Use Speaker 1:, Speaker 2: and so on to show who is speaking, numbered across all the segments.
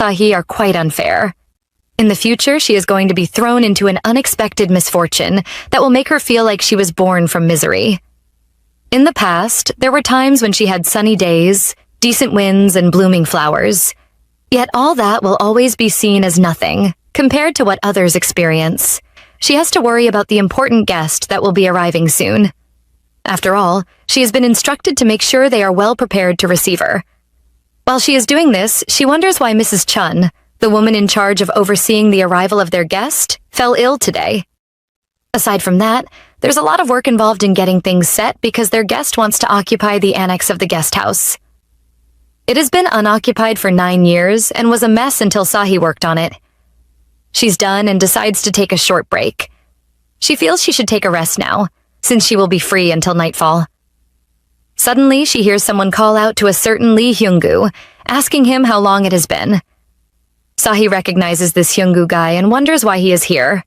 Speaker 1: Sahee are quite unfair. In the future, she is going to be thrown into an unexpected misfortune that will make her feel like she was born from misery. In the past, there were times when she had sunny days, decent winds, and blooming flowers. Yet all that will always be seen as nothing compared to what others experience. She has to worry about the important guest that will be arriving soon. After all, she has been instructed to make sure they are well prepared to receive her. While she is doing this, she wonders why Mrs. Chun, the woman in charge of overseeing the arrival of their guest, fell ill today. Aside from that, there's a lot of work involved in getting things set because their guest wants to occupy the annex of the guest house. It has been unoccupied for 9 years and was a mess until Sahee worked on it. She's done and decides to take a short break. She feels she should take a rest now, since she will be free until nightfall. Suddenly, she hears someone call out to a certain Lee Hyung-gu, asking him how long it has been. Sahee recognizes this Hyung-gu guy and wonders why he is here.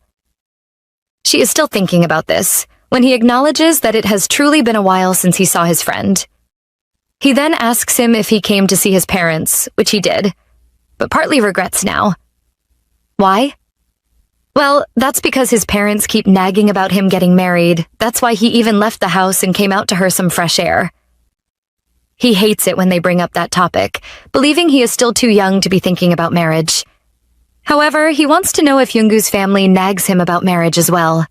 Speaker 1: She is still thinking about this, when he acknowledges that it has truly been a while since he saw his friend. He then asks him if he came to see his parents, which he did, but partly regrets now. Why? Well, that's because his parents keep nagging about him getting married. That's why he even left the house and came out to her some fresh air. He hates it when they bring up that topic, believing he is still too young to be thinking about marriage. However, he wants to know if Hyung-gu's family nags him about marriage as well.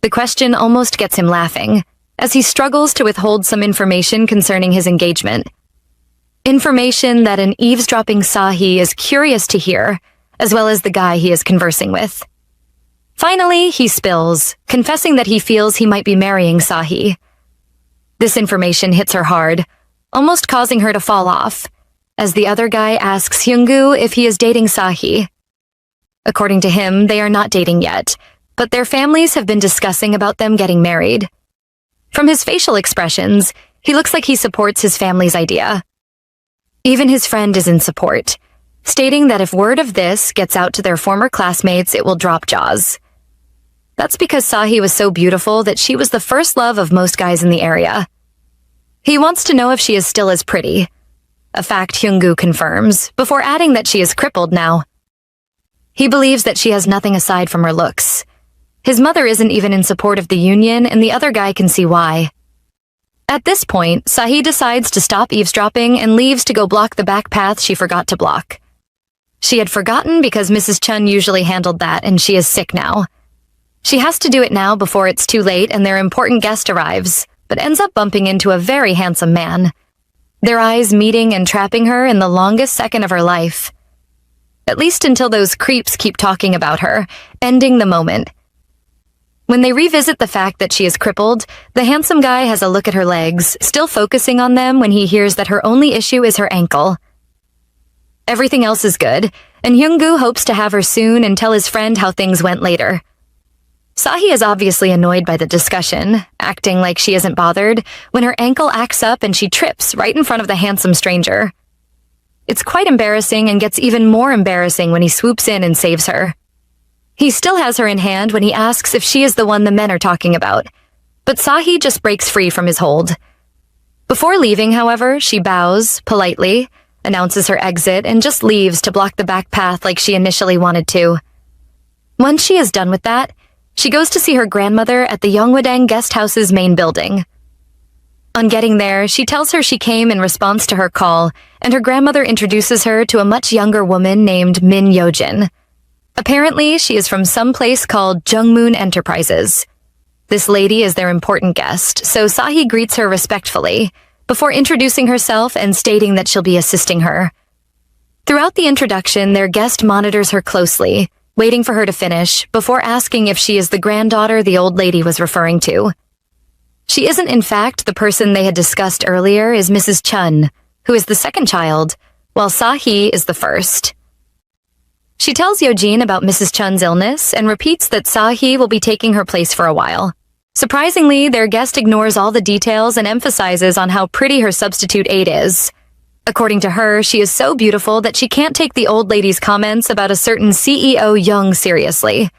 Speaker 1: The question almost gets him laughing, as he struggles to withhold some information concerning his engagement. Information that an eavesdropping Sahee is curious to hear, as well as the guy he is conversing with. Finally, he spills, confessing that he feels he might be marrying Sahee. This information hits her hard, almost causing her to fall off, as the other guy asks Hyung-gu if he is dating Sahee. According to him, they are not dating yet, but their families have been discussing about them getting married. From his facial expressions, he looks like he supports his family's idea. Even his friend is in support, stating that if word of this gets out to their former classmates, it will drop jaws. That's because Sahee was so beautiful that she was the first love of most guys in the area. He wants to know if she is still as pretty, a fact Hyung-gu confirms, before adding that she is crippled now. He believes that she has nothing aside from her looks. His mother isn't even in support of the union, and the other guy can see why. At this point, Sahee decides to stop eavesdropping and leaves to go block the back path she forgot to block. She had forgotten because Mrs. Chun usually handled that, and she is sick now. She has to do it now before it's too late and their important guest arrives, but ends up bumping into a very handsome man, their eyes meeting and trapping her in the longest second of her life. At least until those creeps keep talking about her, ending the moment. When they revisit the fact that she is crippled, the handsome guy has a look at her legs, still focusing on them when he hears that her only issue is her ankle. Everything else is good, and Hyung-gu hopes to have her soon and tell his friend how things went later. Sahee is obviously annoyed by the discussion, acting like she isn't bothered, when her ankle acts up and she trips right in front of the handsome stranger. It's quite embarrassing and gets even more embarrassing when he swoops in and saves her. He still has her in hand when he asks if she is the one the men are talking about, but Sahee just breaks free from his hold. Before leaving, however, she bows, politely, announces her exit, and just leaves to block the back path like she initially wanted to. Once she is done with that, she goes to see her grandmother at the Yeonghwadang guest house's main building. On getting there, she tells her she came in response to her call, and her grandmother introduces her to a much younger woman named Min Yojin. Apparently, she is from some place called Jungmoon Enterprises. This lady is their important guest, so Sahee greets her respectfully, before introducing herself and stating that she'll be assisting her. Throughout the introduction, their guest monitors her closely, waiting for her to finish, before asking if she is the granddaughter the old lady was referring to. She isn't in fact the person they had discussed earlier is Mrs. Chun, who is the second child, while Sahee is the first. She tells Yojin about Mrs. Chun's illness and repeats that Sahee will be taking her place for a while. Surprisingly, their guest ignores all the details and emphasizes on how pretty her substitute aide is. According to her, she is so beautiful that she can't take the old lady's comments about a certain CEO Jung seriously.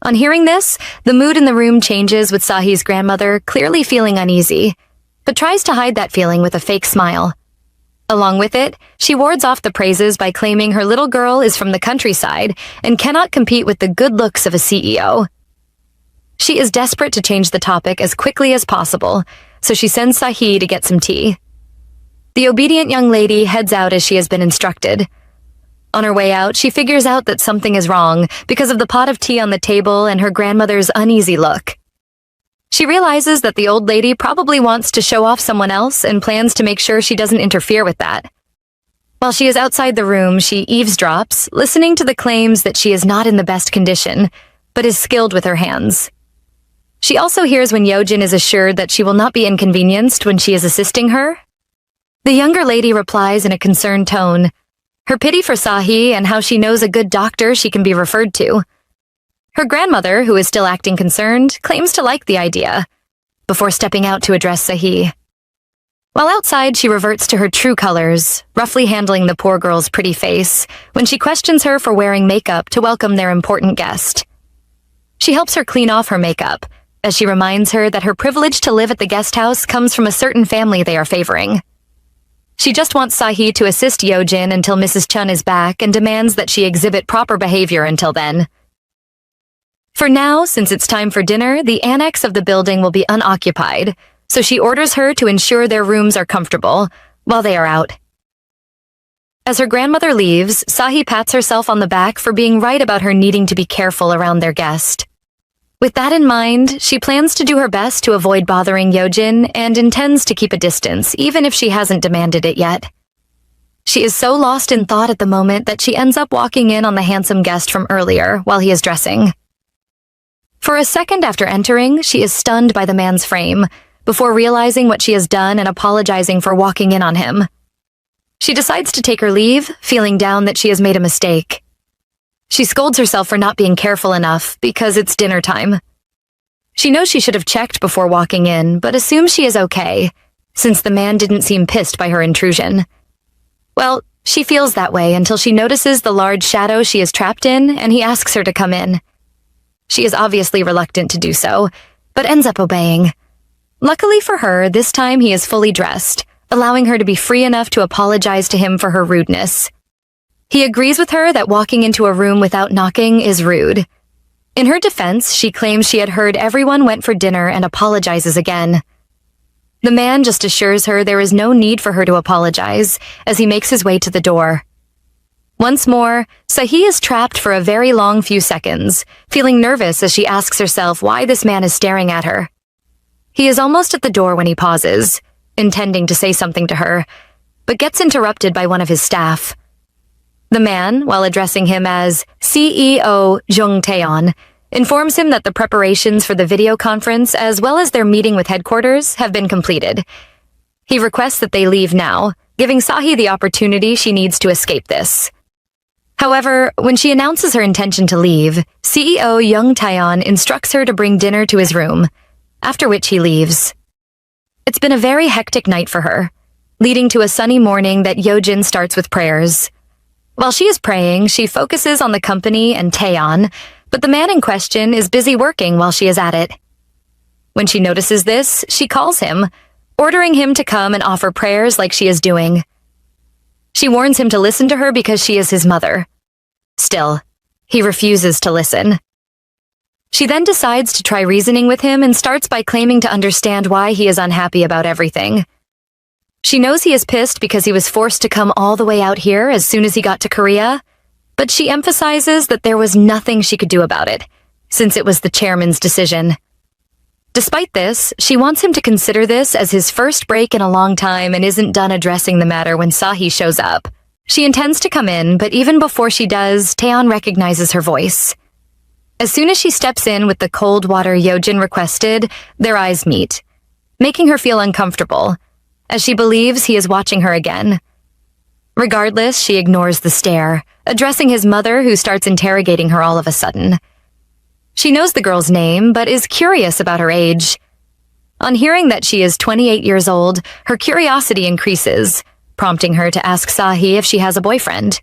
Speaker 1: On hearing this, the mood in the room changes with Sahee's grandmother clearly feeling uneasy, but tries to hide that feeling with a fake smile. Along with it, she wards off the praises by claiming her little girl is from the countryside and cannot compete with the good looks of a CEO. She is desperate to change the topic as quickly as possible, so she sends Sahee to get some tea. The obedient young lady heads out as she has been instructed. On her way out, she figures out that something is wrong because of the pot of tea on the table and her grandmother's uneasy look. She realizes that the old lady probably wants to show off someone else and plans to make sure she doesn't interfere with that. While she is outside the room, she eavesdrops, listening to the claims that she is not in the best condition, but is skilled with her hands. She also hears when Yeojin is assured that she will not be inconvenienced when she is assisting her. The younger lady replies in a concerned tone, her pity for Sahee and how she knows a good doctor she can be referred to. Her grandmother, who is still acting concerned, claims to like the idea, before stepping out to address Sahee. While outside, she reverts to her true colors, roughly handling the poor girl's pretty face, when she questions her for wearing makeup to welcome their important guest. She helps her clean off her makeup, as she reminds her that her privilege to live at the guest house comes from a certain family they are favoring. She just wants Sahee to assist Yeojin until Mrs. Chun is back and demands that she exhibit proper behavior until then. For now, since it's time for dinner, the annex of the building will be unoccupied, so she orders her to ensure their rooms are comfortable while they are out. As her grandmother leaves, Sahee pats herself on the back for being right about her needing to be careful around their guest. With that in mind, she plans to do her best to avoid bothering Yeojin and intends to keep a distance, even if she hasn't demanded it yet. She is so lost in thought at the moment that she ends up walking in on the handsome guest from earlier while he is dressing. For a second after entering, she is stunned by the man's frame, before realizing what she has done and apologizing for walking in on him. She decides to take her leave, feeling down that she has made a mistake. She scolds herself for not being careful enough because it's dinner time. She knows she should have checked before walking in, but assumes she is okay, since the man didn't seem pissed by her intrusion. Well, she feels that way until she notices the large shadow she is trapped in, and he asks her to come in. She is obviously reluctant to do so, but ends up obeying. Luckily for her, this time he is fully dressed, allowing her to be free enough to apologize to him for her rudeness. He agrees with her that walking into a room without knocking is rude. In her defense, she claims she had heard everyone went for dinner and apologizes again. The man just assures her there is no need for her to apologize, as he makes his way to the door. Once more, Sahee is trapped for a very long few seconds, feeling nervous as she asks herself why this man is staring at her. He is almost at the door when he pauses, intending to say something to her, but gets interrupted by one of his staff. The man, while addressing him as CEO Jung Taeon, informs him that the preparations for the video conference as well as their meeting with headquarters have been completed. He requests that they leave now, giving Sahee the opportunity she needs to escape this. However, when she announces her intention to leave, CEO Jung Taeon instructs her to bring dinner to his room, after which he leaves. It's been a very hectic night for her, leading to a sunny morning that Yeojin starts with prayers. While she is praying, she focuses on the company and Taeon, but the man in question is busy working while she is at it. When she notices this, she calls him, ordering him to come and offer prayers like she is doing. She warns him to listen to her because she is his mother. Still, he refuses to listen. She then decides to try reasoning with him and starts by claiming to understand why he is unhappy about everything. She knows he is pissed because he was forced to come all the way out here as soon as he got to Korea, but she emphasizes that there was nothing she could do about it, since it was the chairman's decision. Despite this, she wants him to consider this as his first break in a long time and isn't done addressing the matter when Sahee shows up. She intends to come in, but even before she does, Taeon recognizes her voice. As soon as she steps in with the cold water Yeojin requested, their eyes meet, making her feel uncomfortable, as she believes he is watching her again. Regardless, she ignores the stare, addressing his mother, who starts interrogating her all of a sudden. She knows the girl's name, but is curious about her age. On hearing that she is 28 years old, her curiosity increases, prompting her to ask Sahee if she has a boyfriend.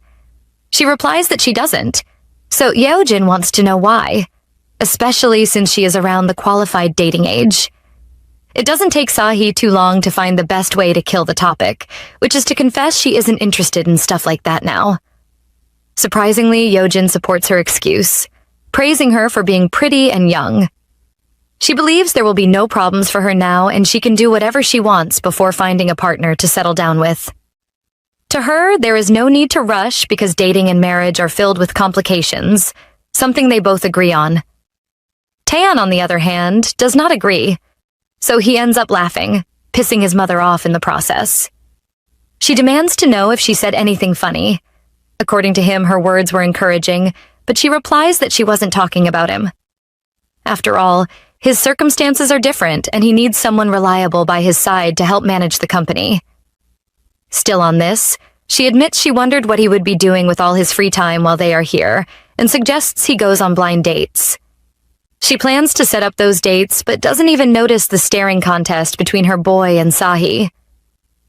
Speaker 1: She replies that she doesn't, so Yeojin wants to know why, especially since she is around the qualified dating age. It doesn't take Sahee too long to find the best way to kill the topic, which is to confess she isn't interested in stuff like that now. Surprisingly, Yeojin supports her excuse, praising her for being pretty and young. She believes there will be no problems for her now and she can do whatever she wants before finding a partner to settle down with. To her, there is no need to rush because dating and marriage are filled with complications, something they both agree on. Tayon, on the other hand, does not agree, so he ends up laughing, pissing his mother off in the process. She demands to know if she said anything funny. According to him, her words were encouraging, but she replies that she wasn't talking about him. After all, his circumstances are different and he needs someone reliable by his side to help manage the company. Still on this, she admits she wondered what he would be doing with all his free time while they are here and suggests he goes on blind dates. She plans to set up those dates but doesn't even notice the staring contest between her boy and Sahee.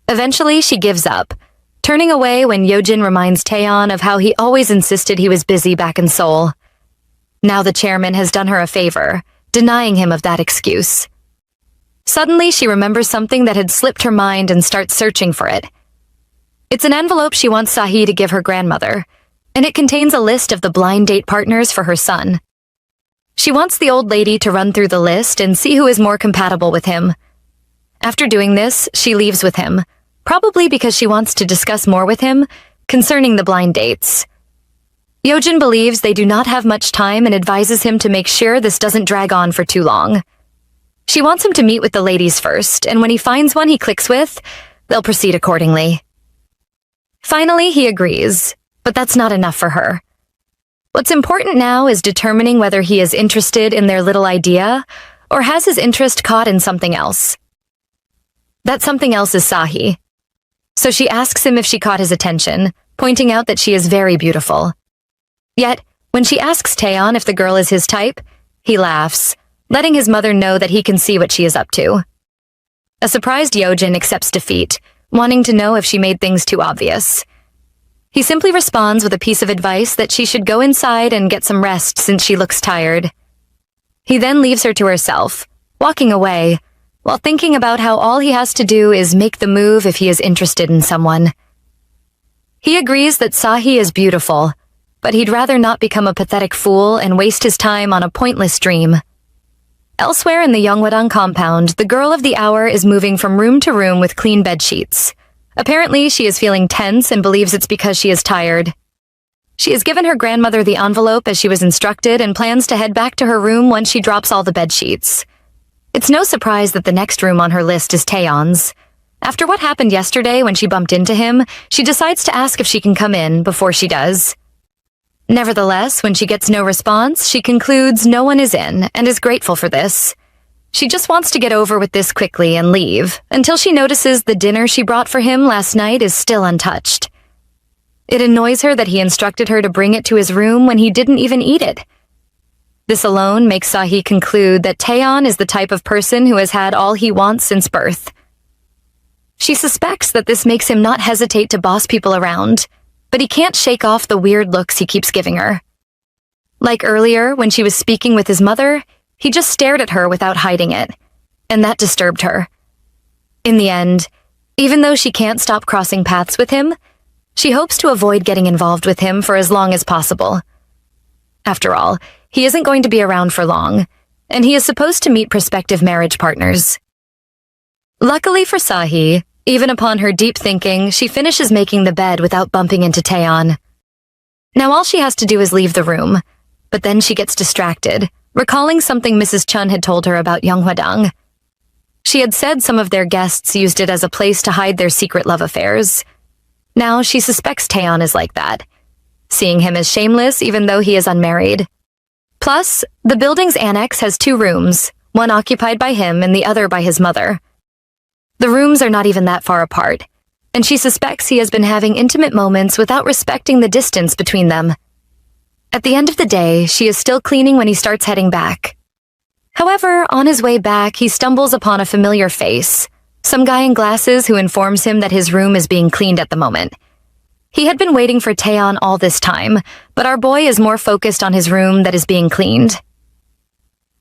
Speaker 1: Eventually, she gives up, turning away when Yeojin reminds Tayon of how he always insisted he was busy back in Seoul. Now the chairman has done her a favor, denying him of that excuse. Suddenly, she remembers something that had slipped her mind and starts searching for it. It's an envelope she wants Sahee to give her grandmother, and it contains a list of the blind date partners for her son. She wants the old lady to run through the list and see who is more compatible with him. After doing this, she leaves with him, probably because she wants to discuss more with him concerning the blind dates. Yeojin believes they do not have much time and advises him to make sure this doesn't drag on for too long. She wants him to meet with the ladies first, and when he finds one he clicks with, they'll proceed accordingly. Finally, he agrees, but that's not enough for her. What's important now is determining whether he is interested in their little idea or has his interest caught in something else. That something else is Sahee. So she asks him if she caught his attention, pointing out that she is very beautiful. Yet, when she asks Tayon if the girl is his type, he laughs, letting his mother know that he can see what she is up to. A surprised Yeojin accepts defeat, wanting to know if she made things too obvious. He simply responds with a piece of advice that she should go inside and get some rest since she looks tired. He then leaves her to herself, walking away, while thinking about how all he has to do is make the move if he is interested in someone. He agrees that Sahee is beautiful, but he'd rather not become a pathetic fool and waste his time on a pointless dream. Elsewhere in the Yeonghwadang compound, the girl of the hour is moving from room to room with clean bedsheets. Apparently, she is feeling tense and believes it's because she is tired. She has given her grandmother the envelope as she was instructed and plans to head back to her room once she drops all the bedsheets. It's no surprise that the next room on her list is Taeyon's. After what happened yesterday when she bumped into him, she decides to ask if she can come in before she does. Nevertheless, when she gets no response, she concludes no one is in and is grateful for this. She just wants to get over with this quickly and leave, until she notices the dinner she brought for him last night is still untouched. It annoys her that he instructed her to bring it to his room when he didn't even eat it. This alone makes Sahee conclude that Tayon is the type of person who has had all he wants since birth. She suspects that this makes him not hesitate to boss people around, but he can't shake off the weird looks he keeps giving her. Like earlier, when she was speaking with his mother, he just stared at her without hiding it, and that disturbed her. In the end, even though she can't stop crossing paths with him, she hopes to avoid getting involved with him for as long as possible. After all, he isn't going to be around for long, and he is supposed to meet prospective marriage partners. Luckily for Sahee, even upon her deep thinking, she finishes making the bed without bumping into Tayon. Now all she has to do is leave the room, but then she gets distracted, recalling something Mrs. Chun had told her about Yeonghwadang. She had said some of their guests used it as a place to hide their secret love affairs. Now she suspects Tayon is like that, seeing him as shameless even though he is unmarried. Plus, the building's annex has 2 rooms, one occupied by him and the other by his mother. The rooms are not even that far apart, and she suspects he has been having intimate moments without respecting the distance between them. At the end of the day, she is still cleaning when he starts heading back. However, on his way back, he stumbles upon a familiar face, some guy in glasses who informs him that his room is being cleaned at the moment. He had been waiting for Tayon all this time, but our boy is more focused on his room that is being cleaned.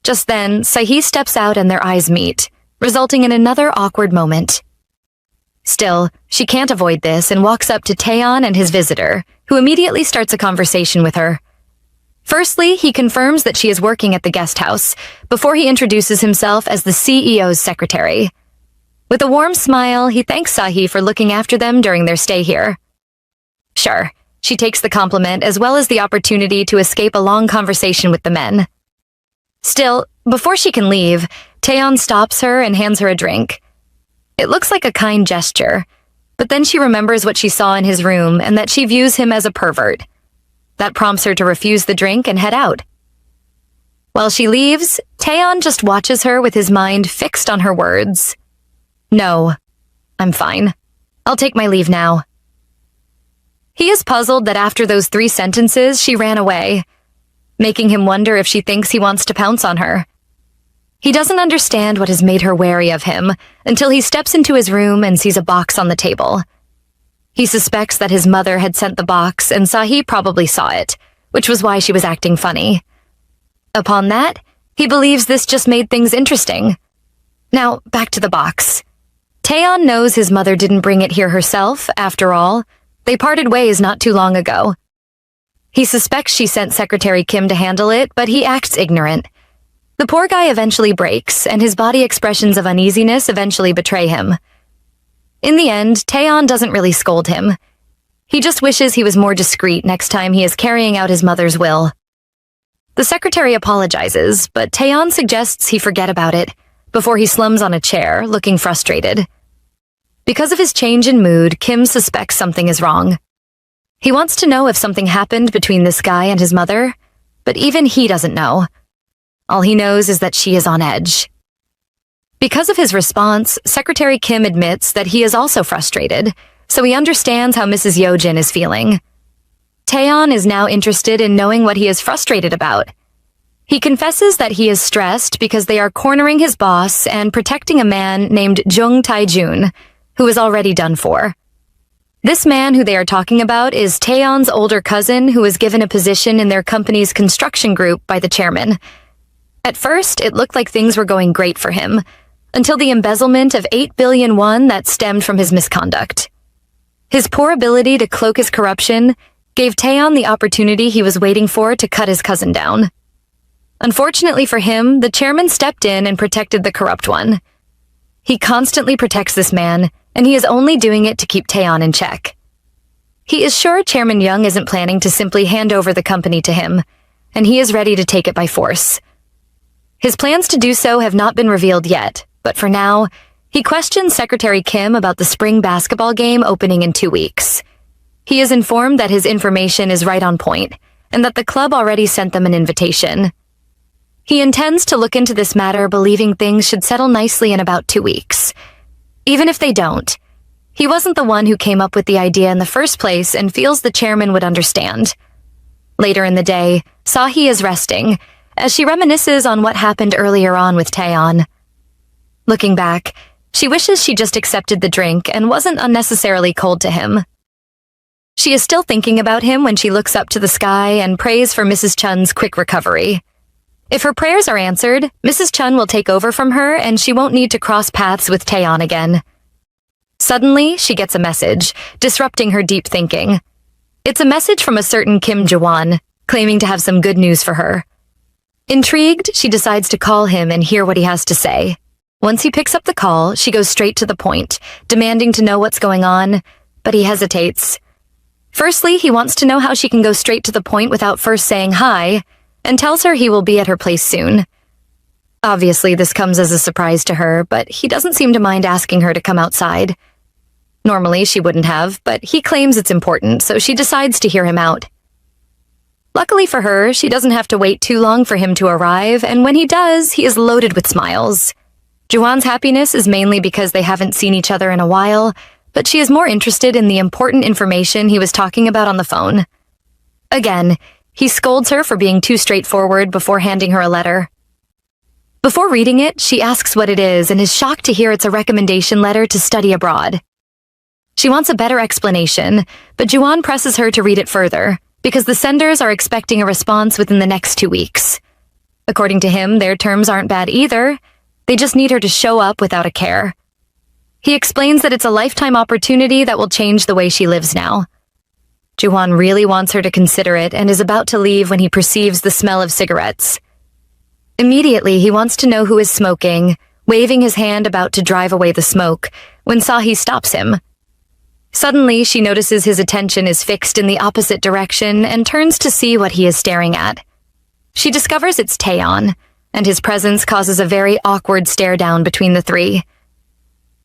Speaker 1: Just then, Sahee steps out and their eyes meet, resulting in another awkward moment. Still, she can't avoid this and walks up to Tayon and his visitor, who immediately starts a conversation with her. Firstly, he confirms that she is working at the guest house, before he introduces himself as the CEO's secretary. With a warm smile, he thanks Sahee for looking after them during their stay here. Sure, she takes the compliment as well as the opportunity to escape a long conversation with the men. Still, before she can leave, Tayon stops her and hands her a drink. It looks like a kind gesture, but then she remembers what she saw in his room and that she views him as a pervert. That prompts her to refuse the drink and head out. While she leaves, Tayon just watches her with his mind fixed on her words. No, I'm fine. I'll take my leave now. He is puzzled that after those 3 sentences, she ran away, making him wonder if she thinks he wants to pounce on her. He doesn't understand what has made her wary of him until he steps into his room and sees a box on the table. He suspects that his mother had sent the box and Sahee probably saw it, which was why she was acting funny. Upon that, he believes this just made things interesting. Now, back to the box. Tayon knows his mother didn't bring it here herself, after all. They parted ways not too long ago. He suspects she sent Secretary Kim to handle it, but he acts ignorant. The poor guy eventually breaks, and his body expressions of uneasiness eventually betray him. In the end, Tayon doesn't really scold him. He just wishes he was more discreet next time he is carrying out his mother's will. The secretary apologizes, but Tayon suggests he forget about it, before he slumps on a chair, looking frustrated. Because of his change in mood, Kim suspects something is wrong. He wants to know if something happened between this guy and his mother, but even he doesn't know. All he knows is that she is on edge. Because of his response, Secretary Kim admits that he is also frustrated, so he understands how Mrs. Yeojin is feeling. Tayon is now interested in knowing what he is frustrated about. He confesses that he is stressed because they are cornering his boss and protecting a man named Jung Taeon, who is already done for. This man who they are talking about is Taeyon's older cousin who was given a position in their company's construction group by the chairman. At first, it looked like things were going great for him, until the embezzlement of 8 billion won that stemmed from his misconduct. His poor ability to cloak his corruption gave Taeon the opportunity he was waiting for to cut his cousin down. Unfortunately for him, the chairman stepped in and protected the corrupt one. He constantly protects this man, and he is only doing it to keep Taeon in check. He is sure Chairman Jung isn't planning to simply hand over the company to him, and he is ready to take it by force. His plans to do so have not been revealed yet, but for now, he questions Secretary Kim about the spring basketball game opening in 2 weeks. He is informed that his information is right on point, and that the club already sent them an invitation. He intends to look into this matter, believing things should settle nicely in about 2 weeks. Even if they don't, he wasn't the one who came up with the idea in the first place and feels the chairman would understand. Later in the day, Sahee is resting, as she reminisces on what happened earlier on with Tayon. Looking back, she wishes she just accepted the drink and wasn't unnecessarily cold to him. She is still thinking about him when she looks up to the sky and prays for Mrs. Chun's quick recovery. If her prayers are answered, Mrs. Chun will take over from her and she won't need to cross paths with Tayon again. Suddenly, she gets a message, disrupting her deep thinking. It's a message from a certain Kim Jawan, claiming to have some good news for her. Intrigued, she decides to call him and hear what he has to say. Once he picks up the call, she goes straight to the point, demanding to know what's going on, but he hesitates. Firstly, he wants to know how she can go straight to the point without first saying hi, and tells her he will be at her place soon. Obviously, this comes as a surprise to her, but he doesn't seem to mind asking her to come outside. Normally, she wouldn't have, but he claims it's important, so she decides to hear him out. Luckily for her, she doesn't have to wait too long for him to arrive, and when he does, he is loaded with smiles. Juwan's happiness is mainly because they haven't seen each other in a while, but she is more interested in the important information he was talking about on the phone. Again, he scolds her for being too straightforward before handing her a letter. Before reading it, she asks what it is and is shocked to hear it's a recommendation letter to study abroad. She wants a better explanation, but Juwan presses her to read it further, because the senders are expecting a response within the next 2 weeks. According to him, their terms aren't bad either. They just need her to show up without a care. He explains that it's a lifetime opportunity that will change the way she lives now. Juwon really wants her to consider it and is about to leave when he perceives the smell of cigarettes. Immediately, he wants to know who is smoking, waving his hand about to drive away the smoke, when Sahee stops him. Suddenly, she notices his attention is fixed in the opposite direction and turns to see what he is staring at. She discovers it's Tayon, and his presence causes a very awkward stare down between the three.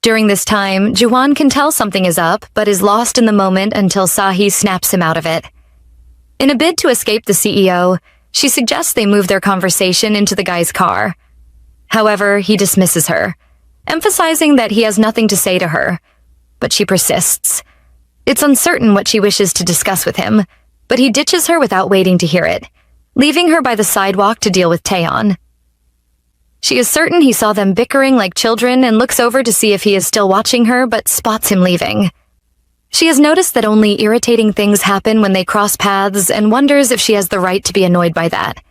Speaker 1: During this time, Juwon can tell something is up, but is lost in the moment until Sahee snaps him out of it. In a bid to escape the CEO, she suggests they move their conversation into the guy's car. However, he dismisses her, emphasizing that he has nothing to say to her, but she persists. It's uncertain what she wishes to discuss with him, but he ditches her without waiting to hear it, leaving her by the sidewalk to deal with Tayon. She is certain he saw them bickering like children and looks over to see if he is still watching her, but spots him leaving. She has noticed that only irritating things happen when they cross paths and wonders if she has the right to be annoyed by that.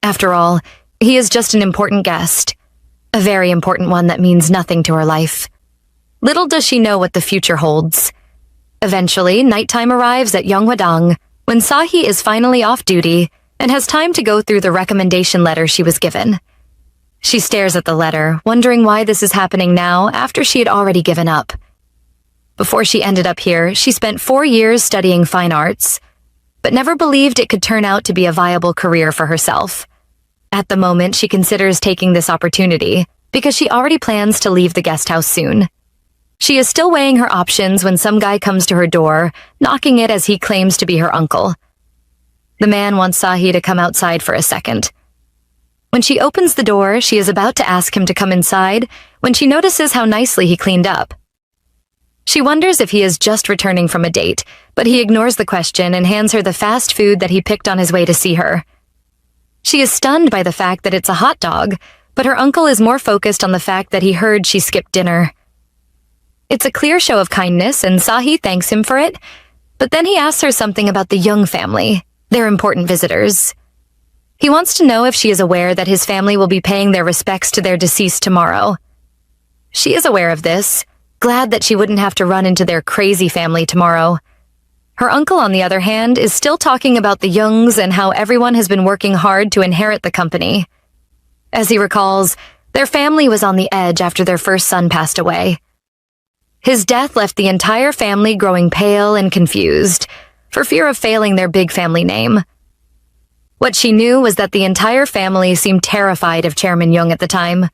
Speaker 1: After all, he is just an important guest, a very important one that means nothing to her life. Little does she know what the future holds. Eventually, nighttime arrives at Yeonghwadang when Sahee is finally off duty and has time to go through the recommendation letter she was given. She stares at the letter, wondering why this is happening now after she had already given up. Before she ended up here, she spent 4 years studying fine arts, but never believed it could turn out to be a viable career for herself. At the moment, she considers taking this opportunity because she already plans to leave the guest house soon. She is still weighing her options when some guy comes to her door, knocking it as he claims to be her uncle. The man wants Sahee to come outside for a second. When she opens the door, she is about to ask him to come inside when she notices how nicely he cleaned up. She wonders if he is just returning from a date, but he ignores the question and hands her the fast food that he picked on his way to see her. She is stunned by the fact that it's a hot dog, but her uncle is more focused on the fact that he heard she skipped dinner. It's a clear show of kindness, and Sahee thanks him for it, but then he asks her something about the Jung family, their important visitors. He wants to know if she is aware that his family will be paying their respects to their deceased tomorrow. She is aware of this, glad that she wouldn't have to run into their crazy family tomorrow. Her uncle, on the other hand, is still talking about the Jungs and how everyone has been working hard to inherit the company. As he recalls, their family was on the edge after their first son passed away. His death left the entire family growing pale and confused, for fear of failing their big family name. What she knew was that the entire family seemed terrified of Chairman Jung at the time.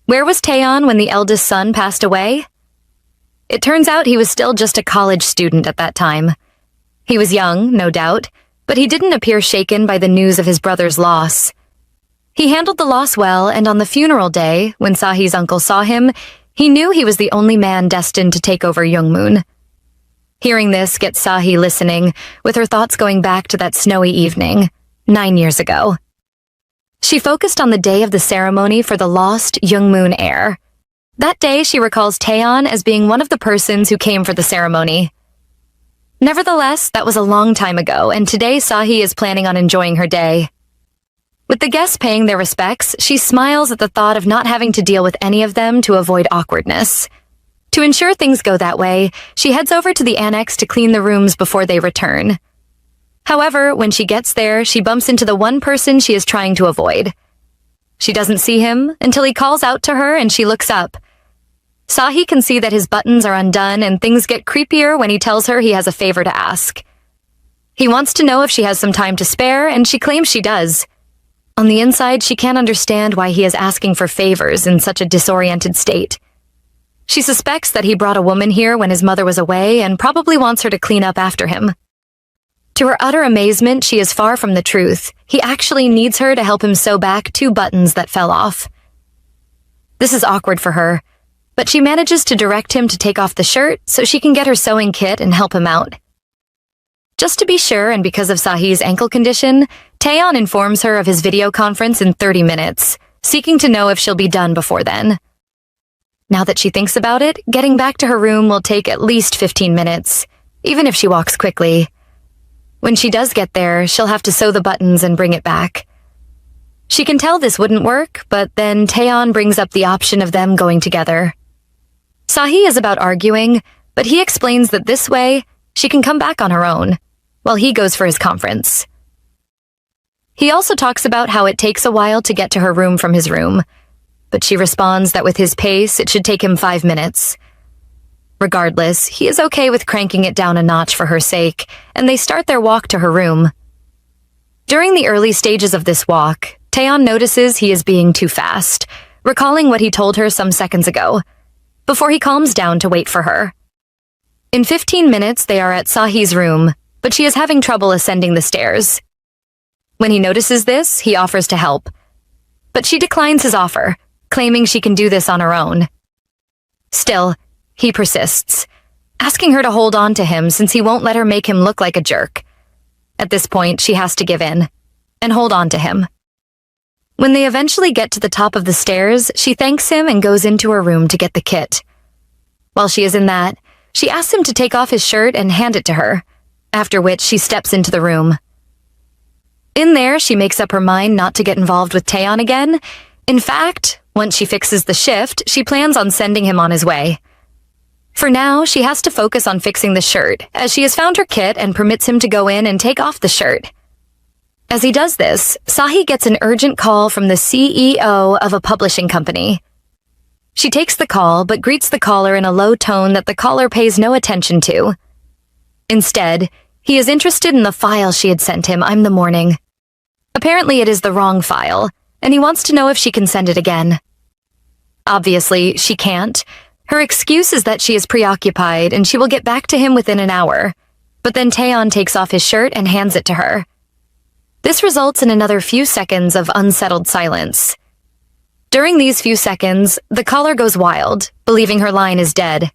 Speaker 1: Where was Tayon when the eldest son passed away? It turns out he was still just a college student at that time. He was young, no doubt, but he didn't appear shaken by the news of his brother's loss. He handled the loss well, and on the funeral day, when Sahee's uncle saw him, he knew he was the only man destined to take over Youngmoon. Hearing this gets Sahee listening, with her thoughts going back to that snowy evening, 9 years ago. She focused on the day of the ceremony for the lost Youngmoon heir. That day, she recalls Tayon as being one of the persons who came for the ceremony. Nevertheless, that was a long time ago, and today Sahee is planning on enjoying her day. With the guests paying their respects, she smiles at the thought of not having to deal with any of them to avoid awkwardness. To ensure things go that way, she heads over to the annex to clean the rooms before they return. However, when she gets there, she bumps into the one person she is trying to avoid. She doesn't see him until he calls out to her and she looks up. Sahee can see that his buttons are undone and things get creepier when he tells her he has a favor to ask. He wants to know if she has some time to spare, and she claims she does. On the inside, she can't understand why he is asking for favors in such a disoriented state. She suspects that he brought a woman here when his mother was away and probably wants her to clean up after him. To her utter amazement, she is far from the truth. He actually needs her to help him sew back 2 buttons that fell off. This is awkward for her, but she manages to direct him to take off the shirt so she can get her sewing kit and help him out. Just to be sure, and because of Sahee's ankle condition, Tayon informs her of his video conference in 30 minutes, seeking to know if she'll be done before then. Now that she thinks about it, getting back to her room will take at least 15 minutes, even if she walks quickly. When she does get there, she'll have to sew the buttons and bring it back. She can tell this wouldn't work, but then Tayon brings up the option of them going together. Sahee is about arguing, but he explains that this way, she can come back on her own, while he goes for his conference. He also talks about how it takes a while to get to her room from his room, but she responds that with his pace, it should take him 5 minutes. Regardless, he is okay with cranking it down a notch for her sake, and they start their walk to her room. During the early stages of this walk, Tayon notices he is being too fast, recalling what he told her some seconds ago, before he calms down to wait for her. In 15 minutes, they are at Sahee's room, but she is having trouble ascending the stairs. When he notices this, he offers to help, but she declines his offer, claiming she can do this on her own. Still, he persists, asking her to hold on to him since he won't let her make him look like a jerk. At this point, she has to give in and hold on to him. When they eventually get to the top of the stairs, she thanks him and goes into her room to get the kit. While she is in that, she asks him to take off his shirt and hand it to her, after which she steps into the room. In there, she makes up her mind not to get involved with Tayon again. In fact, once she fixes the shift, she plans on sending him on his way. For now, she has to focus on fixing the shirt, as she has found her kit and permits him to go in and take off the shirt. As he does this, Sahee gets an urgent call from the CEO of a publishing company. She takes the call, but greets the caller in a low tone that the caller pays no attention to. Instead, he is interested in the file she had sent him in the morning. Apparently, it is the wrong file, and he wants to know if she can send it again. Obviously, she can't. Her excuse is that she is preoccupied and she will get back to him within an hour, but then Tayon takes off his shirt and hands it to her. This results in another few seconds of unsettled silence. During these few seconds, the caller goes wild, believing her line is dead.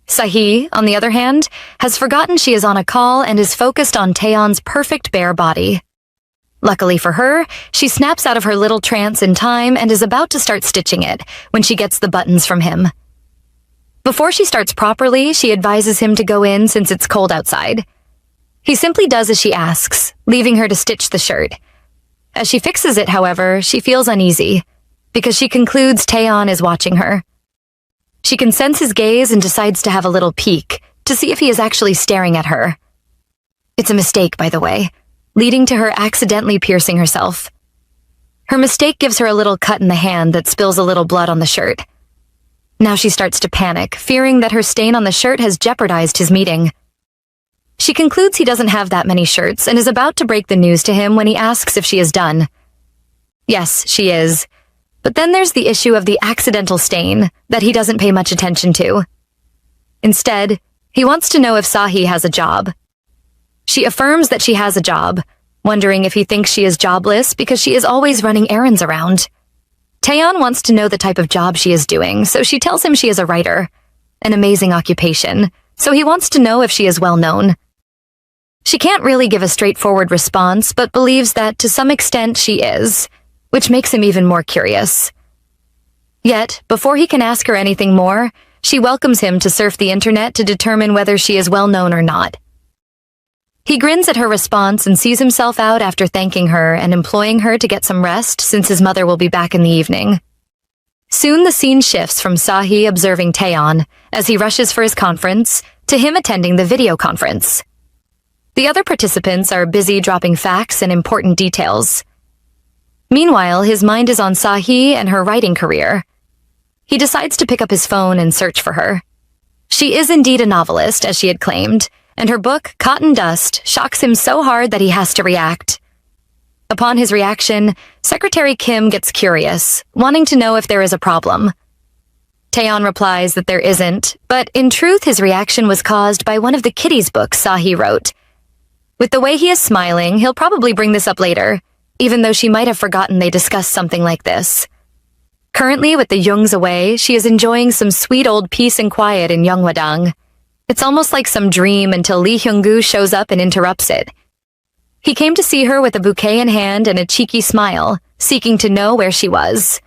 Speaker 1: Sahee, on the other hand, has forgotten she is on a call and is focused on Tayon's perfect bare body. Luckily for her, she snaps out of her little trance in time and is about to start stitching it when she gets the buttons from him. Before she starts properly, she advises him to go in since it's cold outside. He simply does as she asks, leaving her to stitch the shirt. As she fixes it, however, she feels uneasy, because she concludes Tayon is watching her. She can sense his gaze and decides to have a little peek, to see if he is actually staring at her. It's a mistake, by the way, leading to her accidentally piercing herself. Her mistake gives her a little cut in the hand that spills a little blood on the shirt. Now she starts to panic, fearing that her stain on the shirt has jeopardized his meeting. She concludes he doesn't have that many shirts and is about to break the news to him when he asks if she is done. Yes, she is. But then there's the issue of the accidental stain that he doesn't pay much attention to. Instead, he wants to know if Sahee has a job. She affirms that she has a job, wondering if he thinks she is jobless because she is always running errands around. Tayon wants to know the type of job she is doing, so she tells him she is a writer, an amazing occupation, so he wants to know if she is well known. She can't really give a straightforward response, but believes that to some extent she is, which makes him even more curious. Yet, before he can ask her anything more, she welcomes him to surf the internet to determine whether she is well known or not. He grins at her response and sees himself out after thanking her and imploring her to get some rest since his mother will be back in the evening. Soon the scene shifts from Sahee observing Tayon as he rushes for his conference to him attending the video conference. The other participants are busy dropping facts and important details. Meanwhile, his mind is on Sahee and her writing career. He decides to pick up his phone and search for her. She is indeed a novelist, as she had claimed, and her book, Cotton Dust, shocks him so hard that he has to react. Upon his reaction, Secretary Kim gets curious, wanting to know if there is a problem. Tayon replies that there isn't, but in truth his reaction was caused by one of the kiddies' books Sahee wrote. With the way he is smiling, he'll probably bring this up later, even though she might have forgotten they discussed something like this. Currently, with the Jungs away, she is enjoying some sweet old peace and quiet in Yeonghwadang. It's almost like some dream until Lee Hyung-gu shows up and interrupts it. He came to see her with a bouquet in hand and a cheeky smile, seeking to know where she was.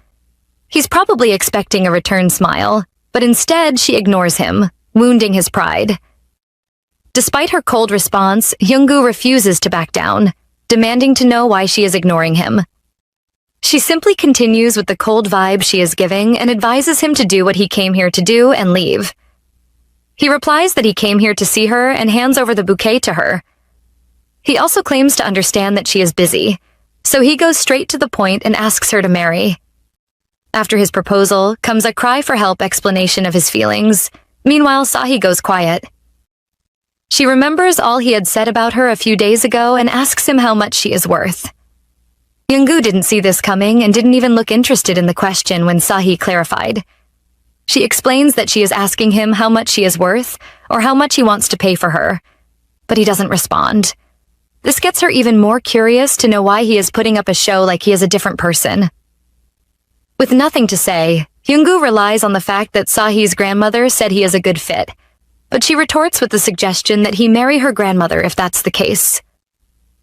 Speaker 1: He's probably expecting a return smile, but instead she ignores him, wounding his pride. Despite her cold response, Hyung-gu refuses to back down, demanding to know why she is ignoring him. She simply continues with the cold vibe she is giving and advises him to do what he came here to do and leave. He replies that he came here to see her and hands over the bouquet to her. He also claims to understand that she is busy, so he goes straight to the point and asks her to marry. After his proposal comes a cry for help explanation of his feelings. Meanwhile, Sahee goes quiet. She remembers all he had said about her a few days ago and asks him how much she is worth. Yoongu didn't see this coming and didn't even look interested in the question when Sahee clarified. She explains that she is asking him how much she is worth or how much he wants to pay for her, but he doesn't respond. This gets her even more curious to know why he is putting up a show like he is a different person. With nothing to say, Yoongu relies on the fact that Sahee's grandmother said he is a good fit, but she retorts with the suggestion that he marry her grandmother if that's the case.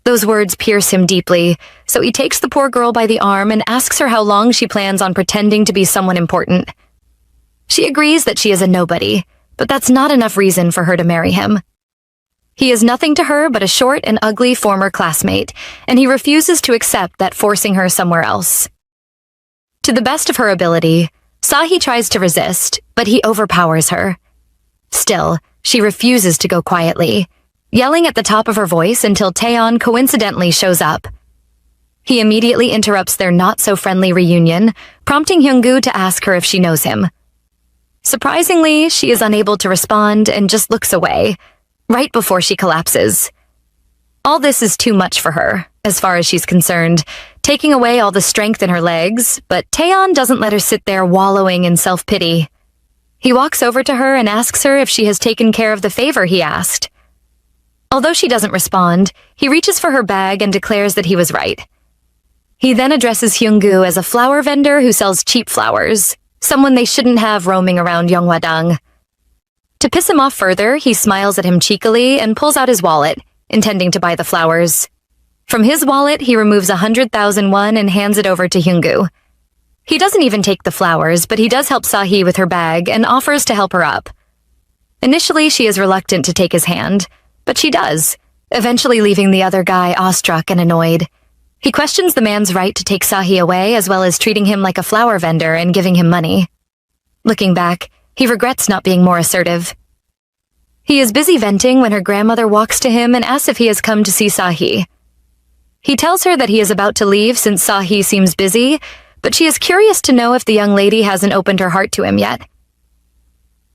Speaker 1: Those words pierce him deeply, so he takes the poor girl by the arm and asks her how long she plans on pretending to be someone important. She agrees that she is a nobody, but that's not enough reason for her to marry him. He is nothing to her but a short and ugly former classmate, and he refuses to accept that, forcing her somewhere else. To the best of her ability, Sahee tries to resist, but he overpowers her. Still, she refuses to go quietly, yelling at the top of her voice until Tayon coincidentally shows up. He immediately interrupts their not-so-friendly reunion, prompting Yoongu to ask her if she knows him. Surprisingly, she is unable to respond and just looks away, right before she collapses. All this is too much for her, as far as she's concerned, taking away all the strength in her legs, but Tayon doesn't let her sit there wallowing in self-pity. He walks over to her and asks her if she has taken care of the favor he asked. Although she doesn't respond, he reaches for her bag and declares that he was right. He then addresses Yoongu as a flower vendor who sells cheap flowers, someone they shouldn't have roaming around Yeonghwadang. To piss him off further, he smiles at him cheekily and pulls out his wallet, intending to buy the flowers. From his wallet, he removes 100,000 won and hands it over to Yoongu. He doesn't even take the flowers, but he does help Sahee with her bag and offers to help her up. Initially, she is reluctant to take his hand, but she does, eventually leaving the other guy awestruck and annoyed. He questions the man's right to take Sahee away, as well as treating him like a flower vendor and giving him money. Looking back, he regrets not being more assertive. He is busy venting when her grandmother walks to him and asks if he has come to see Sahee. He tells her that he is about to leave since Sahee seems busy, but she is curious to know if the young lady hasn't opened her heart to him yet.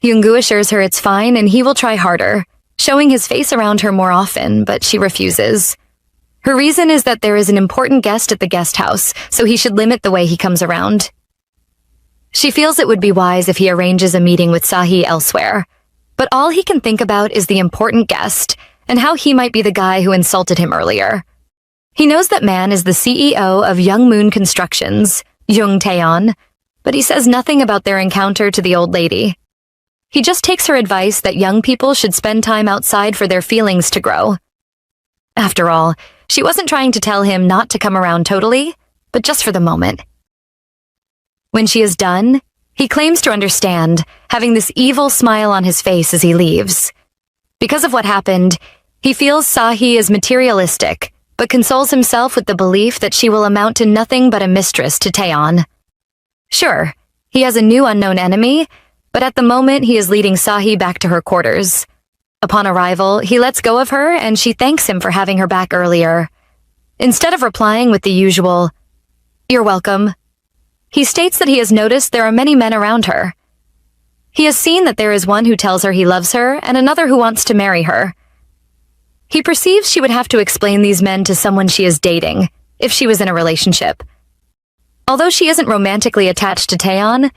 Speaker 1: Yoongu assures her it's fine and he will try harder, showing his face around her more often, but she refuses. Her reason is that there is an important guest at the guest house, so he should limit the way he comes around. She feels it would be wise if he arranges a meeting with Sahee elsewhere, but all he can think about is the important guest and how he might be the guy who insulted him earlier. He knows that man is the CEO of Young Moon Constructions, Jung Taeon, but he says nothing about their encounter to the old lady. He just takes her advice that young people should spend time outside for their feelings to grow. After all, she wasn't trying to tell him not to come around totally, but just for the moment. When she is done, he claims to understand, having this evil smile on his face as he leaves. Because of what happened, he feels Sahee is materialistic, but consoles himself with the belief that she will amount to nothing but a mistress to Tayon. Sure, he has a new unknown enemy, but at the moment he is leading Sahee back to her quarters. Upon arrival, he lets go of her and she thanks him for having her back earlier. Instead of replying with the usual, "You're welcome," he states that he has noticed there are many men around her. He has seen that there is one who tells her he loves her and another who wants to marry her. He perceives she would have to explain these men to someone she is dating, if she was in a relationship. Although she isn't romantically attached to Taeon,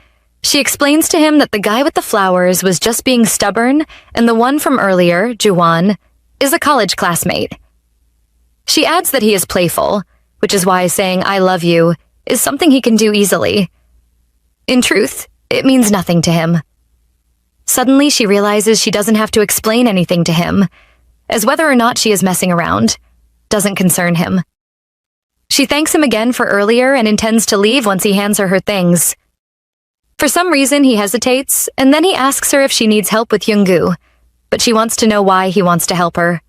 Speaker 1: she explains to him that the guy with the flowers was just being stubborn and the one from earlier, Juwon, is a college classmate. She adds that he is playful, which is why saying "I love you" is something he can do easily. In truth, it means nothing to him. Suddenly she realizes she doesn't have to explain anything to him, as whether or not she is messing around doesn't concern him. She thanks him again for earlier and intends to leave once he hands her her things. For some reason, he hesitates, and then he asks her if she needs help with Yoongu, but she wants to know why he wants to help her.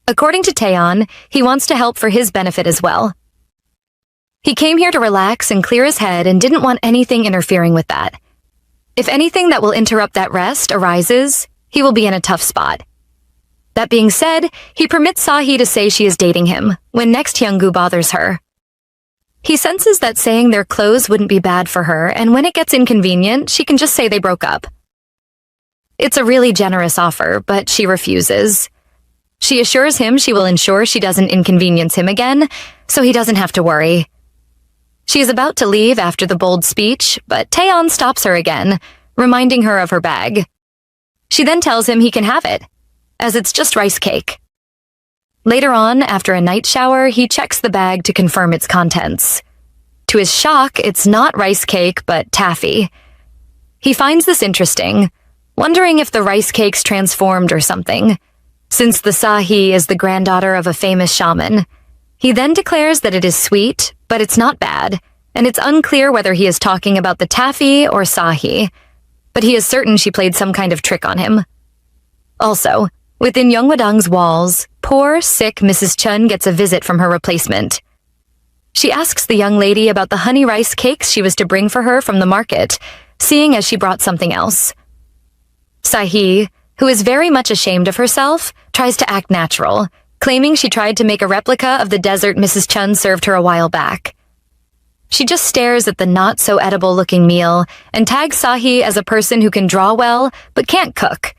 Speaker 1: According to Taeon, he wants to help for his benefit as well. He came here to relax and clear his head and didn't want anything interfering with that. If anything that will interrupt that rest arises, he will be in a tough spot. That being said, he permits Sahee to say she is dating him when next Hyunggu bothers her. He senses that saying they're close wouldn't be bad for her, and when it gets inconvenient, she can just say they broke up. It's a really generous offer, but she refuses. She assures him she will ensure she doesn't inconvenience him again, so he doesn't have to worry. She is about to leave after the bold speech, but Taeon stops her again, reminding her of her bag. She then tells him he can have it, as it's just rice cake. Later on, after a night shower, he checks the bag to confirm its contents. To his shock, it's not rice cake, but taffy. He finds this interesting, wondering if the rice cake's transformed or something. Since the Sahee is the granddaughter of a famous shaman, he then declares that it is sweet, but it's not bad, and it's unclear whether he is talking about the taffy or Sahee, but he is certain she played some kind of trick on him. Also, within Yeonghwadang's walls, poor, sick Mrs. Chun gets a visit from her replacement. She asks the young lady about the honey rice cakes she was to bring for her from the market, seeing as she brought something else. Sahee, who is very much ashamed of herself, tries to act natural, claiming she tried to make a replica of the dessert Mrs. Chun served her a while back. She just stares at the not-so-edible-looking meal and tags Sahee as a person who can draw well but can't cook.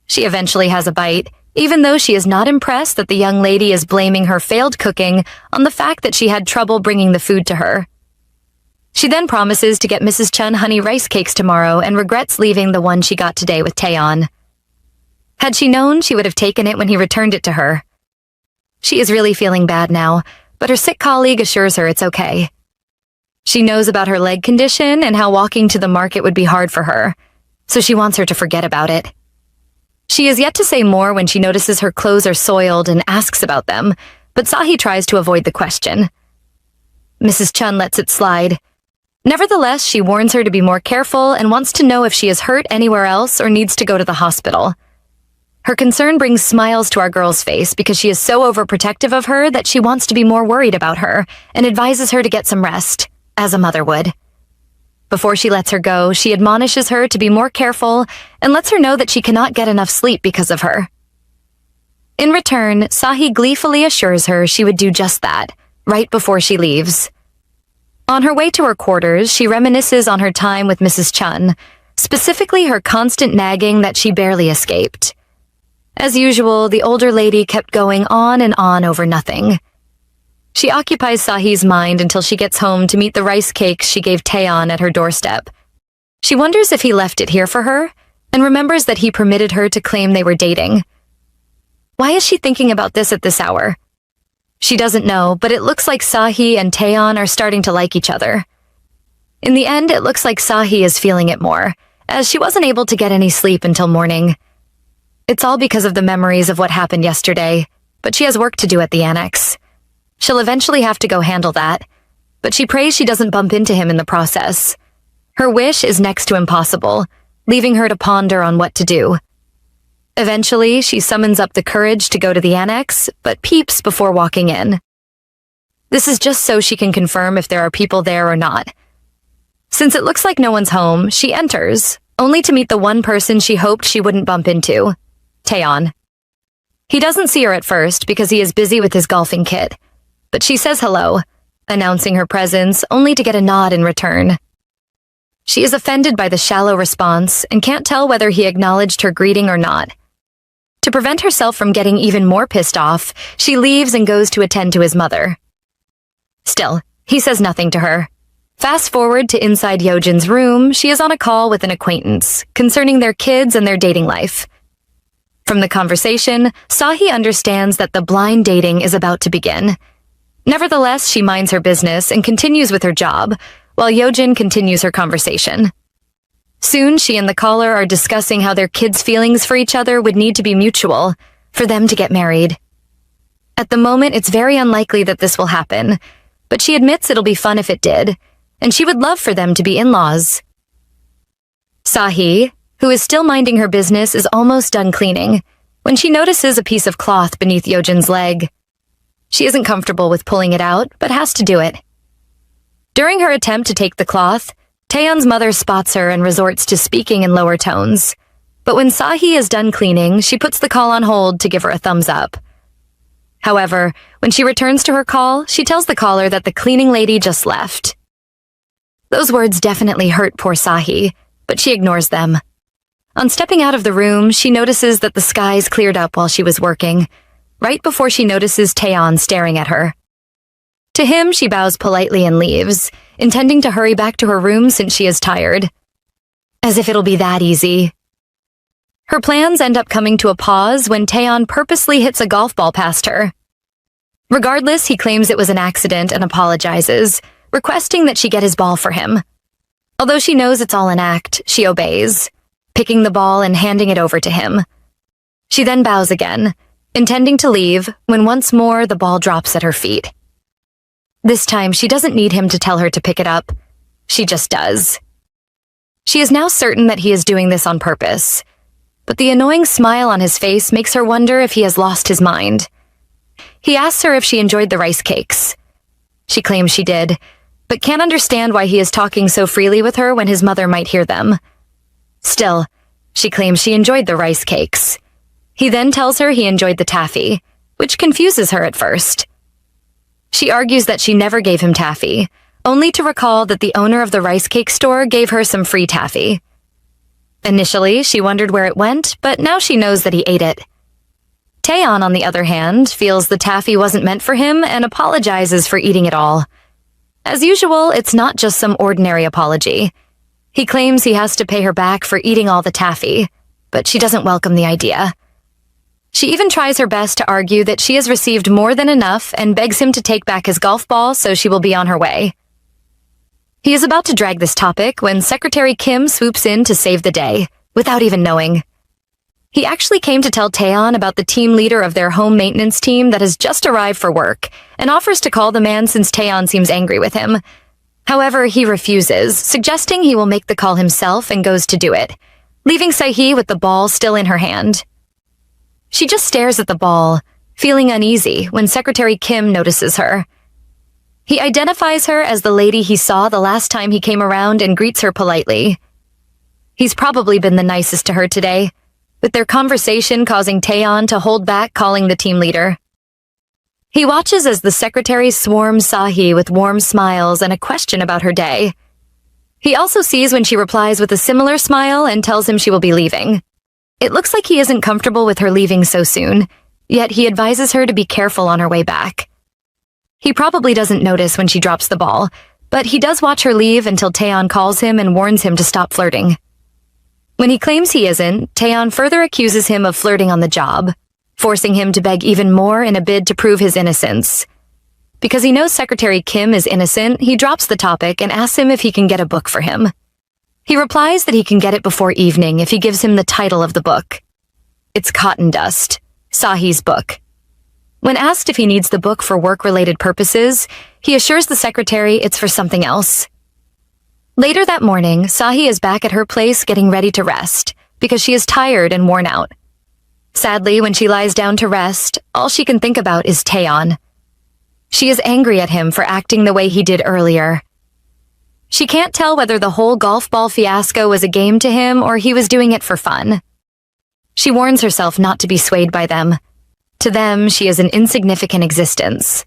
Speaker 1: She eventually has a bite, even though she is not impressed that the young lady is blaming her failed cooking on the fact that she had trouble bringing the food to her. She then promises to get Mrs. Chun honey rice cakes tomorrow and regrets leaving the one she got today with Tayon. Had she known, she would have taken it when he returned it to her. She is really feeling bad now, but her sick colleague assures her it's okay. She knows about her leg condition and how walking to the market would be hard for her, so she wants her to forget about it. She is yet to say more when she notices her clothes are soiled and asks about them, but Sahee tries to avoid the question. Mrs. Chun lets it slide. Nevertheless, she warns her to be more careful and wants to know if she is hurt anywhere else or needs to go to the hospital. Her concern brings smiles to our girl's face because she is so overprotective of her that she wants to be more worried about her and advises her to get some rest, as a mother would. Before she lets her go, she admonishes her to be more careful and lets her know that she cannot get enough sleep because of her. In return, Sahee gleefully assures her she would do just that, right before she leaves. On her way to her quarters, she reminisces on her time with Mrs. Chun, specifically her constant nagging that she barely escaped. As usual, the older lady kept going on and on over nothing. She occupies Sahee's mind until she gets home to meet the rice cakes she gave Tayon at her doorstep. She wonders if he left it here for her, and remembers that he permitted her to claim they were dating. Why is she thinking about this at this hour? She doesn't know, but it looks like Sahee and Tayon are starting to like each other. In the end, it looks like Sahee is feeling it more, as she wasn't able to get any sleep until morning. It's all because of the memories of what happened yesterday, but she has work to do at the annex. She'll eventually have to go handle that, but she prays she doesn't bump into him in the process. Her wish is next to impossible, leaving her to ponder on what to do. Eventually, she summons up the courage to go to the annex, but peeps before walking in. This is just so she can confirm if there are people there or not. Since it looks like no one's home, she enters, only to meet the one person she hoped she wouldn't bump into, Tayon. He doesn't see her at first because he is busy with his golfing kit, but she says hello, announcing her presence only to get a nod in return. She is offended by the shallow response and can't tell whether he acknowledged her greeting or not. To prevent herself from getting even more pissed off, she leaves and goes to attend to his mother. Still, he says nothing to her. Fast forward to inside Yeojin's room, she is on a call with an acquaintance concerning their kids and their dating life. From the conversation, Sahee understands that the blind dating is about to begin. Nevertheless, she minds her business and continues with her job, while Yeojin continues her conversation. Soon, she and the caller are discussing how their kids' feelings for each other would need to be mutual for them to get married. At the moment, it's very unlikely that this will happen, but she admits it'll be fun if it did, and she would love for them to be in-laws. Sahee, who is still minding her business, is almost done cleaning when she notices a piece of cloth beneath Yeojin's leg. She isn't comfortable with pulling it out, but has to do it. During her attempt to take the cloth, Taeyon's mother spots her and resorts to speaking in lower tones. But when Sahee is done cleaning, she puts the call on hold to give her a thumbs up. However, when she returns to her call, she tells the caller that the cleaning lady just left. Those words definitely hurt poor Sahee, but she ignores them. On stepping out of the room, she notices that the skies cleared up while she was working, right before she notices Taeon staring at her. To him, she bows politely and leaves, intending to hurry back to her room since she is tired. As if it'll be that easy. Her plans end up coming to a pause when Taeon purposely hits a golf ball past her. Regardless, he claims it was an accident and apologizes, requesting that she get his ball for him. Although she knows it's all an act, she obeys, picking the ball and handing it over to him. She then bows again, intending to leave, when once more the ball drops at her feet. This time, she doesn't need him to tell her to pick it up. She just does. She is now certain that he is doing this on purpose, but the annoying smile on his face makes her wonder if he has lost his mind. He asks her if she enjoyed the rice cakes. She claims she did, but can't understand why he is talking so freely with her when his mother might hear them. Still, she claims she enjoyed the rice cakes. He then tells her he enjoyed the taffy, which confuses her at first. She argues that she never gave him taffy, only to recall that the owner of the rice cake store gave her some free taffy. Initially, she wondered where it went, but now she knows that he ate it. Taeon, on the other hand, feels the taffy wasn't meant for him and apologizes for eating it all. As usual, it's not just some ordinary apology. He claims he has to pay her back for eating all the taffy, but she doesn't welcome the idea. She even tries her best to argue that she has received more than enough and begs him to take back his golf ball so she will be on her way. He is about to drag this topic when Secretary Kim swoops in to save the day, without even knowing. He actually came to tell Taeon about the team leader of their home maintenance team that has just arrived for work and offers to call the man since Taeon seems angry with him. However, he refuses, suggesting he will make the call himself and goes to do it, leaving Sahee with the ball still in her hand. She just stares at the ball, feeling uneasy when Secretary Kim notices her. He identifies her as the lady he saw the last time he came around and greets her politely. He's probably been the nicest to her today, with their conversation causing Taeon to hold back calling the team leader. He watches as the secretary swarms Sahee with warm smiles and a question about her day. He also sees when she replies with a similar smile and tells him she will be leaving. It looks like he isn't comfortable with her leaving so soon, yet he advises her to be careful on her way back. He probably doesn't notice when she drops the ball, but he does watch her leave until Taeon calls him and warns him to stop flirting. When he claims he isn't, Taeon further accuses him of flirting on the job, forcing him to beg even more in a bid to prove his innocence. Because he knows Secretary Kim is innocent, he drops the topic and asks him if he can get a book for him. He replies that he can get it before evening if he gives him the title of the book. It's Cotton Dust, Sahee's book. When asked if he needs the book for work-related purposes, he assures the secretary it's for something else. Later that morning, Sahee is back at her place getting ready to rest, because she is tired and worn out. Sadly, when she lies down to rest, all she can think about is Taeon. She is angry at him for acting the way he did earlier. She can't tell whether the whole golf ball fiasco was a game to him or he was doing it for fun. She warns herself not to be swayed by them. To them, she is an insignificant existence.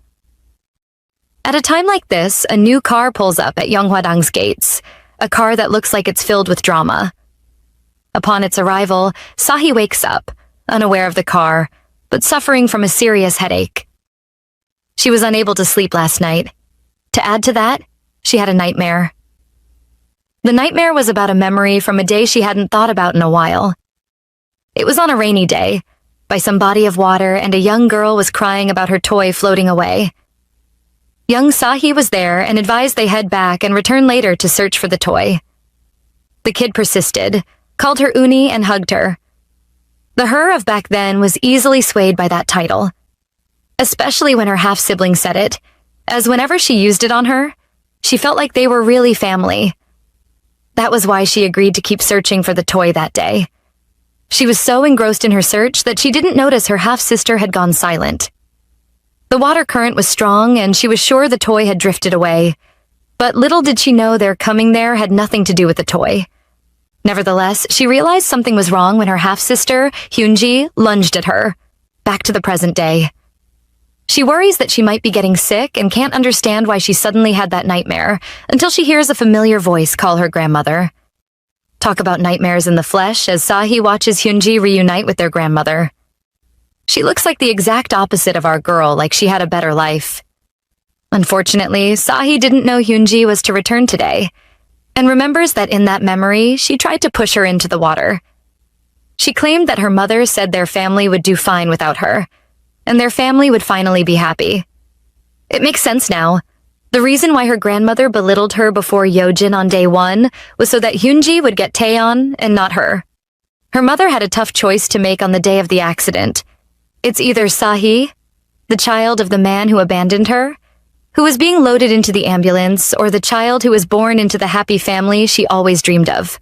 Speaker 1: At a time like this, a new car pulls up at Yeonghwadang's gates, a car that looks like it's filled with drama. Upon its arrival, Sahee wakes up, unaware of the car, but suffering from a serious headache. She was unable to sleep last night. To add to that, she had a nightmare. The nightmare was about a memory from a day she hadn't thought about in a while. It was on a rainy day, by some body of water, and a young girl was crying about her toy floating away. Young Sahee was there and advised they head back and return later to search for the toy. The kid persisted, called her Uni, and hugged her. The her of back then was easily swayed by that title, especially when her half-sibling said it, as whenever she used it on her, she felt like they were really family. That was why she agreed to keep searching for the toy that day. She was so engrossed in her search that she didn't notice her half-sister had gone silent. The water current was strong and she was sure the toy had drifted away, But little did she know their coming there had nothing to do with the toy. Nevertheless, she realized something was wrong when her half-sister, Hyunji, lunged at her. Back to the present day. She worries that she might be getting sick and can't understand why she suddenly had that nightmare until she hears a familiar voice call her grandmother. Talk about nightmares in the flesh as Sahee watches Hyunji reunite with their grandmother. She looks like the exact opposite of our girl, like she had a better life. Unfortunately, Sahee didn't know Hyunji was to return today, and remembers that in that memory, she tried to push her into the water. She claimed that her mother said their family would do fine without her, and their family would finally be happy. It makes sense now. The reason why her grandmother belittled her before Yeojin on day one was so that Hyunji would get Taeon and not her. Her mother had a tough choice to make on the day of the accident. It's either Sahee, the child of the man who abandoned her, who was being loaded into the ambulance, or the child who was born into the happy family she always dreamed of.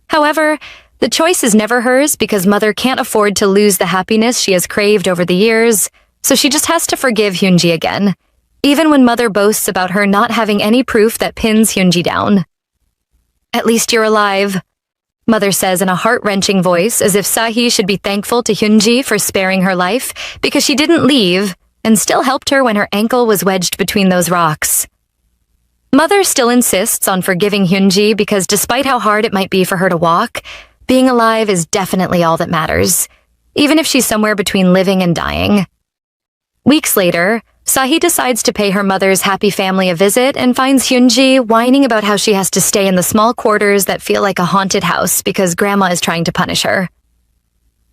Speaker 1: However, the choice is never hers because Mother can't afford to lose the happiness she has craved over the years, so she just has to forgive Hyunji again, even when Mother boasts about her not having any proof that pins Hyunji down. "At least you're alive," Mother says in a heart-wrenching voice, as if Sahee should be thankful to Hyunji for sparing her life because she didn't leave and still helped her when her ankle was wedged between those rocks. Mother still insists on forgiving Hyunji because despite how hard it might be for her to walk, being alive is definitely all that matters, even if she's somewhere between living and dying. Weeks later, Sahee decides to pay her mother's happy family a visit and finds Hyunji whining about how she has to stay in the small quarters that feel like a haunted house because Grandma is trying to punish her.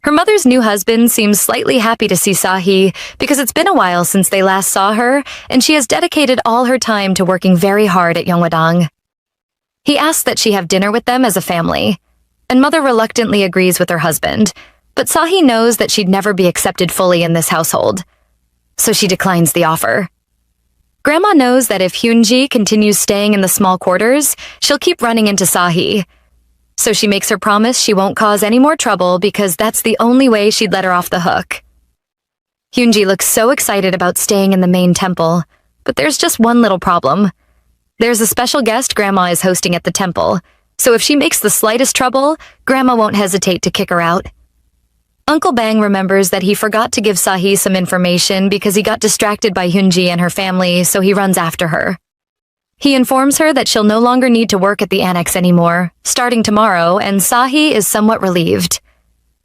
Speaker 1: Her mother's new husband seems slightly happy to see Sahee because it's been a while since they last saw her, and she has dedicated all her time to working very hard at Yeonghwadang. He asks that she have dinner with them as a family, and Mother reluctantly agrees with her husband, but Sahee knows that she'd never be accepted fully in this household, so she declines the offer. Grandma knows that if Hyunji continues staying in the small quarters, she'll keep running into Sahee, so she makes her promise she won't cause any more trouble because that's the only way she'd let her off the hook. Hyunji looks so excited about staying in the main temple, but there's just one little problem. There's a special guest Grandma is hosting at the temple, so if she makes the slightest trouble, Grandma won't hesitate to kick her out. Uncle Bang remembers that he forgot to give Sahee some information because he got distracted by Hyunji and her family, so he runs after her. He informs her that she'll no longer need to work at the annex anymore, starting tomorrow, and Sahee is somewhat relieved.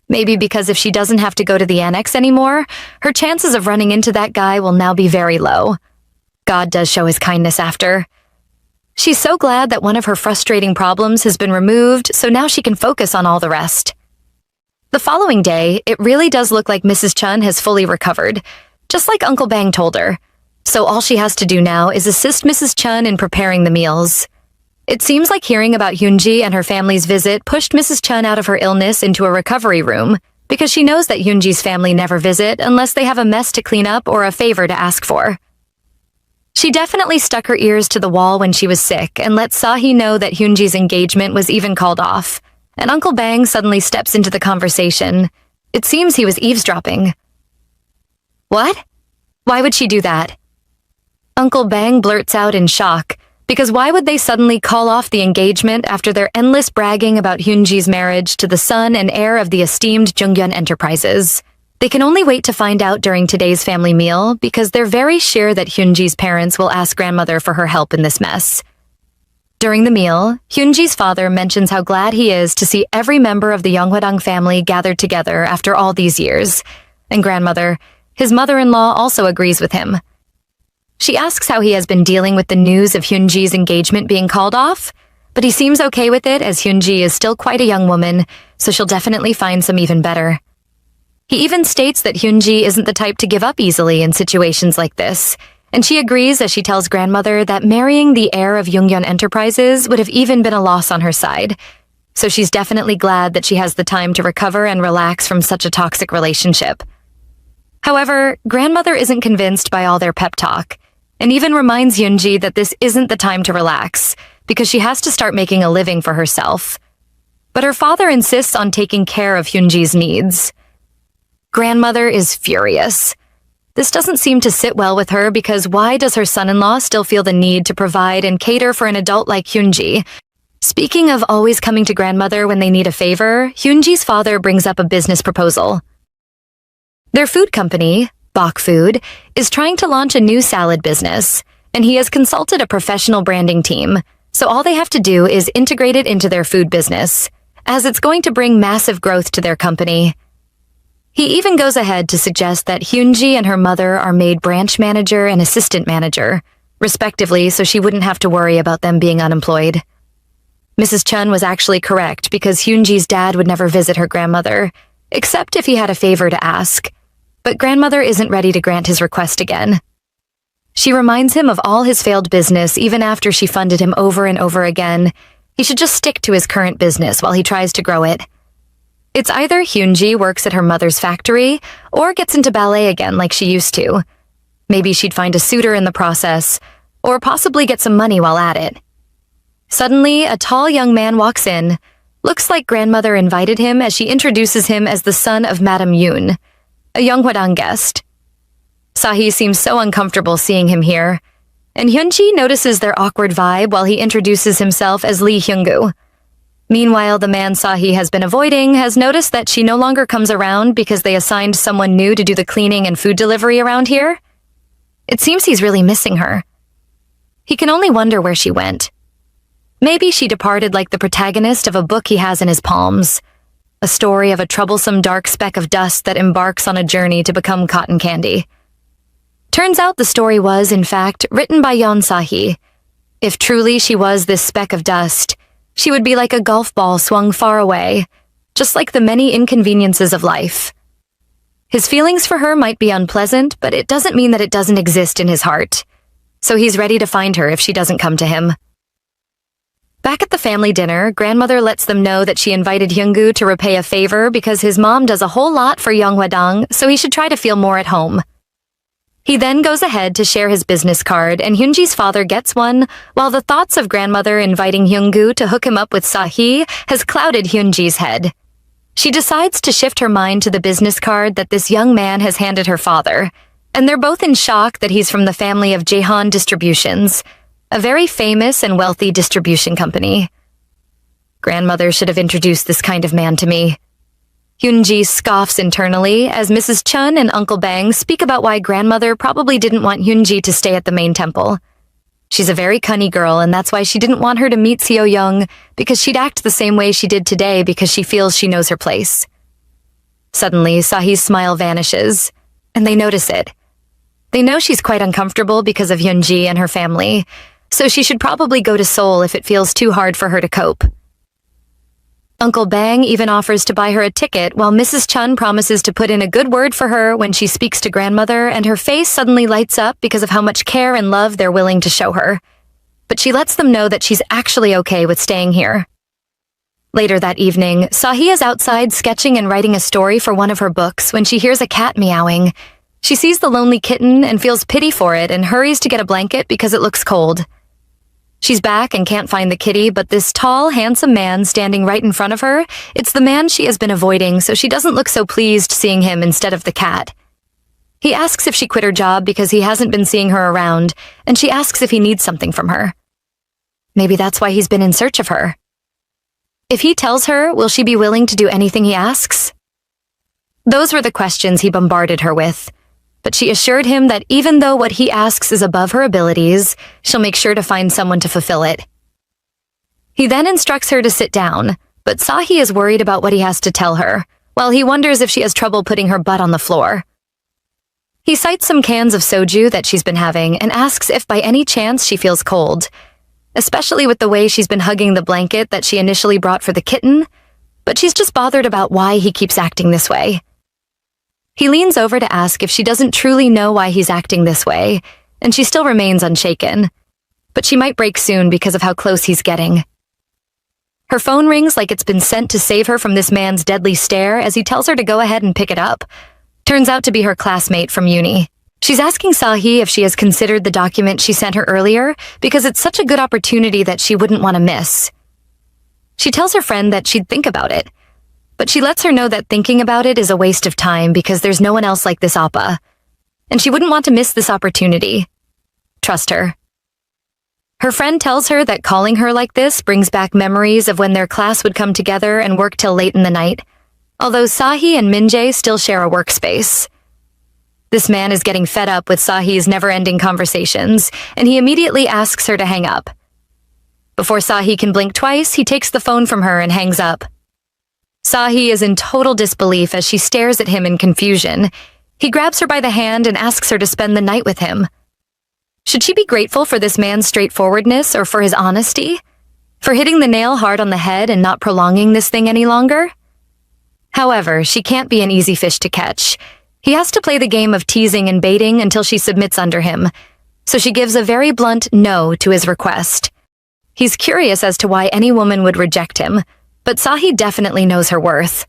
Speaker 1: Maybe because if she doesn't have to go to the annex anymore, her chances of running into that guy will now be very low. God does show his kindness after. She's so glad that one of her frustrating problems has been removed, so now she can focus on all the rest. The following day, it really does look like Mrs. Chun has fully recovered, just like Uncle Bang told her. So all she has to do now is assist Mrs. Chun in preparing the meals. It seems like hearing about Hyunji and her family's visit pushed Mrs. Chun out of her illness into a recovery room, because she knows that Hyunji's family never visit unless they have a mess to clean up or a favor to ask for. She definitely stuck her ears to the wall when she was sick and let Sahee know that Hyunji's engagement was even called off, and Uncle Bang suddenly steps into the conversation. It seems he was eavesdropping. What? Why would she do that? Uncle Bang blurts out in shock, because why would they suddenly call off the engagement after their endless bragging about Hyunji's marriage to the son and heir of the esteemed Jungyeon Enterprises? They can only wait to find out during today's family meal because they're very sure that Hyunji's parents will ask grandmother for her help in this mess. During the meal, Hyunji's father mentions how glad he is to see every member of the Yeonghwadang family gathered together after all these years, and grandmother, his mother-in-law, also agrees with him. She asks how he has been dealing with the news of Hyunji's engagement being called off, but he seems okay with it as Hyunji is still quite a young woman, so she'll definitely find some even better. He even states that Hyunji isn't the type to give up easily in situations like this, and she agrees as she tells grandmother that marrying the heir of Jungyeon Enterprises would have even been a loss on her side, so she's definitely glad that she has the time to recover and relax from such a toxic relationship. However, grandmother isn't convinced by all their pep talk, and even reminds Hyunji that this isn't the time to relax, because she has to start making a living for herself. But her father insists on taking care of Hyunji's needs. Grandmother is furious. This doesn't seem to sit well with her because why does her son-in-law still feel the need to provide and cater for an adult like Hyunji? Speaking of always coming to grandmother when they need a favor, Hyunji's father brings up a business proposal. Their food company, Bok Food, is trying to launch a new salad business, and he has consulted a professional branding team, so all they have to do is integrate it into their food business, as it's going to bring massive growth to their company. He even goes ahead to suggest that Hyunji and her mother are made branch manager and assistant manager, respectively, so she wouldn't have to worry about them being unemployed. Mrs. Chun was actually correct because Hyunji's dad would never visit her grandmother, except if he had a favor to ask. But grandmother isn't ready to grant his request again. She reminds him of all his failed business even after she funded him over and over again. He should just stick to his current business while he tries to grow it. It's either Hyunji works at her mother's factory or gets into ballet again like she used to. Maybe she'd find a suitor in the process, or possibly get some money while at it. Suddenly, a tall young man walks in. Looks like grandmother invited him as she introduces him as the son of Madame Yoon, a Yeonghwadang guest. Sahee seems so uncomfortable seeing him here, and Hyunji notices their awkward vibe while he introduces himself as Lee Hyunggu. Meanwhile, the man Sahee has been avoiding has noticed that she no longer comes around because they assigned someone new to do the cleaning and food delivery around here. It seems he's really missing her. He can only wonder where she went. Maybe she departed like the protagonist of a book he has in his palms, a story of a troublesome dark speck of dust that embarks on a journey to become cotton candy. Turns out the story was, in fact, written by Yeon Sahee. If truly she was this speck of dust, she would be like a golf ball swung far away, just like the many inconveniences of life. His feelings for her might be unpleasant, but it doesn't mean that it doesn't exist in his heart. So he's ready to find her if she doesn't come to him. Back at the family dinner, grandmother lets them know that she invited Hyunggu to repay a favor because his mom does a whole lot for Yeonghwadang, so he should try to feel more at home. He then goes ahead to share his business card, and Hyunji's father gets one, while the thoughts of grandmother inviting Hyunggu to hook him up with Sahee has clouded Hyunji's head. She decides to shift her mind to the business card that this young man has handed her father, and they're both in shock that he's from the family of Jaehan Distributions, a very famous and wealthy distribution company. Grandmother should have introduced this kind of man to me. Hyunji scoffs internally as Mrs. Chun and Uncle Bang speak about why grandmother probably didn't want Hyunji to stay at the main temple. She's a very cunny girl, and that's why she didn't want her to meet Seo Young, because she'd act the same way she did today because she feels she knows her place. Suddenly, Sahee's smile vanishes, and they notice it. They know she's quite uncomfortable because of Hyunji and her family, so she should probably go to Seoul if it feels too hard for her to cope. Uncle Bang even offers to buy her a ticket while Mrs. Chun promises to put in a good word for her when she speaks to grandmother, and her face suddenly lights up because of how much care and love they're willing to show her. But she lets them know that she's actually okay with staying here. Later that evening, Sahee is outside sketching and writing a story for one of her books when she hears a cat meowing. She sees the lonely kitten and feels pity for it and hurries to get a blanket because it looks cold. She's back and can't find the kitty, but this tall, handsome man standing right in front of her, it's the man she has been avoiding, so she doesn't look so pleased seeing him instead of the cat. He asks if she quit her job because he hasn't been seeing her around, and she asks if he needs something from her. Maybe that's why he's been in search of her. If he tells her, will she be willing to do anything he asks? Those were the questions he bombarded her with. But she assured him that even though what he asks is above her abilities, she'll make sure to find someone to fulfill it. He then instructs her to sit down, but Sahee is worried about what he has to tell her, while he wonders if she has trouble putting her butt on the floor. He cites some cans of soju that she's been having and asks if by any chance she feels cold, especially with the way she's been hugging the blanket that she initially brought for the kitten, but she's just bothered about why he keeps acting this way. He leans over to ask if she doesn't truly know why he's acting this way, and she still remains unshaken. But she might break soon because of how close he's getting. Her phone rings like it's been sent to save her from this man's deadly stare as he tells her to go ahead and pick it up. Turns out to be her classmate from uni. She's asking Sahee if she has considered the document she sent her earlier because it's such a good opportunity that she wouldn't want to miss. She tells her friend that she'd think about it, but she lets her know that thinking about it is a waste of time because there's no one else like this Appa. and she wouldn't want to miss this opportunity. Trust her. Her friend tells her that calling her like this brings back memories of when their class would come together and work till late in the night, although Sahee and Minjae still share a workspace. This man is getting fed up with Sahee's never-ending conversations, and he immediately asks her to hang up. Before Sahee can blink twice, he takes the phone from her and hangs up. Sahee is in total disbelief as she stares at him in confusion. He grabs her by the hand and asks her to spend the night with him. Should she be grateful for this man's straightforwardness or for his honesty? For hitting the nail hard on the head and not prolonging this thing any longer? However, she can't be an easy fish to catch. He has to play the game of teasing and baiting until she submits under him, so she gives a very blunt no to his request. He's curious as to why any woman would reject him, but Sahee definitely knows her worth.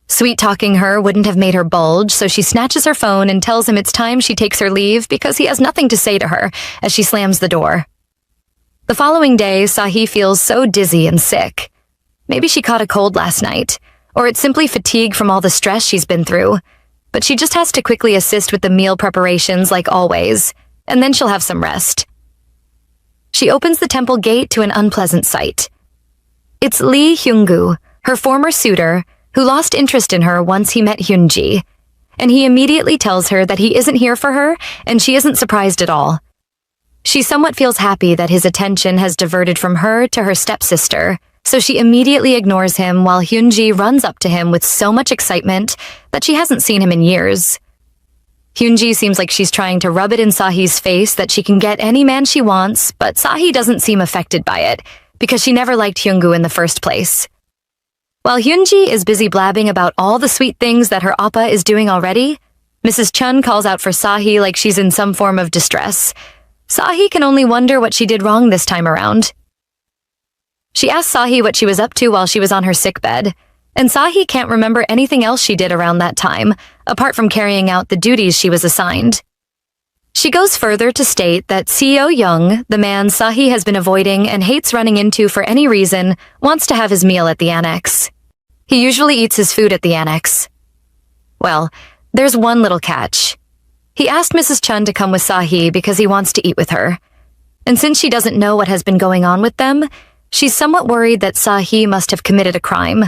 Speaker 1: Sweet-talking her wouldn't have made her bulge, so she snatches her phone and tells him it's time she takes her leave because he has nothing to say to her as she slams the door. The following day, Sahee feels so dizzy and sick. Maybe she caught a cold last night, or it's simply fatigue from all the stress she's been through, but she just has to quickly assist with the meal preparations like always, and then she'll have some rest. She opens the temple gate to an unpleasant sight. It's Lee Hyung-gu, her former suitor, who lost interest in her once he met Hyun-ji, and he immediately tells her that he isn't here for her, and she isn't surprised at all. She somewhat feels happy that his attention has diverted from her to her stepsister, so she immediately ignores him while Hyun-ji runs up to him with so much excitement that she hasn't seen him in years. Hyun-ji seems like she's trying to rub it in Sahee's face that she can get any man she wants, but Sahee doesn't seem affected by it, because she never liked Hyung-gu in the first place. While Hyun-ji is busy blabbing about all the sweet things that her oppa is doing already, Mrs. Chun calls out for Sahee like she's in some form of distress. Sahee can only wonder what she did wrong this time around. She asks Sahee what she was up to while she was on her sickbed, and Sahee can't remember anything else she did around that time, apart from carrying out the duties she was assigned. She goes further to state that CEO Jung, the man Sahee has been avoiding and hates running into for any reason, wants to have his meal at the annex. He usually eats his food at the annex. Well, there's one little catch. He asked Mrs. Chun to come with Sahee because he wants to eat with her. And since she doesn't know what has been going on with them, she's somewhat worried that Sahee must have committed a crime.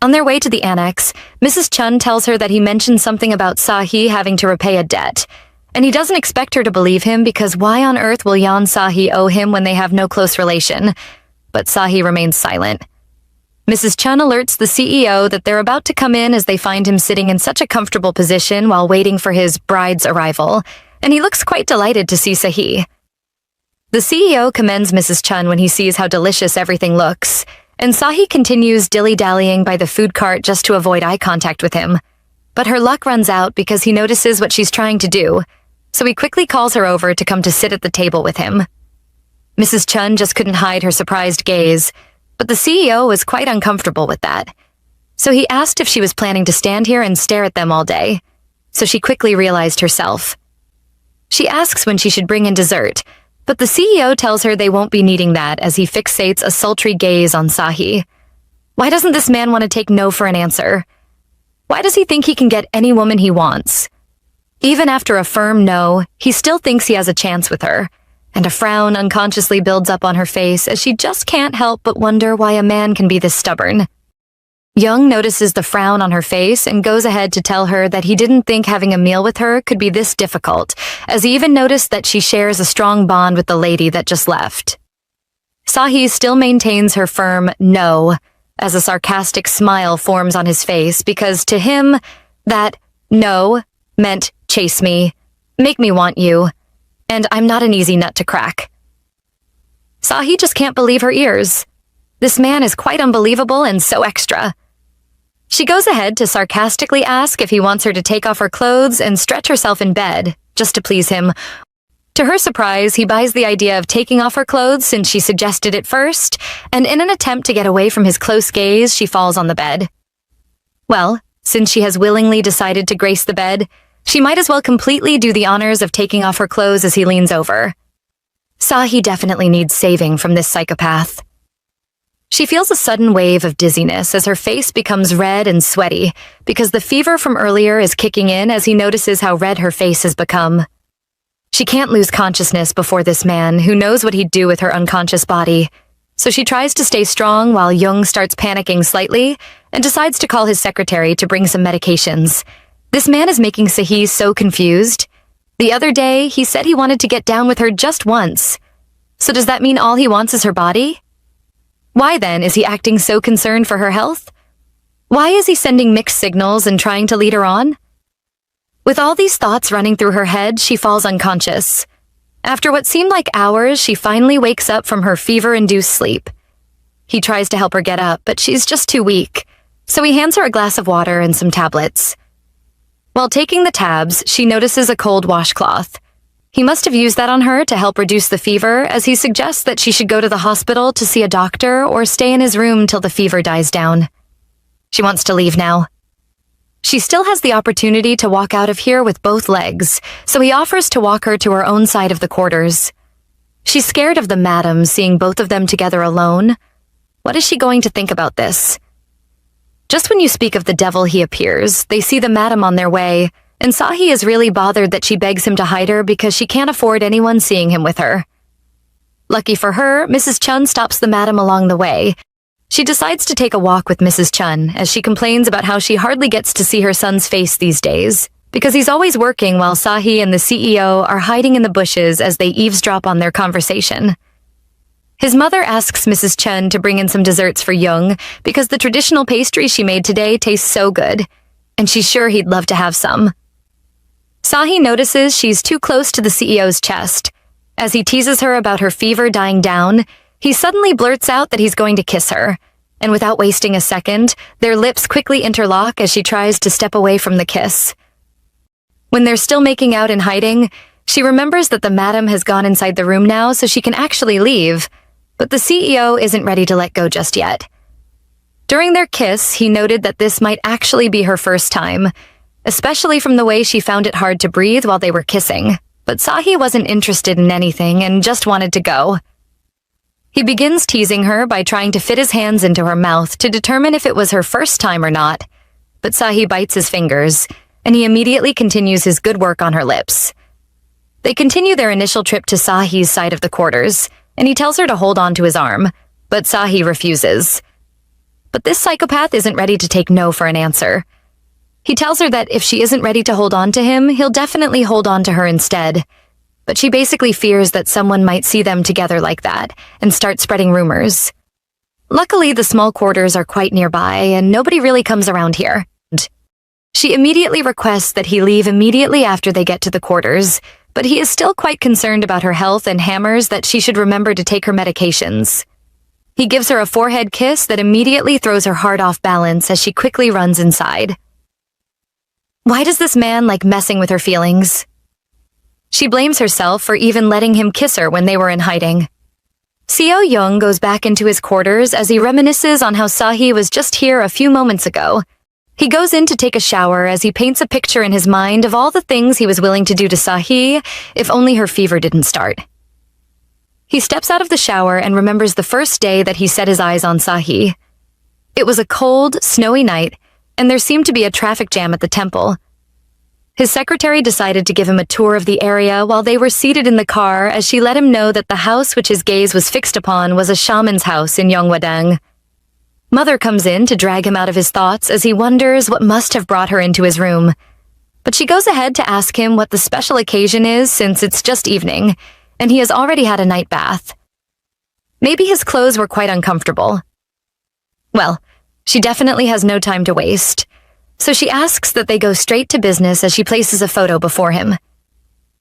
Speaker 1: On their way to the annex, Mrs. Chun tells her that he mentioned something about Sahee having to repay a debt, and he doesn't expect her to believe him because why on earth will Yeon Sahee owe him when they have no close relation? But Sahee remains silent. Mrs. Chun alerts the CEO that they're about to come in as they find him sitting in such a comfortable position while waiting for his bride's arrival, and he looks quite delighted to see Sahee. The CEO commends Mrs. Chun when he sees how delicious everything looks, and Sahee continues dilly-dallying by the food cart just to avoid eye contact with him. But her luck runs out because he notices what she's trying to do, so he quickly calls her over to come to sit at the table with him. Mrs. Chun just couldn't hide her surprised gaze, but the CEO was quite uncomfortable with that. So he asked if she was planning to stand here and stare at them all day, so she quickly realized herself. She asks when she should bring in dessert, but the CEO tells her they won't be needing that as he fixates a sultry gaze on Sahee. Why doesn't this man want to take no for an answer? Why does he think he can get any woman he wants? Even after a firm no, he still thinks he has a chance with her, and a frown unconsciously builds up on her face as she just can't help but wonder why a man can be this stubborn. Jung notices the frown on her face and goes ahead to tell her that he didn't think having a meal with her could be this difficult, as he even noticed that she shares a strong bond with the lady that just left. Sahee still maintains her firm no, as a sarcastic smile forms on his face because to him, that no meant chase me, make me want you, and I'm not an easy nut to crack. Sahee just can't believe her ears. This man is quite unbelievable and so extra. She goes ahead to sarcastically ask if he wants her to take off her clothes and stretch herself in bed, just to please him. To her surprise, he buys the idea of taking off her clothes since she suggested it first, and in an attempt to get away from his close gaze, she falls on the bed. Well, since she has willingly decided to grace the bed, she might as well completely do the honors of taking off her clothes as he leans over. Sahee definitely needs saving from this psychopath. She feels a sudden wave of dizziness as her face becomes red and sweaty because the fever from earlier is kicking in as he notices how red her face has become. She can't lose consciousness before this man, who knows what he'd do with her unconscious body. So she tries to stay strong while Jung starts panicking slightly and decides to call his secretary to bring some medications. This man is making Sahee so confused. The other day, he said he wanted to get down with her just once. So does that mean all he wants is her body? Why then is he acting so concerned for her health? Why is he sending mixed signals and trying to lead her on? With all these thoughts running through her head, she falls unconscious. After what seemed like hours, she finally wakes up from her fever-induced sleep. He tries to help her get up, but she's just too weak, so he hands her a glass of water and some tablets. While taking the tabs, she notices a cold washcloth. He must have used that on her to help reduce the fever, as he suggests that she should go to the hospital to see a doctor or stay in his room till the fever dies down. She wants to leave now. She still has the opportunity to walk out of here with both legs, so he offers to walk her to her own side of the quarters. She's scared of the madam seeing both of them together alone. What is she going to think about this? Just when you speak of the devil he appears, they see the madam on their way, and Sahee is really bothered that she begs him to hide her because she can't afford anyone seeing him with her. Lucky for her, Mrs. Chun stops the madam along the way. She decides to take a walk with Mrs. Chun as she complains about how she hardly gets to see her son's face these days because he's always working while Sahee and the CEO are hiding in the bushes as they eavesdrop on their conversation. His mother asks Mrs. Chun to bring in some desserts for Jung because the traditional pastry she made today tastes so good, and she's sure he'd love to have some. Sahee notices she's too close to the CEO's chest. As he teases her about her fever dying down, he suddenly blurts out that he's going to kiss her, and without wasting a second, their lips quickly interlock as she tries to step away from the kiss. When they're still making out in hiding, she remembers that the madam has gone inside the room now so she can actually leave, but the CEO isn't ready to let go just yet. During their kiss, he noted that this might actually be her first time, especially from the way she found it hard to breathe while they were kissing, but Sahee wasn't interested in anything and just wanted to go. He begins teasing her by trying to fit his hands into her mouth to determine if it was her first time or not, but Sahee bites his fingers, and he immediately continues his good work on her lips. They continue their initial trip to Sahee's side of the quarters, and he tells her to hold on to his arm, but Sahee refuses. But this psychopath isn't ready to take no for an answer. He tells her that if she isn't ready to hold on to him, he'll definitely hold on to her instead. But she basically fears that someone might see them together like that and start spreading rumors. Luckily, the small quarters are quite nearby and nobody really comes around here. She immediately requests that he leave immediately after they get to the quarters, but he is still quite concerned about her health and hammers that she should remember to take her medications. He gives her a forehead kiss that immediately throws her heart off balance as she quickly runs inside. Why does this man like messing with her feelings? She blames herself for even letting him kiss her when they were in hiding. CEO Jung goes back into his quarters as he reminisces on how Sahee was just here a few moments ago. He goes in to take a shower as he paints a picture in his mind of all the things he was willing to do to Sahee if only her fever didn't start. He steps out of the shower and remembers the first day that he set his eyes on Sahee. It was a cold, snowy night, and there seemed to be a traffic jam at the temple. His secretary decided to give him a tour of the area while they were seated in the car as she let him know that the house which his gaze was fixed upon was a shaman's house in Yeonghwadang. Mother comes in to drag him out of his thoughts as he wonders what must have brought her into his room. But she goes ahead to ask him what the special occasion is since it's just evening, and he has already had a night bath. Maybe his clothes were quite uncomfortable. Well, she definitely has no time to waste. So she asks that they go straight to business as she places a photo before him.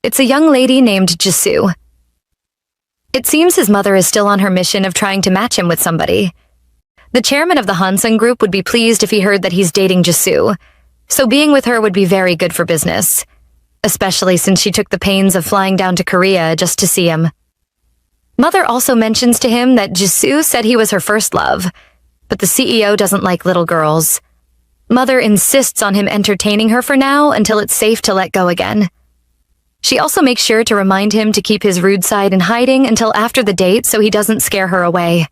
Speaker 1: It's a young lady named Jisoo. It seems his mother is still on her mission of trying to match him with somebody. The chairman of the Hansen group would be pleased if he heard that he's dating Jisoo, so being with her would be very good for business, especially since she took the pains of flying down to Korea just to see him. Mother also mentions to him that Jisoo said he was her first love, but the CEO doesn't like little girls. Mother insists on him entertaining her for now until it's safe to let go again. She also makes sure to remind him to keep his rude side in hiding until after the date so he doesn't scare her away.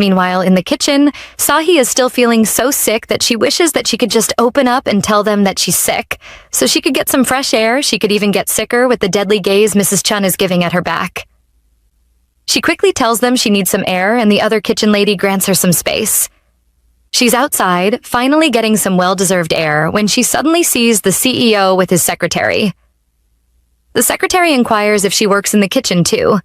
Speaker 1: Meanwhile, in the kitchen, Sahee is still feeling so sick that she wishes that she could just open up and tell them that she's sick, so she could get some fresh air. She could even get sicker with the deadly gaze Mrs. Chun is giving at her back. She quickly tells them she needs some air, and the other kitchen lady grants her some space. She's outside, finally getting some well-deserved air, when she suddenly sees the CEO with his secretary. The secretary inquires if she works in the kitchen too,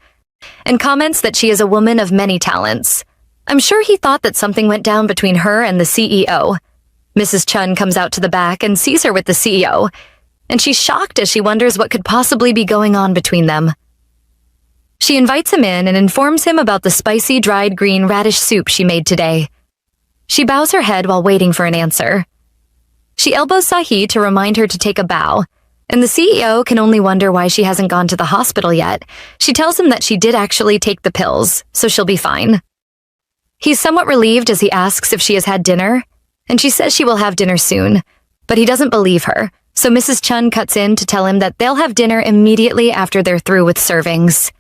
Speaker 1: and comments that she is a woman of many talents. I'm sure he thought that something went down between her and the CEO. Mrs. Chun comes out to the back and sees her with the CEO, and she's shocked as she wonders what could possibly be going on between them. She invites him in and informs him about the spicy dried green radish soup she made today. She bows her head while waiting for an answer. She elbows Sahee to remind her to take a bow, and the CEO can only wonder why she hasn't gone to the hospital yet. She tells him that she did actually take the pills, so she'll be fine. He's somewhat relieved as he asks if she has had dinner, and she says she will have dinner soon, but he doesn't believe her, so Mrs. Chun cuts in to tell him that they'll have dinner immediately after they're through with servings.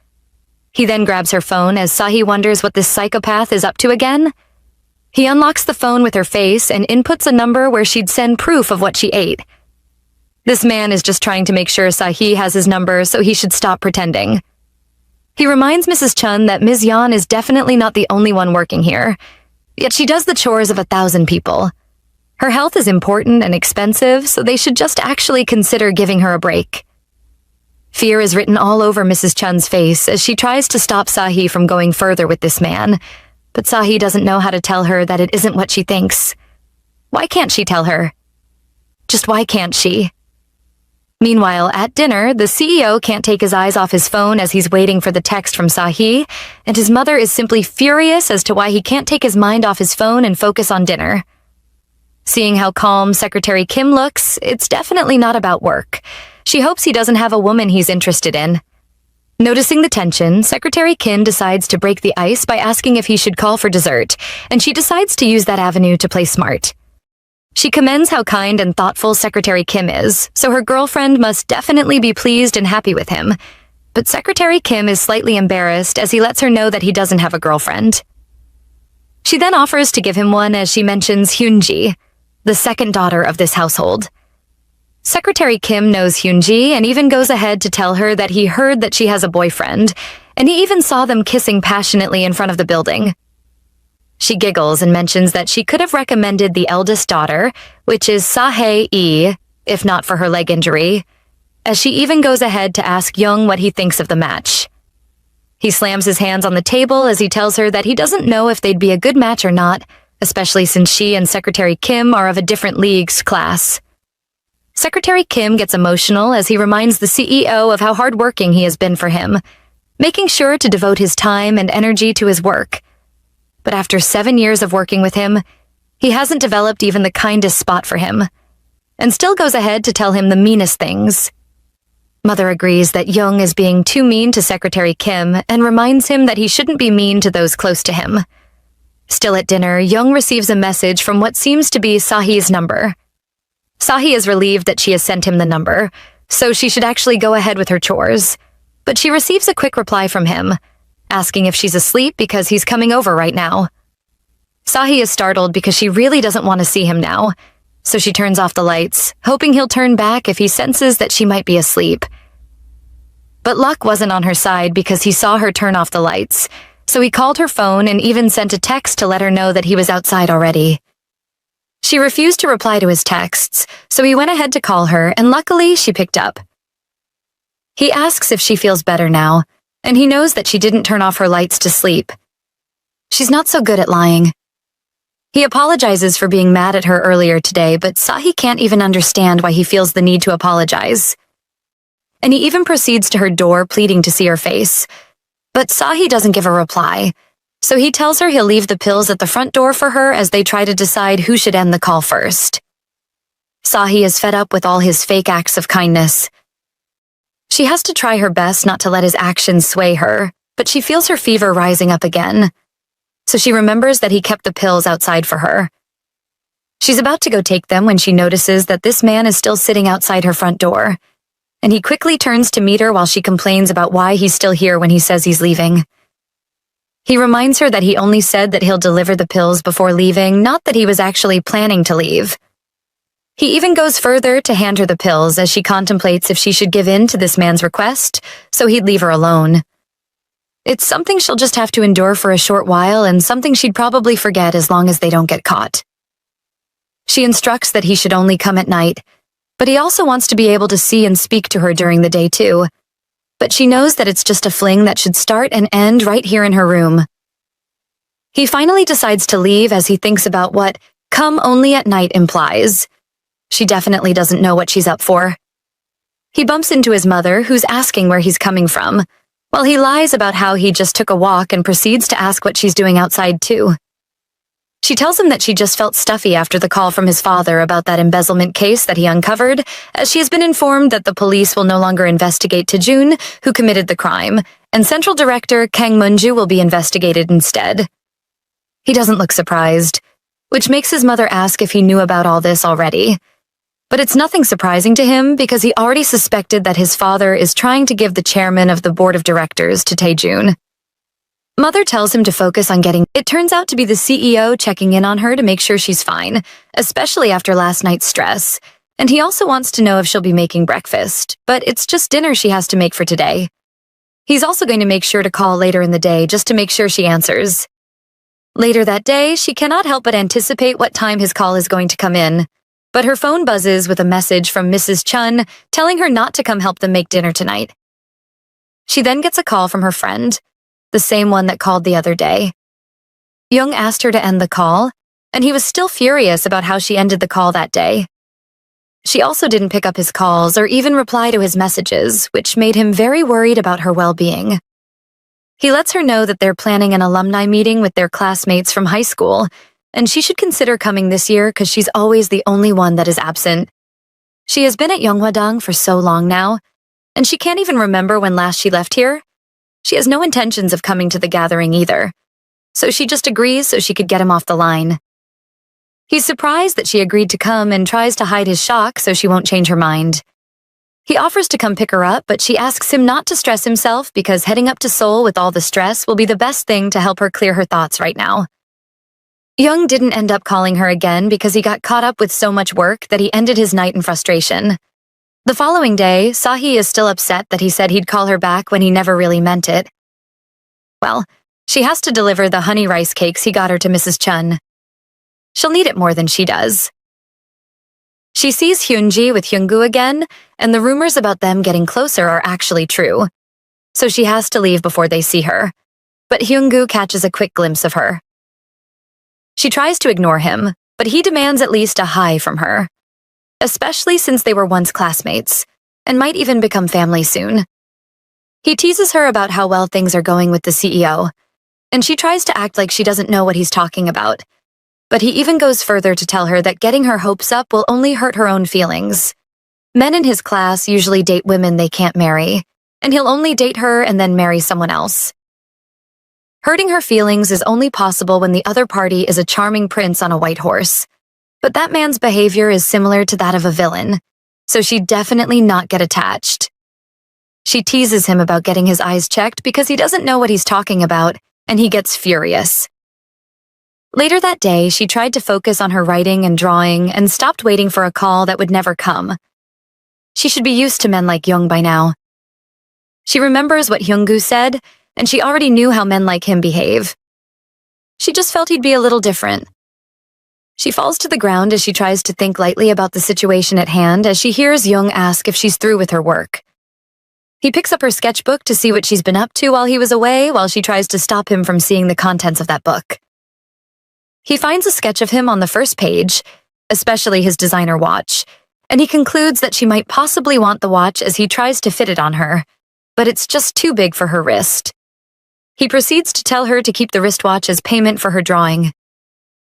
Speaker 1: He then grabs her phone as Sahee wonders what this psychopath is up to again. He unlocks the phone with her face and inputs a number where she'd send proof of what she ate. This man is just trying to make sure Sahee has his number, so he should stop pretending. He reminds Mrs. Chun that Ms. Yeon is definitely not the only one working here, yet she does the chores of 1,000 people. Her health is important and expensive, so they should just actually consider giving her a break. Fear is written all over Mrs. Chun's face as she tries to stop Sahee from going further with this man, but Sahee doesn't know how to tell her that it isn't what she thinks. Why can't she tell her? Just why can't she? Meanwhile, at dinner, the CEO can't take his eyes off his phone as he's waiting for the text from Sahee, and his mother is simply furious as to why he can't take his mind off his phone and focus on dinner. Seeing how calm Secretary Kim looks, it's definitely not about work. She hopes he doesn't have a woman he's interested in. Noticing the tension, Secretary Kim decides to break the ice by asking if he should call for dessert, and she decides to use that avenue to play smart. She commends how kind and thoughtful Secretary Kim is, so her girlfriend must definitely be pleased and happy with him. But Secretary Kim is slightly embarrassed as he lets her know that he doesn't have a girlfriend. She then offers to give him one as she mentions Hyunji, the second daughter of this household. Secretary Kim knows Hyunji and even goes ahead to tell her that he heard that she has a boyfriend, and he even saw them kissing passionately in front of the building. She giggles and mentions that she could have recommended the eldest daughter, which is Sahee, if not for her leg injury, as she even goes ahead to ask Young what he thinks of the match. He slams his hands on the table as he tells her that he doesn't know if they'd be a good match or not, especially since she and Secretary Kim are of a different league's class. Secretary Kim gets emotional as he reminds the CEO of how hardworking he has been for him, making sure to devote his time and energy to his work. But after 7 years of working with him, he hasn't developed even the kindest spot for him, and still goes ahead to tell him the meanest things. Mother agrees that Young is being too mean to Secretary Kim and reminds him that he shouldn't be mean to those close to him. Still at dinner, Young receives a message from what seems to be Sahee's number. Sahee is relieved that she has sent him the number, so she should actually go ahead with her chores, but she receives a quick reply from him, asking if she's asleep because he's coming over right now. Sahee is startled because she really doesn't want to see him now, so she turns off the lights, hoping he'll turn back if he senses that she might be asleep. But luck wasn't on her side because he saw her turn off the lights, so he called her phone and even sent a text to let her know that he was outside already. She refused to reply to his texts, so he went ahead to call her, and luckily she picked up. He asks if she feels better now, and he knows that she didn't turn off her lights to sleep. She's not so good at lying. He apologizes for being mad at her earlier today, but Sahee can't even understand why he feels the need to apologize. And he even proceeds to her door pleading to see her face. But Sahee doesn't give a reply, so he tells her he'll leave the pills at the front door for her as they try to decide who should end the call first. Sahee is fed up with all his fake acts of kindness. She has to try her best not to let his actions sway her, but she feels her fever rising up again. So she remembers that he kept the pills outside for her. She's about to go take them when she notices that this man is still sitting outside her front door, and he quickly turns to meet her while she complains about why he's still here when he says he's leaving. He reminds her that he only said that he'll deliver the pills before leaving, not that he was actually planning to leave. He even goes further to hand her the pills as she contemplates if she should give in to this man's request, so he'd leave her alone. It's something she'll just have to endure for a short while and something she'd probably forget as long as they don't get caught. She instructs that he should only come at night, but he also wants to be able to see and speak to her during the day too. But she knows that it's just a fling that should start and end right here in her room. He finally decides to leave as he thinks about what "come only at night" implies. She definitely doesn't know what she's up for. He bumps into his mother, who's asking where he's coming from, while he lies about how he just took a walk and proceeds to ask what she's doing outside too. She tells him that she just felt stuffy after the call from his father about that embezzlement case that he uncovered, as she has been informed that the police will no longer investigate Taejun, who committed the crime, and Central Director Kang Munju will be investigated instead. He doesn't look surprised, which makes his mother ask if he knew about all this already. But it's nothing surprising to him because he already suspected that his father is trying to give the chairman of the board of directors to Taejun. Mother tells him to focus on getting. It turns out to be the CEO checking in on her to make sure she's fine, especially after last night's stress. And he also wants to know if she'll be making breakfast, but it's just dinner she has to make for today. He's also going to make sure to call later in the day just to make sure she answers. Later that day, she cannot help but anticipate what time his call is going to come in. But her phone buzzes with a message from Mrs. Chun telling her not to come help them make dinner tonight. She then gets a call from her friend, the same one that called the other day. Jung asked her to end the call, and he was still furious about how she ended the call that day. She also didn't pick up his calls or even reply to his messages, which made him very worried about her well-being. He lets her know that they're planning an alumni meeting with their classmates from high school, and she should consider coming this year because she's always the only one that is absent. She has been at Yeonghwadang for so long now, and she can't even remember when last she left here. She has no intentions of coming to the gathering either, so she just agrees so she could get him off the line. He's surprised that she agreed to come and tries to hide his shock so she won't change her mind. He offers to come pick her up, but she asks him not to stress himself because heading up to Seoul with all the stress will be the best thing to help her clear her thoughts right now. Jung didn't end up calling her again because he got caught up with so much work that he ended his night in frustration. The following day, Sahee is still upset that he said he'd call her back when he never really meant it. Well, she has to deliver the honey rice cakes he got her to Mrs. Chun. She'll need it more than she does. She sees Hyunji with Hyunggu again, and the rumors about them getting closer are actually true. So she has to leave before they see her. But Hyunggu catches a quick glimpse of her. She tries to ignore him, but he demands at least a hi from her, especially since they were once classmates, and might even become family soon. He teases her about how well things are going with the CEO, and she tries to act like she doesn't know what he's talking about. But he even goes further to tell her that getting her hopes up will only hurt her own feelings. Men in his class usually date women they can't marry, and he'll only date her and then marry someone else. Hurting her feelings is only possible when the other party is a charming prince on a white horse. But that man's behavior is similar to that of a villain, so she'd definitely not get attached. She teases him about getting his eyes checked because he doesn't know what he's talking about, and he gets furious. Later that day, she tried to focus on her writing and drawing and stopped waiting for a call that would never come. She should be used to men like Jung by now. She remembers what Hyunggu said, and she already knew how men like him behave. She just felt he'd be a little different. She falls to the ground as she tries to think lightly about the situation at hand as she hears Jung ask if she's through with her work. He picks up her sketchbook to see what she's been up to while he was away, while she tries to stop him from seeing the contents of that book. He finds a sketch of him on the first page, especially his designer watch, and he concludes that she might possibly want the watch as he tries to fit it on her, but it's just too big for her wrist. He proceeds to tell her to keep the wristwatch as payment for her drawing.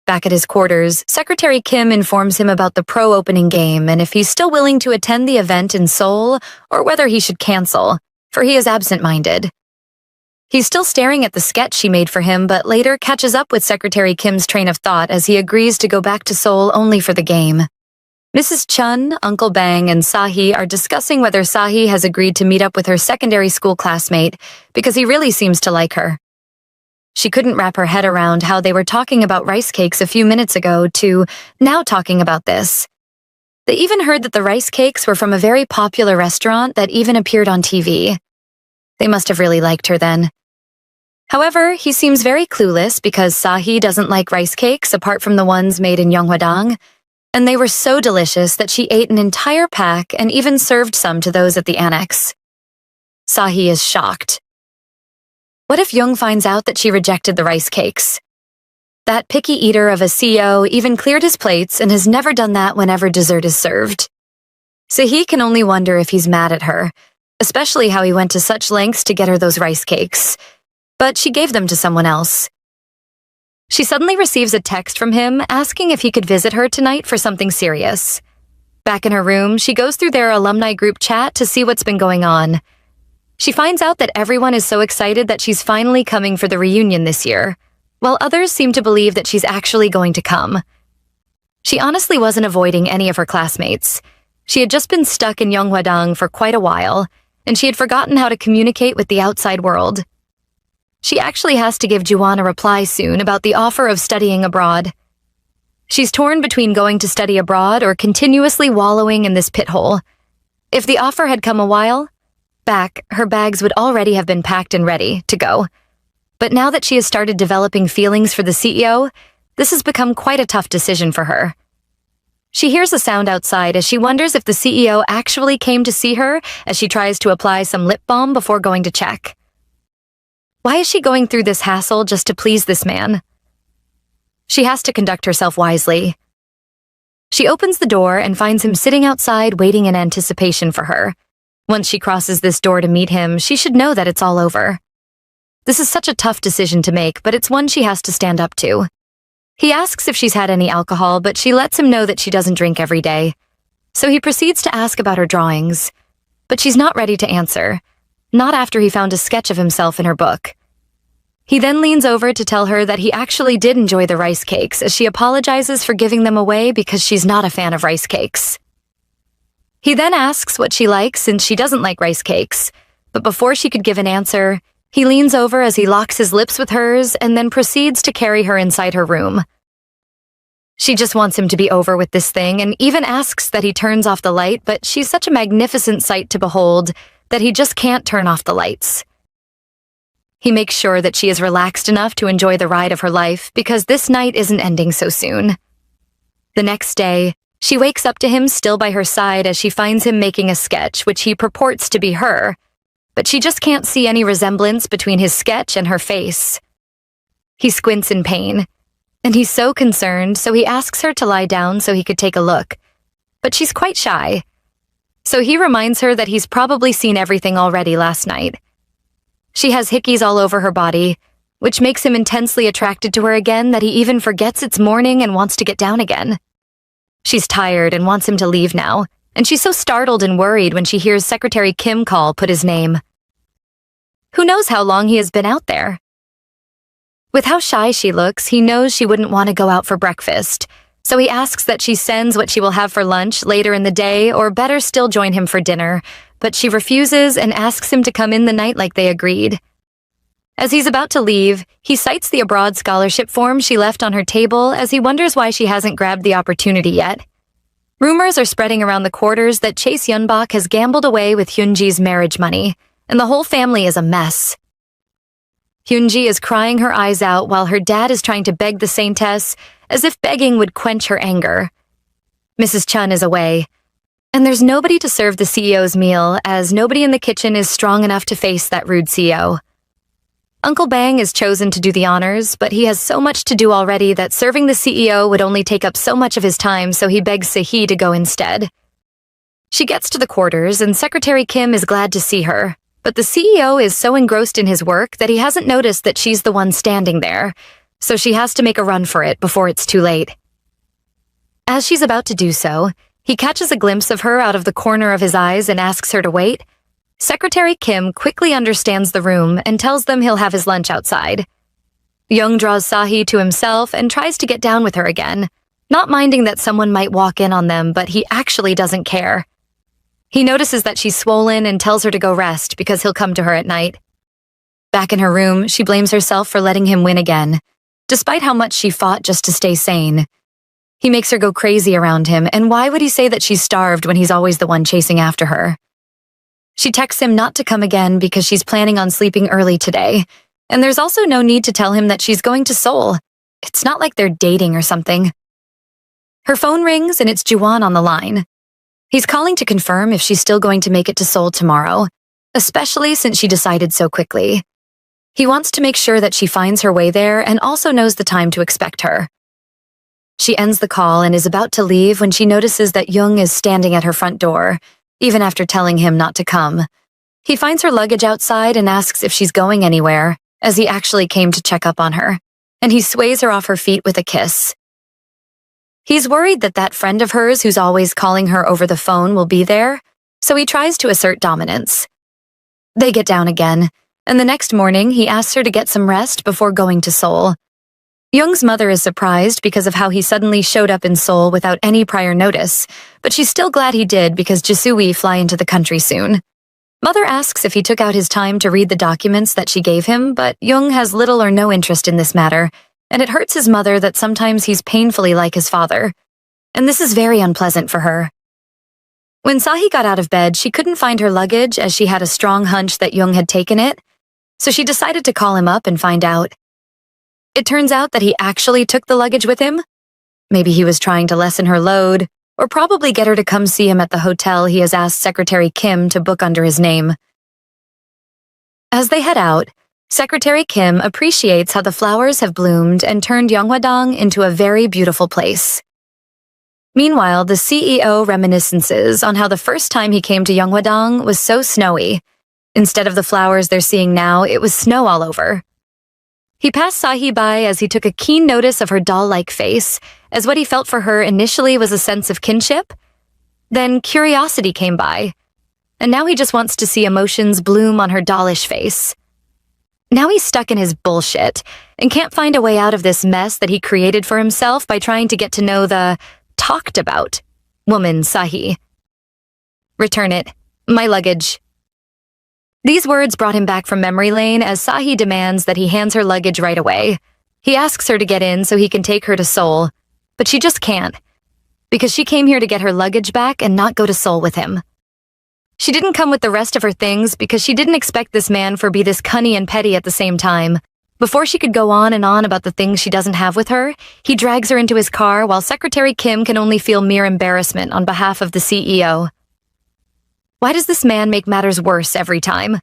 Speaker 1: Back at his quarters, Secretary Kim informs him about the pro opening game and if he's still willing to attend the event in Seoul or whether he should cancel, for he is absent-minded. He's still staring at the sketch she made for him, but later catches up with Secretary Kim's train of thought as he agrees to go back to Seoul only for the game. Mrs. Chun, Uncle Bang, and Sahee are discussing whether Sahee has agreed to meet up with her secondary school classmate because he really seems to like her. She couldn't wrap her head around how they were talking about rice cakes a few minutes ago to now talking about this. They even heard that the rice cakes were from a very popular restaurant that even appeared on TV. They must have really liked her then. However, he seems very clueless because Sahee doesn't like rice cakes apart from the ones made in Yeonghwadang, and they were so delicious that she ate an entire pack and even served some to those at the annex. Sahee is shocked. What if Jung finds out that she rejected the rice cakes? That picky eater of a CEO even cleared his plates and has never done that whenever dessert is served. Sahee can only wonder if he's mad at her, especially how he went to such lengths to get her those rice cakes. But she gave them to someone else. She suddenly receives a text from him asking if he could visit her tonight for something serious. Back in her room, she goes through their alumni group chat to see what's been going on. She finds out that everyone is so excited that she's finally coming for the reunion this year, while others seem to believe that she's actually going to come. She honestly wasn't avoiding any of her classmates. She had just been stuck in Yeonghwadang for quite a while, and she had forgotten how to communicate with the outside world. She actually has to give Juwon a reply soon about the offer of studying abroad. She's torn between going to study abroad or continuously wallowing in this pit hole. If the offer had come a while back, her bags would already have been packed and ready to go. But now that she has started developing feelings for the CEO, this has become quite a tough decision for her. She hears a sound outside as she wonders if the CEO actually came to see her as she tries to apply some lip balm before going to check. Why is she going through this hassle just to please this man? She has to conduct herself wisely. She opens the door and finds him sitting outside waiting in anticipation for her. Once she crosses this door to meet him, she should know that it's all over. This is such a tough decision to make, but it's one she has to stand up to. He asks if she's had any alcohol, but she lets him know that she doesn't drink every day. So he proceeds to ask about her drawings. But she's not ready to answer. Not after he found a sketch of himself in her book. He then leans over to tell her that he actually did enjoy the rice cakes as she apologizes for giving them away because she's not a fan of rice cakes. He then asks what she likes since she doesn't like rice cakes, but before she could give an answer, he leans over as he locks his lips with hers and then proceeds to carry her inside her room. She just wants him to be over with this thing and even asks that he turns off the light, but she's such a magnificent sight to behold that he just can't turn off the lights. He makes sure that she is relaxed enough to enjoy the ride of her life because this night isn't ending so soon. The next day, she wakes up to him still by her side as she finds him making a sketch which he purports to be her, but she just can't see any resemblance between his sketch and her face. He squints in pain, and he's so concerned, so he asks her to lie down so he could take a look, but she's quite shy. So he reminds her that he's probably seen everything already last night. She has hickeys all over her body, which makes him intensely attracted to her again that he even forgets it's morning and wants to get down again. She's tired and wants him to leave now, and she's so startled and worried when she hears Secretary Kim put his name. Who knows how long he has been out there? With how shy she looks, he knows she wouldn't want to go out for breakfast, so he asks that she sends what she will have for lunch later in the day or better still join him for dinner, but she refuses and asks him to come in the night like they agreed. As he's about to leave, he cites the abroad scholarship form she left on her table as he wonders why she hasn't grabbed the opportunity yet. Rumors are spreading around the quarters that Chase Yeonbak has gambled away with Hyunji's marriage money, and the whole family is a mess. Hyunji is crying her eyes out while her dad is trying to beg the saintess, as if begging would quench her anger. Mrs. Chun is away, and there's nobody to serve the CEO's meal as nobody in the kitchen is strong enough to face that rude CEO. Uncle Bang is chosen to do the honors, but he has so much to do already that serving the CEO would only take up so much of his time, so he begs Sahee to go instead. She gets to the quarters, and Secretary Kim is glad to see her, but the CEO is so engrossed in his work that he hasn't noticed that she's the one standing there, so she has to make a run for it before it's too late. As she's about to do so, he catches a glimpse of her out of the corner of his eyes and asks her to wait. Secretary Kim quickly understands the room and tells them he'll have his lunch outside. Jung draws Sahee to himself and tries to get down with her again, not minding that someone might walk in on them, but he actually doesn't care. He notices that she's swollen and tells her to go rest because he'll come to her at night. Back in her room, she blames herself for letting him win again, despite how much she fought just to stay sane. He makes her go crazy around him, and why would he say that she's starved when he's always the one chasing after her? She texts him not to come again because she's planning on sleeping early today, and there's also no need to tell him that she's going to Seoul. It's not like they're dating or something. Her phone rings and it's Juwon on the line. He's calling to confirm if she's still going to make it to Seoul tomorrow, especially since she decided so quickly. He wants to make sure that she finds her way there and also knows the time to expect her. She ends the call and is about to leave when she notices that Jung is standing at her front door, even after telling him not to come. He finds her luggage outside and asks if she's going anywhere, as he actually came to check up on her, and he sways her off her feet with a kiss. He's worried that that friend of hers who's always calling her over the phone will be there, so he tries to assert dominance. They get down again, and the next morning he asks her to get some rest before going to Seoul. Jung's mother is surprised because of how he suddenly showed up in Seoul without any prior notice, but she's still glad he did because Jisoo fly into the country soon. Mother asks if he took out his time to read the documents that she gave him, but Jung has little or no interest in this matter, and it hurts his mother that sometimes he's painfully like his father. And this is very unpleasant for her. When Sahee got out of bed, she couldn't find her luggage as she had a strong hunch that Jung had taken it, so she decided to call him up and find out. It turns out that he actually took the luggage with him. Maybe he was trying to lessen her load, or probably get her to come see him at the hotel he has asked Secretary Kim to book under his name. As they head out, Secretary Kim appreciates how the flowers have bloomed and turned Yeonghwadang into a very beautiful place. Meanwhile, the CEO reminiscences on how the first time he came to Yeonghwadang was so snowy. Instead of the flowers they're seeing now, it was snow all over. He passed Sahee by as he took a keen notice of her doll-like face, as what he felt for her initially was a sense of kinship. Then curiosity came by, and now he just wants to see emotions bloom on her dollish face. Now he's stuck in his bullshit, and can't find a way out of this mess that he created for himself by trying to get to know the talked about woman Sahee. Return it. My luggage. These words brought him back from memory lane as Sahee demands that he hands her luggage right away. He asks her to get in so he can take her to Seoul, but she just can't, because she came here to get her luggage back and not go to Seoul with him. She didn't come with the rest of her things because she didn't expect this man for be this cunny and petty at the same time. Before she could go on and on about the things she doesn't have with her, he drags her into his car while Secretary Kim can only feel mere embarrassment on behalf of the CEO. Why does this man make matters worse every time?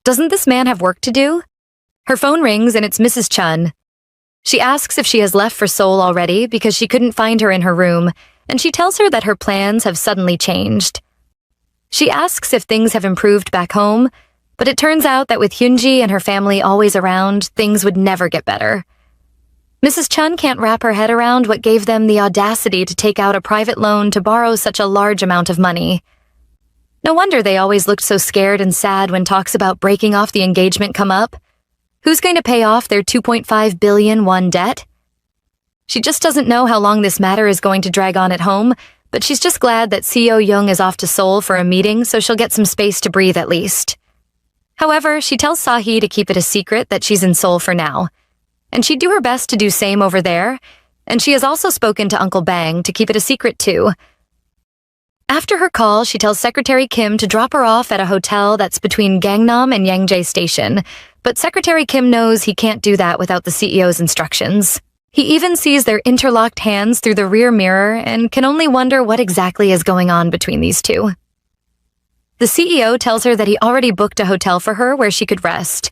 Speaker 1: Doesn't this man have work to do? Her phone rings and it's Mrs. Chun. She asks if she has left for Seoul already because she couldn't find her in her room, and she tells her that her plans have suddenly changed. She asks if things have improved back home, but it turns out that with Hyunji and her family always around, things would never get better. Mrs. Chun can't wrap her head around what gave them the audacity to take out a private loan to borrow such a large amount of money. No wonder they always looked so scared and sad when talks about breaking off the engagement come up. Who's going to pay off their 2.5 billion won debt? She just doesn't know how long this matter is going to drag on at home, but she's just glad that CEO Jung is off to Seoul for a meeting so she'll get some space to breathe at least. However, she tells Sahee to keep it a secret that she's in Seoul for now, and she'd do her best to do same over there, and she has also spoken to Uncle Bang to keep it a secret too. After her call, she tells Secretary Kim to drop her off at a hotel that's between Gangnam and Yangjae Station, but Secretary Kim knows he can't do that without the CEO's instructions. He even sees their interlocked hands through the rear mirror and can only wonder what exactly is going on between these two. The CEO tells her that he already booked a hotel for her where she could rest.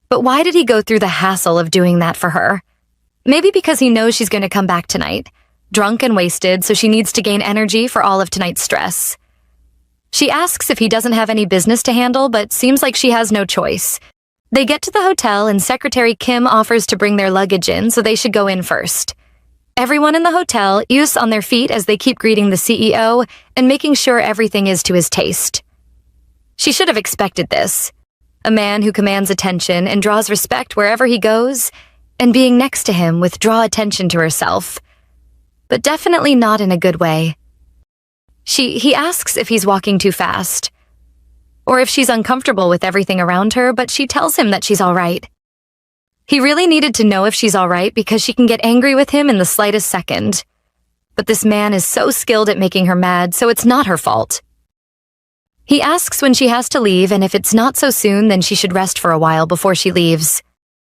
Speaker 1: But why did he go through the hassle of doing that for her? Maybe because he knows she's going to come back tonight, drunk and wasted, so she needs to gain energy for all of tonight's stress. She asks if he doesn't have any business to handle, but seems like she has no choice. They get to the hotel and Secretary Kim offers to bring their luggage in, so they should go in first. Everyone in the hotel is on their feet as they keep greeting the CEO and making sure everything is to his taste. She should have expected this. A man who commands attention and draws respect wherever he goes, and being next to him would draw attention to herself. But definitely not in a good way. He asks if he's walking too fast. or if she's uncomfortable with everything around her, but she tells him that she's all right. He really needed to know if she's all right because she can get angry with him in the slightest second. But this man is so skilled at making her mad, so it's not her fault. He asks when she has to leave, and if it's not so soon, then she should rest for a while before she leaves.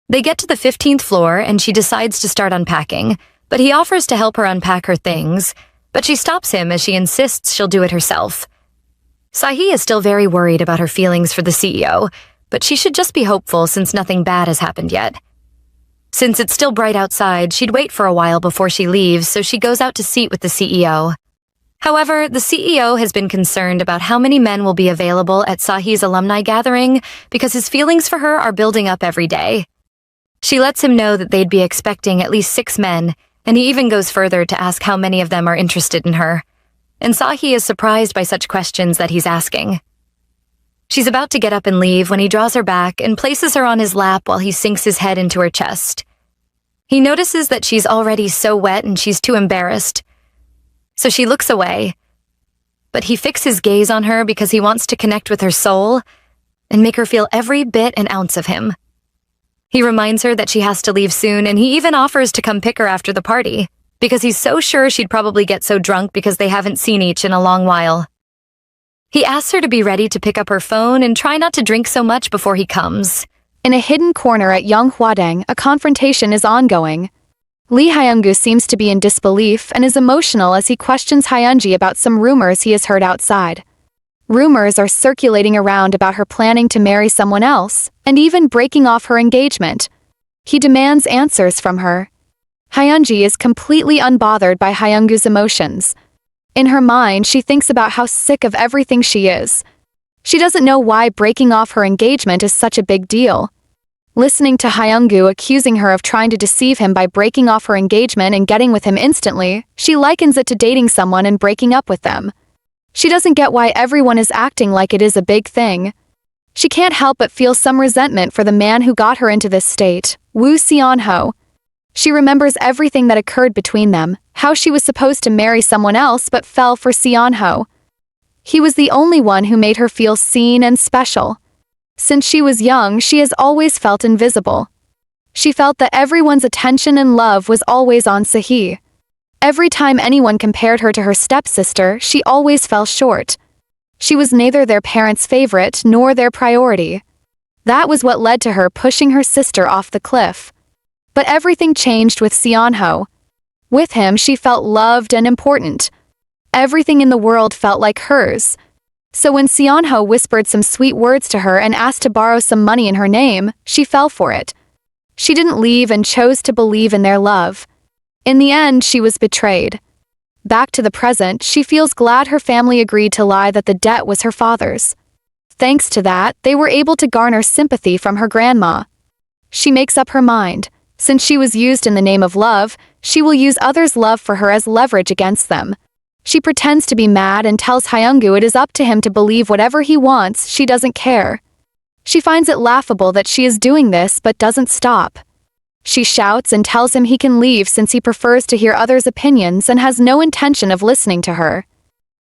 Speaker 1: They get to the 15th floor, and she decides to start unpacking, but he offers to help her unpack her things, but she stops him as she insists she'll do it herself. Sahee is still very worried about her feelings for the CEO, but she should just be hopeful since nothing bad has happened yet. Since it's still bright outside, she'd wait for a while before she leaves, so she goes out to seat with the CEO. However, the CEO has been concerned about how many men will be available at Sahee's alumni gathering because his feelings for her are building up every day. She lets him know that they'd be expecting at least 6 men, and he even goes further to ask how many of them are interested in her. And Sahee is surprised by such questions that he's asking. She's about to get up and leave when he draws her back and places her on his lap while he sinks his head into her chest. He notices that she's already so wet and she's too embarrassed. So she looks away, but he fixes his gaze on her because he wants to connect with her soul and make her feel every bit and ounce of him. He reminds her that she has to leave soon, and he even offers to come pick her after the party because he's so sure she'd probably get so drunk because they haven't seen each in a long while. He asks her to be ready to pick up her phone and try not to drink so much before he comes.
Speaker 2: In a hidden corner at Yeonghwadang, a confrontation is ongoing. Lee Hyungu seems to be in disbelief and is emotional as he questions Hyunji about some rumors he has heard outside. Rumors are circulating around about her planning to marry someone else, and even breaking off her engagement. He demands answers from her. Hyunji is completely unbothered by Hyungu's emotions. In her mind, she thinks about how sick of everything she is. She doesn't know why breaking off her engagement is such a big deal. Listening to Hyungu accusing her of trying to deceive him by breaking off her engagement and getting with him instantly, she likens it to dating someone and breaking up with them. She doesn't get why everyone is acting like it is a big thing. She can't help but feel some resentment for the man who got her into this state, Woo Seon-ho. She remembers everything that occurred between them, how she was supposed to marry someone else but fell for Seon-ho. He was the only one who made her feel seen and special. Since she was young, she has always felt invisible. She felt that everyone's attention and love was always on Sahee. Every time anyone compared her to her stepsister, she always fell short. She was neither their parents' favorite nor their priority. That was what led to her pushing her sister off the cliff. But everything changed with Seon-ho. With him, she felt loved and important. Everything in the world felt like hers. So when Seon-ho whispered some sweet words to her and asked to borrow some money in her name, she fell for it. She didn't leave and chose to believe in their love. In the end, she was betrayed. Back to the present, she feels glad her family agreed to lie that the debt was her father's. Thanks to that, they were able to garner sympathy from her grandma. She makes up her mind. Since she was used in the name of love, she will use others' love for her as leverage against them. She pretends to be mad and tells Hyungu it is up to him to believe whatever he wants, she doesn't care. She finds it laughable that she is doing this but doesn't stop. She shouts and tells him he can leave since he prefers to hear others' opinions and has no intention of listening to her.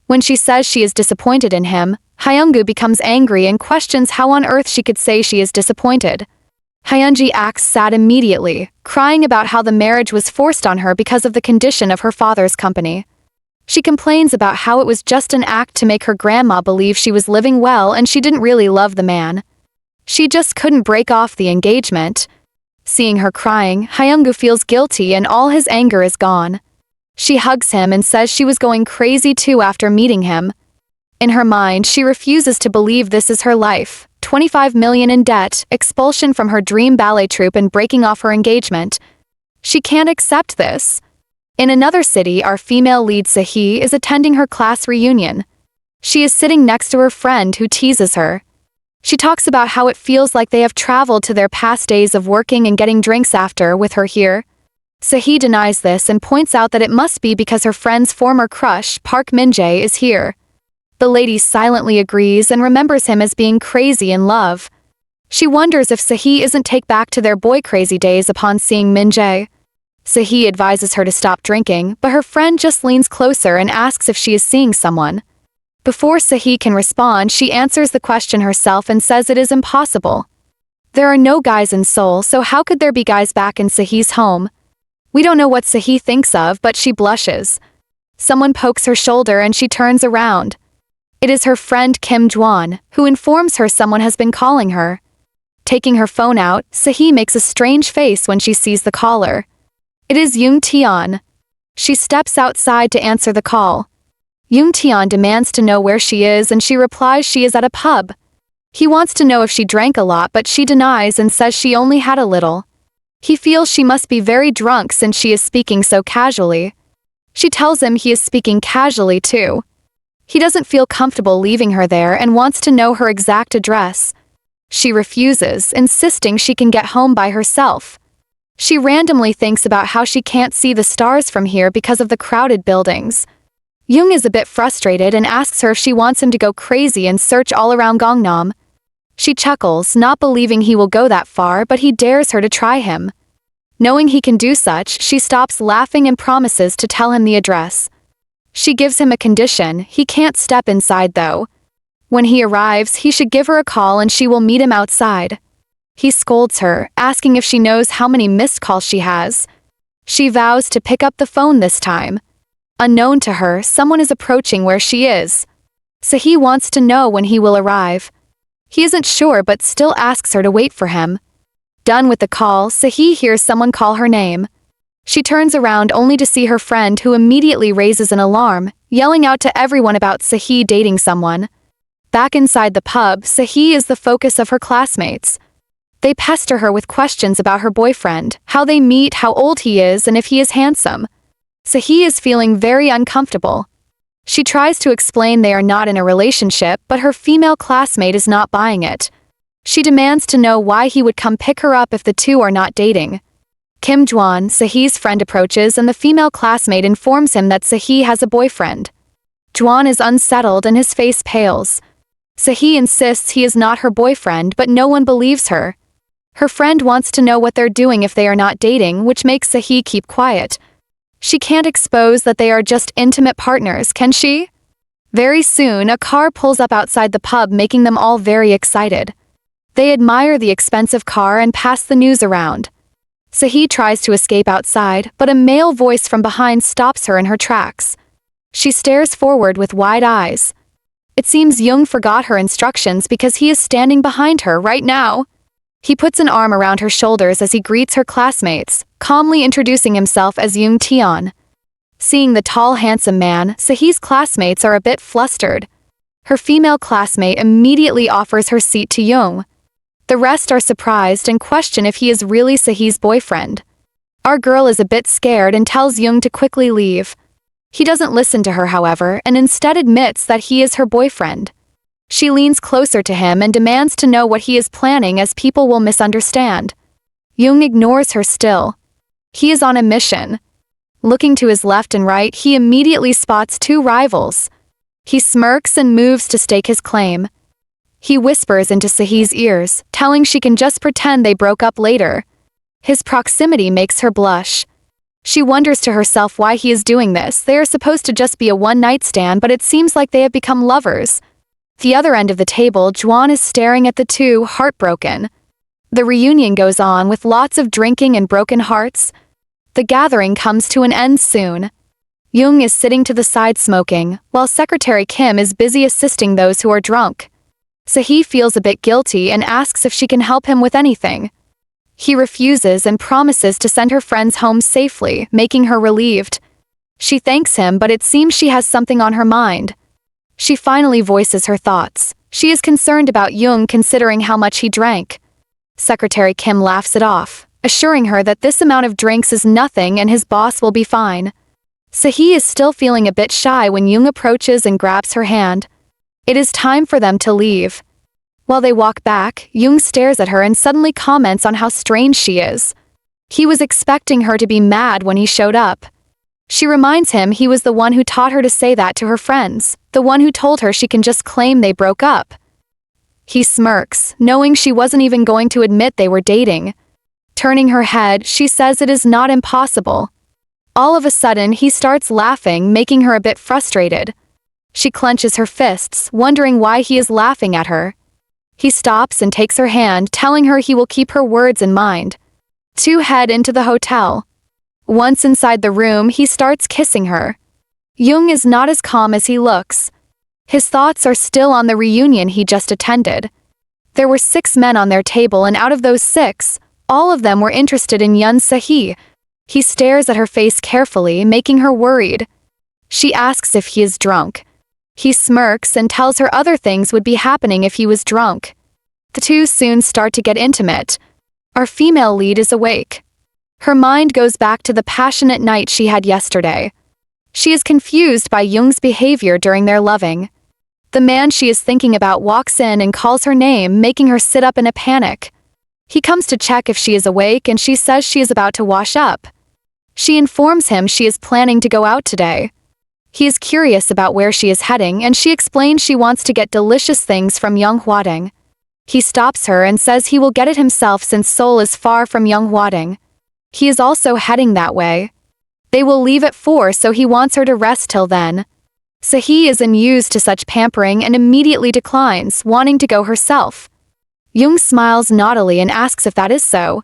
Speaker 2: When she says she is disappointed in him, Hyungu becomes angry and questions how on earth she could say she is disappointed. Hyunji acts sad immediately, crying about how the marriage was forced on her because of the condition of her father's company. She complains about how it was just an act to make her grandma believe she was living well and she didn't really love the man. She just couldn't break off the engagement. Seeing her crying, Hyungu feels guilty and all his anger is gone. She hugs him and says she was going crazy too after meeting him. In her mind, she refuses to believe this is her life. 25 million in debt, expulsion from her dream ballet troupe and breaking off her engagement. She can't accept this. In another city, our female lead Sahee is attending her class reunion. She is sitting next to her friend who teases her. She talks about how it feels like they have traveled to their past days of working and getting drinks after with her here. Sahee denies this and points out that it must be because her friend's former crush, Park Min-jae, is here. The lady silently agrees and remembers him as being crazy in love. She wonders if Sahee isn't take back to their boy-crazy days upon seeing Min-jae. Sahee advises her to stop drinking, but her friend just leans closer and asks if she is seeing someone. Before Sahee can respond, she answers the question herself and says it is impossible. There are no guys in Seoul, so how could there be guys back in Sahee's home? We don't know what Sahee thinks of, but she blushes. Someone pokes her shoulder and she turns around. It is her friend Kim Jwan, who informs her someone has been calling her. Taking her phone out, Sahee makes a strange face when she sees the caller. It is Jung Taeon. She steps outside to answer the call. Jung Taeon demands to know where she is and she replies she is at a pub. He wants to know if she drank a lot, but she denies and says she only had a little. He feels she must be very drunk since she is speaking so casually. She tells him he is speaking casually too. He doesn't feel comfortable leaving her there and wants to know her exact address. She refuses, insisting she can get home by herself. She randomly thinks about how she can't see the stars from here because of the crowded buildings. Jung is a bit frustrated and asks her if she wants him to go crazy and search all around Gangnam. She chuckles, not believing he will go that far, but he dares her to try him. Knowing he can do such, she stops laughing and promises to tell him the address. She gives him a condition: he can't step inside though. When he arrives, he should give her a call and she will meet him outside. He scolds her, asking if she knows how many missed calls she has. She vows to pick up the phone this time. Unknown to her, someone is approaching where she is. Sahee wants to know when he will arrive. He isn't sure but still asks her to wait for him. Done with the call, Sahee hears someone call her name. She turns around only to see her friend, who immediately raises an alarm, yelling out to everyone about Sahee dating someone. Back inside the pub, Sahee is the focus of her classmates. They pester her with questions about her boyfriend, how they meet, how old he is, and if he is handsome. Sahee is feeling very uncomfortable. She tries to explain they are not in a relationship, but her female classmate is not buying it. She demands to know why he would come pick her up if the two are not dating. Kim Jwan, Sahee's friend, approaches and the female classmate informs him that Sahee has a boyfriend. Jwan is unsettled and his face pales. Sahee insists he is not her boyfriend, but no one believes her. Her friend wants to know what they're doing if they are not dating, which makes Sahee keep quiet. She can't expose that they are just intimate partners, can she? Very soon, a car pulls up outside the pub, making them all very excited. They admire the expensive car and pass the news around. Sahee tries to escape outside, but a male voice from behind stops her in her tracks. She stares forward with wide eyes. It seems Jung forgot her instructions because he is standing behind her right now. He puts an arm around her shoulders as he greets her classmates, calmly introducing himself as Jung Taeon. Seeing the tall, handsome man, Sahee's classmates are a bit flustered. Her female classmate immediately offers her seat to Jung. The rest are surprised and question if he is really Sahee's boyfriend. Our girl is a bit scared and tells Jung to quickly leave. He doesn't listen to her, however, and instead admits that he is her boyfriend. She leans closer to him and demands to know what he is planning, as people will misunderstand. Jung ignores her still. He is on a mission. Looking to his left and right, he immediately spots two rivals. He smirks and moves to stake his claim. He whispers into Sahee's ears, telling she can just pretend they broke up later. His proximity makes her blush. She wonders to herself why he is doing this. They are supposed to just be a one-night stand, but it seems like they have become lovers. The other end of the table, Jwan is staring at the two, heartbroken. The reunion goes on with lots of drinking and broken hearts. The gathering comes to an end soon. Jung is sitting to the side smoking, while Secretary Kim is busy assisting those who are drunk. Sahee feels a bit guilty and asks if she can help him with anything. He refuses and promises to send her friends home safely, making her relieved. She thanks him, but it seems she has something on her mind. She finally voices her thoughts. She is concerned about Jung considering how much he drank. Secretary Kim laughs it off, assuring her that this amount of drinks is nothing and his boss will be fine. Sahee is still feeling a bit shy when Jung approaches and grabs her hand. It is time for them to leave. While they walk back, Jung stares at her and suddenly comments on how strange she is. He was expecting her to be mad when he showed up. She reminds him he was the one who taught her to say that to her friends, the one who told her she can just claim they broke up. He smirks, knowing she wasn't even going to admit they were dating. Turning her head, she says it is not impossible. All of a sudden, he starts laughing, making her a bit frustrated. She clenches her fists, wondering why he is laughing at her. He stops and takes her hand, telling her he will keep her words in mind. Two head into the hotel. Once inside the room, he starts kissing her. Jung is not as calm as he looks. His thoughts are still on the reunion he just attended. There were 6 men on their table, and out of those 6, all of them were interested in Yeon Sahee. He stares at her face carefully, making her worried. She asks if he is drunk. He smirks and tells her other things would be happening if he was drunk. The two soon start to get intimate. Our female lead is awake. Her mind goes back to the passionate night she had yesterday. She is confused by Jung's behavior during their loving. The man she is thinking about walks in and calls her name, making her sit up in a panic. He comes to check if she is awake, and she says she is about to wash up. She informs him she is planning to go out today. He is curious about where she is heading, and she explains she wants to get delicious things from Yeonghwadang. He stops her and says he will get it himself since Seoul is far from Yeonghwadang. He is also heading that way. They will leave at 4, so he wants her to rest till then. Sahee is unused to such pampering and immediately declines, wanting to go herself. Jung smiles naughtily and asks if that is so.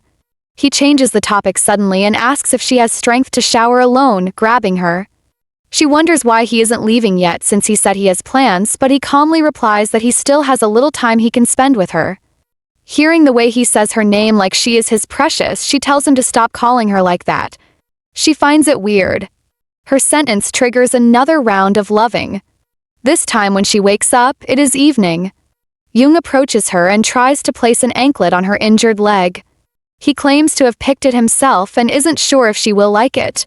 Speaker 2: He changes the topic suddenly and asks if she has strength to shower alone, grabbing her. She wonders why he isn't leaving yet since he said he has plans, but he calmly replies that he still has a little time he can spend with her. Hearing the way he says her name like she is his precious, she tells him to stop calling her like that. She finds it weird. Her sentence triggers another round of loving. This time when she wakes up, it is evening. Jung approaches her and tries to place an anklet on her injured leg. He claims to have picked it himself and isn't sure if she will like it.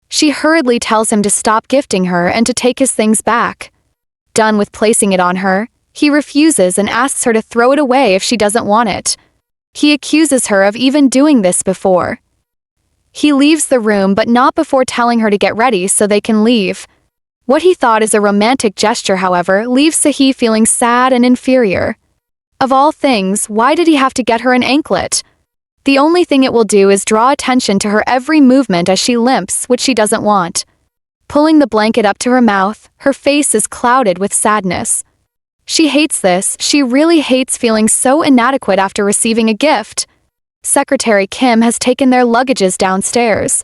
Speaker 2: She hurriedly tells him to stop gifting her and to take his things back. Done with placing it on her, he refuses and asks her to throw it away if she doesn't want it. He accuses her of even doing this before. He leaves the room, but not before telling her to get ready so they can leave. What he thought is a romantic gesture, however, leaves Sahee feeling sad and inferior. Of all things, why did he have to get her an anklet? The only thing it will do is draw attention to her every movement as she limps, which she doesn't want. Pulling the blanket up to her mouth, her face is clouded with sadness. She hates this. She really hates feeling so inadequate after receiving a gift. Secretary Kim has taken their luggages downstairs.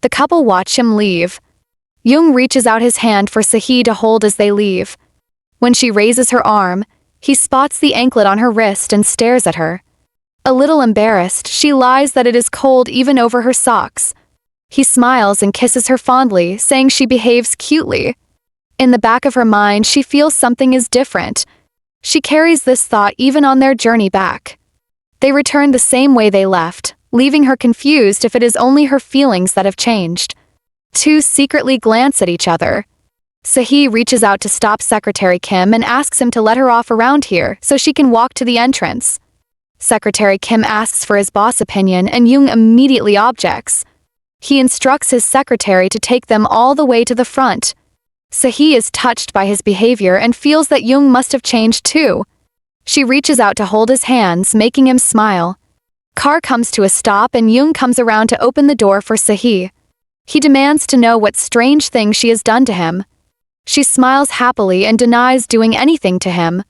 Speaker 2: The couple watch him leave. Jung reaches out his hand for Sahee to hold as they leave. When she raises her arm, he spots the anklet on her wrist and stares at her. A little embarrassed, she lies that it is cold even over her socks. He smiles and kisses her fondly, saying she behaves cutely. In the back of her mind, she feels something is different. She carries this thought even on their journey back. They return the same way they left, leaving her confused if it is only her feelings that have changed. Two secretly glance at each other. Sahee reaches out to stop Secretary Kim and asks him to let her off around here so she can walk to the entrance. Secretary Kim asks for his boss' opinion and Jung immediately objects. He instructs his secretary to take them all the way to the front. Sahee is touched by his behavior and feels that Jung must have changed too. She reaches out to hold his hands, making him smile. Car comes to a stop and Jung comes around to open the door for Sahee. He demands to know what strange thing she has done to him. She smiles happily and denies doing anything to him.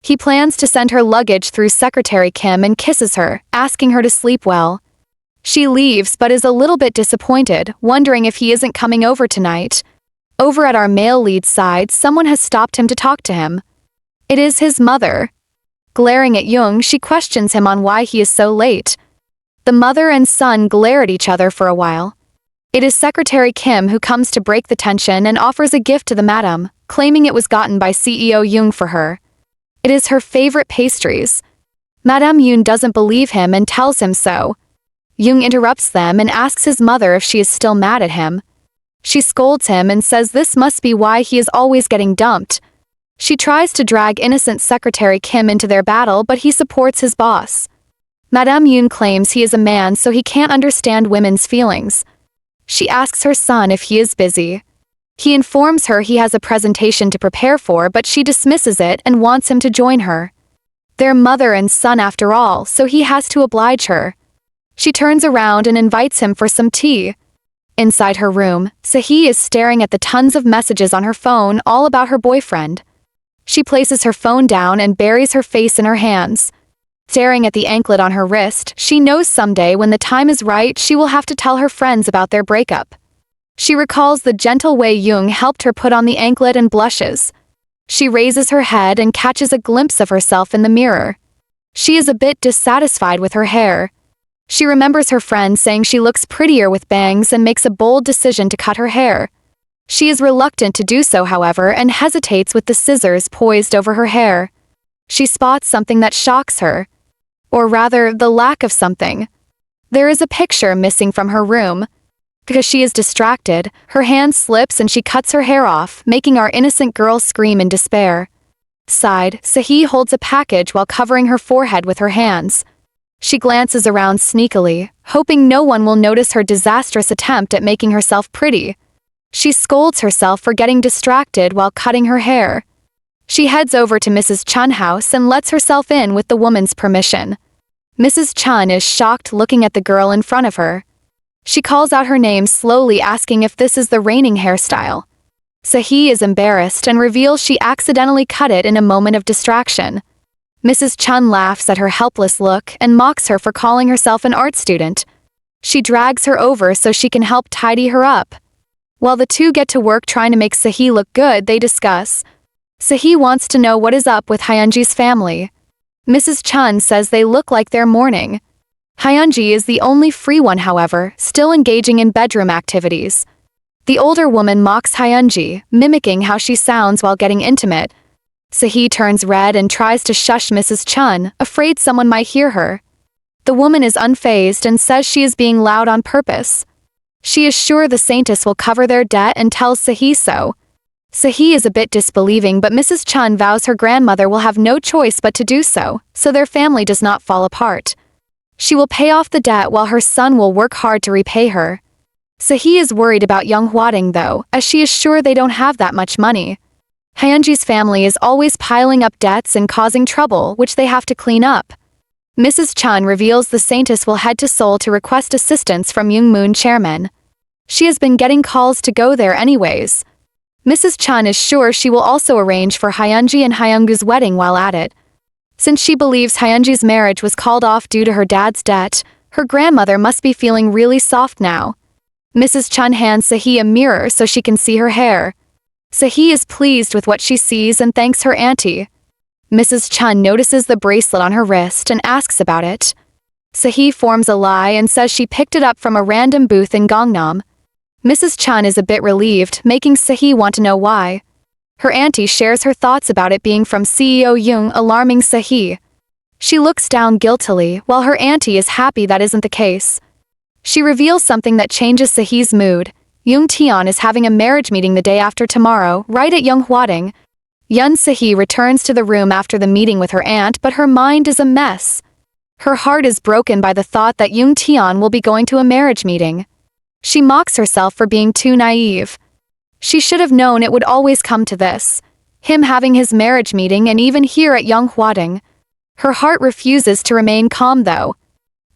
Speaker 2: He plans to send her luggage through Secretary Kim and kisses her, asking her to sleep well. She leaves but is a little bit disappointed, wondering if he isn't coming over tonight. Over at our male lead's side, someone has stopped him to talk to him. It is his mother. Glaring at Jung, she questions him on why he is so late. The mother and son glare at each other for a while. It is Secretary Kim who comes to break the tension and offers a gift to the madam, claiming it was gotten by CEO Jung for her. It is her favorite pastries. Madame Yoon doesn't believe him and tells him so. Jung interrupts them and asks his mother if she is still mad at him. She scolds him and says this must be why he is always getting dumped. She tries to drag innocent Secretary Kim into their battle, but he supports his boss. Madame Yoon claims he is a man so he can't understand women's feelings. She asks her son if he is busy. He informs her he has a presentation to prepare for, but she dismisses it and wants him to join her. They're mother and son after all, so he has to oblige her. She turns around and invites him for some tea. Inside her room, Sahee is staring at the tons of messages on her phone all about her boyfriend. She places her phone down and buries her face in her hands. Staring at the anklet on her wrist, she knows someday when the time is right she will have to tell her friends about their breakup. She recalls the gentle way Jung helped her put on the anklet and blushes. She raises her head and catches a glimpse of herself in the mirror. She is a bit dissatisfied with her hair. She remembers her friend saying she looks prettier with bangs and makes a bold decision to cut her hair. She is reluctant to do so, however, and hesitates with the scissors poised over her hair. She spots something that shocks her. Or rather, the lack of something. There is a picture missing from her room. Because she is distracted, her hand slips and she cuts her hair off, making our innocent girl scream in despair. Side, Sahee holds a package while covering her forehead with her hands. She glances around sneakily, hoping no one will notice her disastrous attempt at making herself pretty. She scolds herself for getting distracted while cutting her hair. She heads over to Mrs. Chun's house and lets herself in with the woman's permission. Mrs. Chun is shocked looking at the girl in front of her. She calls out her name slowly, asking if this is the reigning hairstyle. Sahee is embarrassed and reveals she accidentally cut it in a moment of distraction. Mrs. Chun laughs at her helpless look and mocks her for calling herself an art student. She drags her over so she can help tidy her up. While the two get to work trying to make Sahee look good, they discuss. Sahee wants to know what is up with Hyunji's family. Mrs. Chun says they look like they're mourning. Hyunji is the only free one, however, still engaging in bedroom activities. The older woman mocks Hyunji, mimicking how she sounds while getting intimate. Sahee turns red and tries to shush Mrs. Chun, afraid someone might hear her. The woman is unfazed and says she is being loud on purpose. She is sure the saintess will cover their debt and tells Sahee so. Sahee is a bit disbelieving, but Mrs. Chun vows her grandmother will have no choice but to do so their family does not fall apart. She will pay off the debt while her son will work hard to repay her. Sahee is worried about Yeonghwadang though, as she is sure they don't have that much money. Hyunji's family is always piling up debts and causing trouble, which they have to clean up. Mrs. Chun reveals the saintess will head to Seoul to request assistance from Youngmoon chairman. She has been getting calls to go there anyways. Mrs. Chun is sure she will also arrange for Hyunji and Hyungu's wedding while at it. Since she believes Hyunji's marriage was called off due to her dad's debt, her grandmother must be feeling really soft now. Mrs. Chun hands Sahee a mirror so she can see her hair. Sahee is pleased with what she sees and thanks her auntie. Mrs. Chun notices the bracelet on her wrist and asks about it. Sahee forms a lie and says she picked it up from a random booth in Gangnam. Mrs. Chun is a bit relieved, making Sahee want to know why. Her auntie shares her thoughts about it being from CEO Jung, alarming Sahee. She looks down guiltily, while her auntie is happy that isn't the case. She reveals something that changes Sahee's mood. Jung Taeon is having a marriage meeting the day after tomorrow, right at Yeonghwadang. Yeon Sahee returns to the room after the meeting with her aunt, but her mind is a mess. Her heart is broken by the thought that Jung Taeon will be going to a marriage meeting. She mocks herself for being too naive. She should have known it would always come to this. Him having his marriage meeting and even here at Yeonghwadang. Her heart refuses to remain calm though.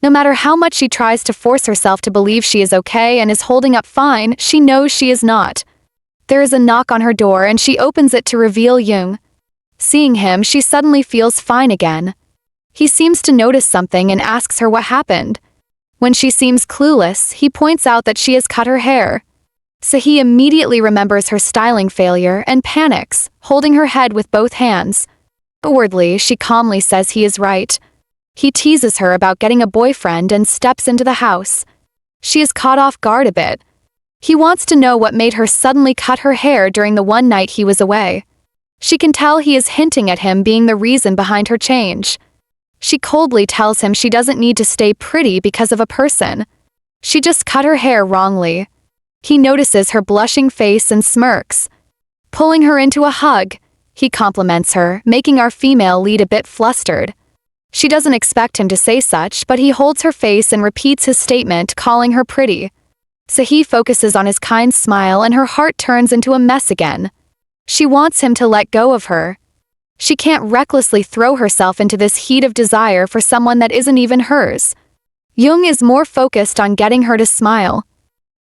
Speaker 2: No matter how much she tries to force herself to believe she is okay and is holding up fine, she knows she is not. There is a knock on her door and she opens it to reveal Jung. Seeing him, she suddenly feels fine again. He seems to notice something and asks her what happened. When she seems clueless, he points out that she has cut her hair. Sahee immediately remembers her styling failure and panics, holding her head with both hands. Outwardly, she calmly says he is right. He teases her about getting a boyfriend and steps into the house. She is caught off guard a bit. He wants to know what made her suddenly cut her hair during the one night he was away. She can tell he is hinting at him being the reason behind her change. She coldly tells him she doesn't need to stay pretty because of a person. She just cut her hair wrongly. He notices her blushing face and smirks. Pulling her into a hug, he compliments her, making our female lead a bit flustered. She doesn't expect him to say such, but he holds her face and repeats his statement, calling her pretty. Sahee focuses on his kind smile and her heart turns into a mess again. She wants him to let go of her. She can't recklessly throw herself into this heat of desire for someone that isn't even hers. Jung is more focused on getting her to smile.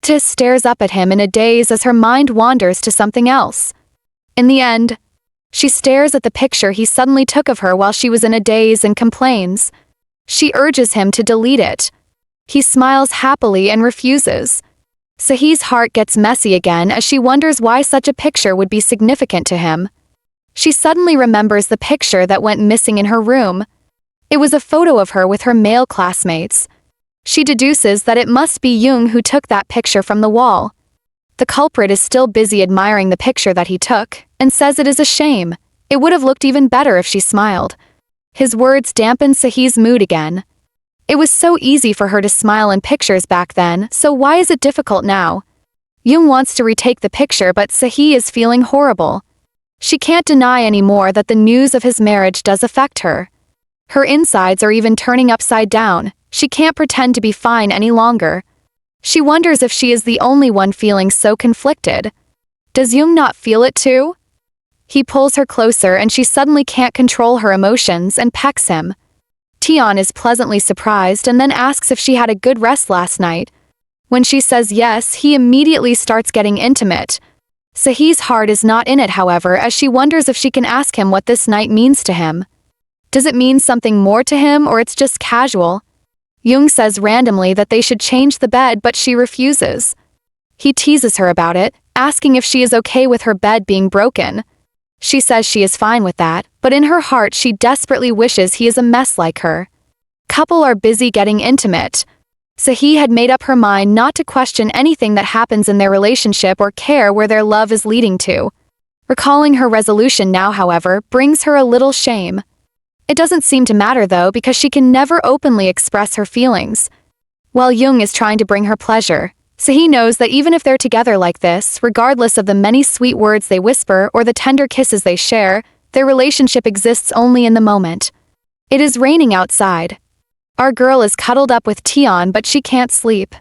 Speaker 2: Tis stares up at him in a daze as her mind wanders to something else. In the end, she stares at the picture he suddenly took of her while she was in a daze and complains. She urges him to delete it. He smiles happily and refuses. Sahee's heart gets messy again as she wonders why such a picture would be significant to him. She suddenly remembers the picture that went missing in her room. It was a photo of her with her male classmates. She deduces that it must be Jung who took that picture from the wall. The culprit is still busy admiring the picture that he took, and says it is a shame. It would have looked even better if she smiled. His words dampen Sahee's mood again. It was so easy for her to smile in pictures back then, so why is it difficult now? Jung wants to retake the picture, but Sahee is feeling horrible. She can't deny anymore that the news of his marriage does affect her. Her insides are even turning upside down. She can't pretend to be fine any longer. She wonders if she is the only one feeling so conflicted. Does Jung not feel it too? He pulls her closer and she suddenly can't control her emotions and pecks him. Tayon is pleasantly surprised and then asks if she had a good rest last night. When she says yes, he immediately starts getting intimate. Sahee's heart is not in it, however, as she wonders if she can ask him what this night means to him. Does it mean something more to him, or it's just casual? Jung says randomly that they should change the bed, but she refuses. He teases her about it, asking if she is okay with her bed being broken. She says she is fine with that, but in her heart she desperately wishes he is a mess like her. Couple are busy getting intimate. Sahee had made up her mind not to question anything that happens in their relationship or care where their love is leading to. Recalling her resolution now, however, brings her a little shame. It doesn't seem to matter though, because she can never openly express her feelings. While Jung is trying to bring her pleasure, Sahee knows that even if they're together like this, regardless of the many sweet words they whisper or the tender kisses they share, their relationship exists only in the moment. It is raining outside. Our girl is cuddled up with Tayon, but she can't sleep.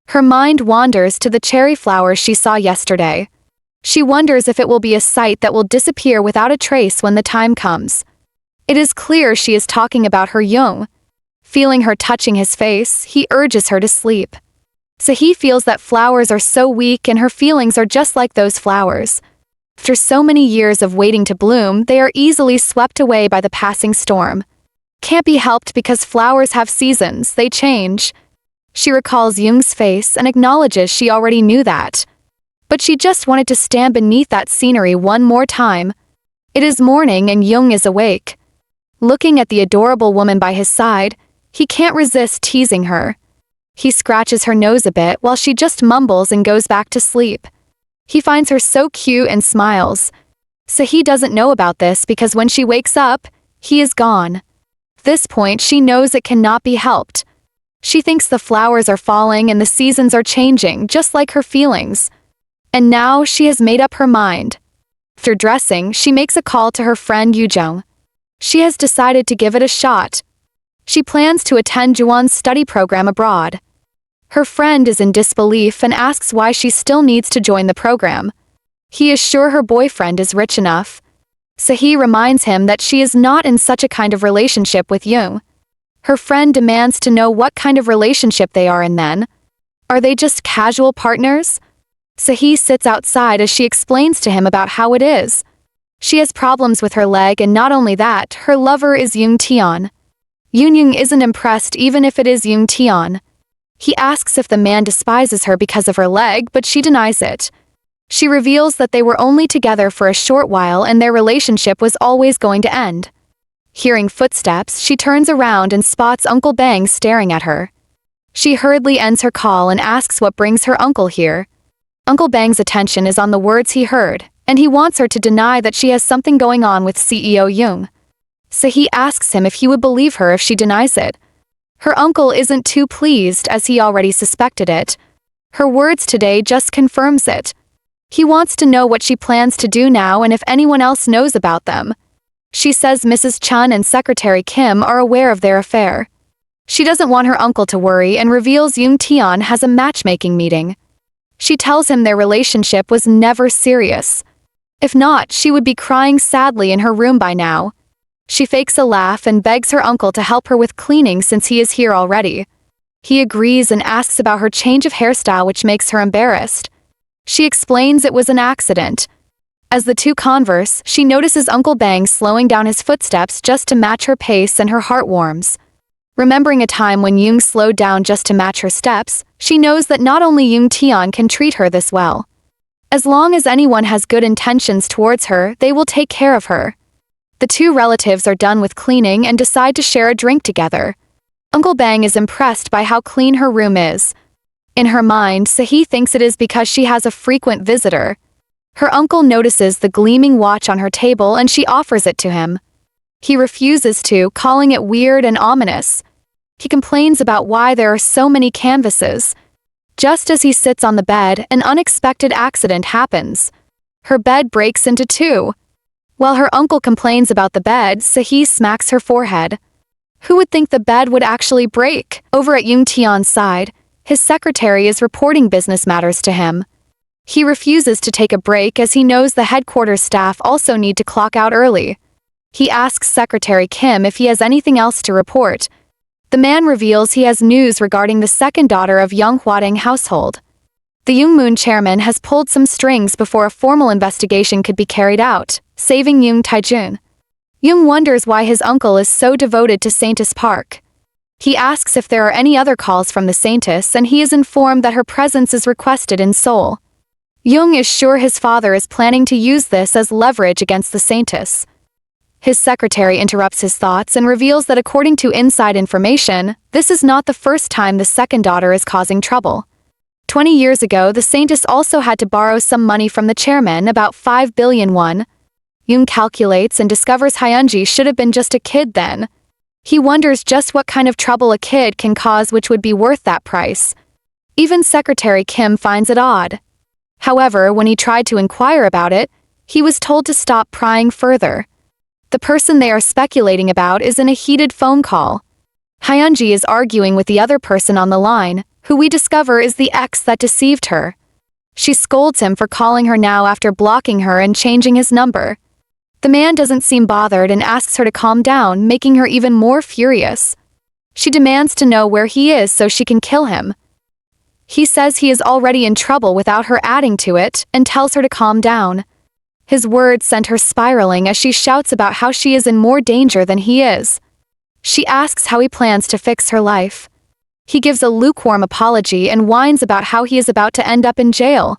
Speaker 2: Her mind wanders to the cherry flowers she saw yesterday. She wonders if it will be a sight that will disappear without a trace when the time comes. It is clear she is talking about her Jung. Feeling her touching his face, he urges her to sleep. Sahee feels that flowers are so weak and her feelings are just like those flowers. After so many years of waiting to bloom, they are easily swept away by the passing storm. Can't be helped because flowers have seasons, they change. She recalls Jung's face and acknowledges she already knew that. But she just wanted to stand beneath that scenery one more time. It is morning and Jung is awake. Looking at the adorable woman by his side, he can't resist teasing her. He scratches her nose a bit while she just mumbles and goes back to sleep. He finds her so cute and smiles. Sahee doesn't know about this because when she wakes up, he is gone. At this point, she knows it cannot be helped. She thinks the flowers are falling and the seasons are changing, just like her feelings. And now she has made up her mind. After dressing, she makes a call to her friend Yoo. She has decided to give it a shot. She plans to attend Juwon's study program abroad. Her friend is in disbelief and asks why she still needs to join the program. He is sure her boyfriend is rich enough. Sahee reminds him that she is not in such a kind of relationship with Jung. Her friend demands to know what kind of relationship they are in then. Are they just casual partners? Sahee sits outside as she explains to him about how it is. She has problems with her leg, and not only that, her lover is Jung Taeon. Jung isn't impressed even if it is Jung Taeon. He asks if the man despises her because of her leg, but she denies it. She reveals that they were only together for a short while and their relationship was always going to end. Hearing footsteps, she turns around and spots Uncle Bang staring at her. She hurriedly ends her call and asks what brings her uncle here. Uncle Bang's attention is on the words he heard, and he wants her to deny that she has something going on with CEO Jung. Sahee asks him if he would believe her if she denies it. Her uncle isn't too pleased as he already suspected it. Her words today just confirms it. He wants to know what she plans to do now and if anyone else knows about them. She says Mrs. Chun and Secretary Kim are aware of their affair. She doesn't want her uncle to worry and reveals Jung Taeon has a matchmaking meeting. She tells him their relationship was never serious. If not, she would be crying sadly in her room by now. She fakes a laugh and begs her uncle to help her with cleaning since he is here already. He agrees and asks about her change of hairstyle, which makes her embarrassed. She explains it was an accident. As the two converse, she notices Uncle Bang slowing down his footsteps just to match her pace, and her heart warms. Remembering a time when Jung slowed down just to match her steps, she knows that not only Jung Taeon can treat her this well. As long as anyone has good intentions towards her, they will take care of her. The two relatives are done with cleaning and decide to share a drink together. Uncle Bang is impressed by how clean her room is. In her mind, Sahee thinks it is because she has a frequent visitor. Her uncle notices the gleaming watch on her table and she offers it to him. He refuses to, calling it weird and ominous. He complains about why there are so many canvases. Just as he sits on the bed, an unexpected accident happens. Her bed breaks into two. While her uncle complains about the bed, Sahee smacks her forehead. Who would think the bed would actually break? Over at Jung Taeon's side, his secretary is reporting business matters to him. He refuses to take a break as he knows the headquarters staff also need to clock out early. He asks Secretary Kim if he has anything else to report. The man reveals he has news regarding the second daughter of Yeonghwadang household. The Jungmoon chairman has pulled some strings before a formal investigation could be carried out, saving Jung Taejun. Jung wonders why his uncle is so devoted to Saintis Park. He asks if there are any other calls from the Saintis, and he is informed that her presence is requested in Seoul. Jung is sure his father is planning to use this as leverage against the Saintis. His secretary interrupts his thoughts and reveals that according to inside information, this is not the first time the second daughter is causing trouble. 20 years ago, the Saintis also had to borrow some money from the chairman, about 5 billion won. Jung calculates and discovers Hyunji should have been just a kid then. He wonders just what kind of trouble a kid can cause which would be worth that price. Even Secretary Kim finds it odd. However, when he tried to inquire about it, he was told to stop prying further. The person they are speculating about is in a heated phone call. Hyunji is arguing with the other person on the line, who we discover is the ex that deceived her. She scolds him for calling her now after blocking her and changing his number. The man doesn't seem bothered and asks her to calm down, making her even more furious. She demands to know where he is so she can kill him. He says he is already in trouble without her adding to it, and tells her to calm down. His words send her spiraling as she shouts about how she is in more danger than he is. She asks how he plans to fix her life. He gives a lukewarm apology and whines about how he is about to end up in jail.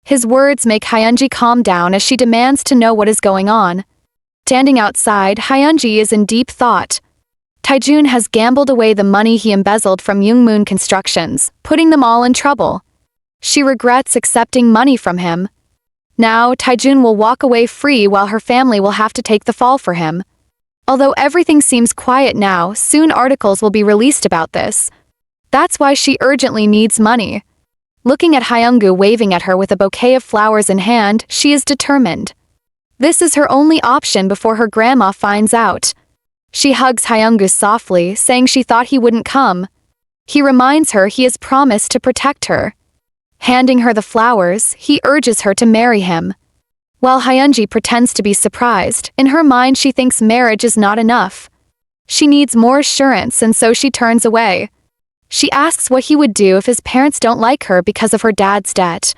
Speaker 2: His words make Hyunji calm down as she demands to know what is going on. Standing outside, Hyunji is in deep thought. Taejun has gambled away the money he embezzled from Jungmoon Constructions, putting them all in trouble. She regrets accepting money from him. Now, Taejun will walk away free while her family will have to take the fall for him. Although everything seems quiet now, soon articles will be released about this. That's why she urgently needs money. Looking at Hyungu waving at her with a bouquet of flowers in hand, she is determined. This is her only option before her grandma finds out. She hugs Hyungu softly, saying she thought he wouldn't come. He reminds her he has promised to protect her. Handing her the flowers, he urges her to marry him. While Hyunji pretends to be surprised, in her mind she thinks marriage is not enough. She needs more assurance, and so she turns away. She asks what he would do if his parents don't like her because of her dad's debt.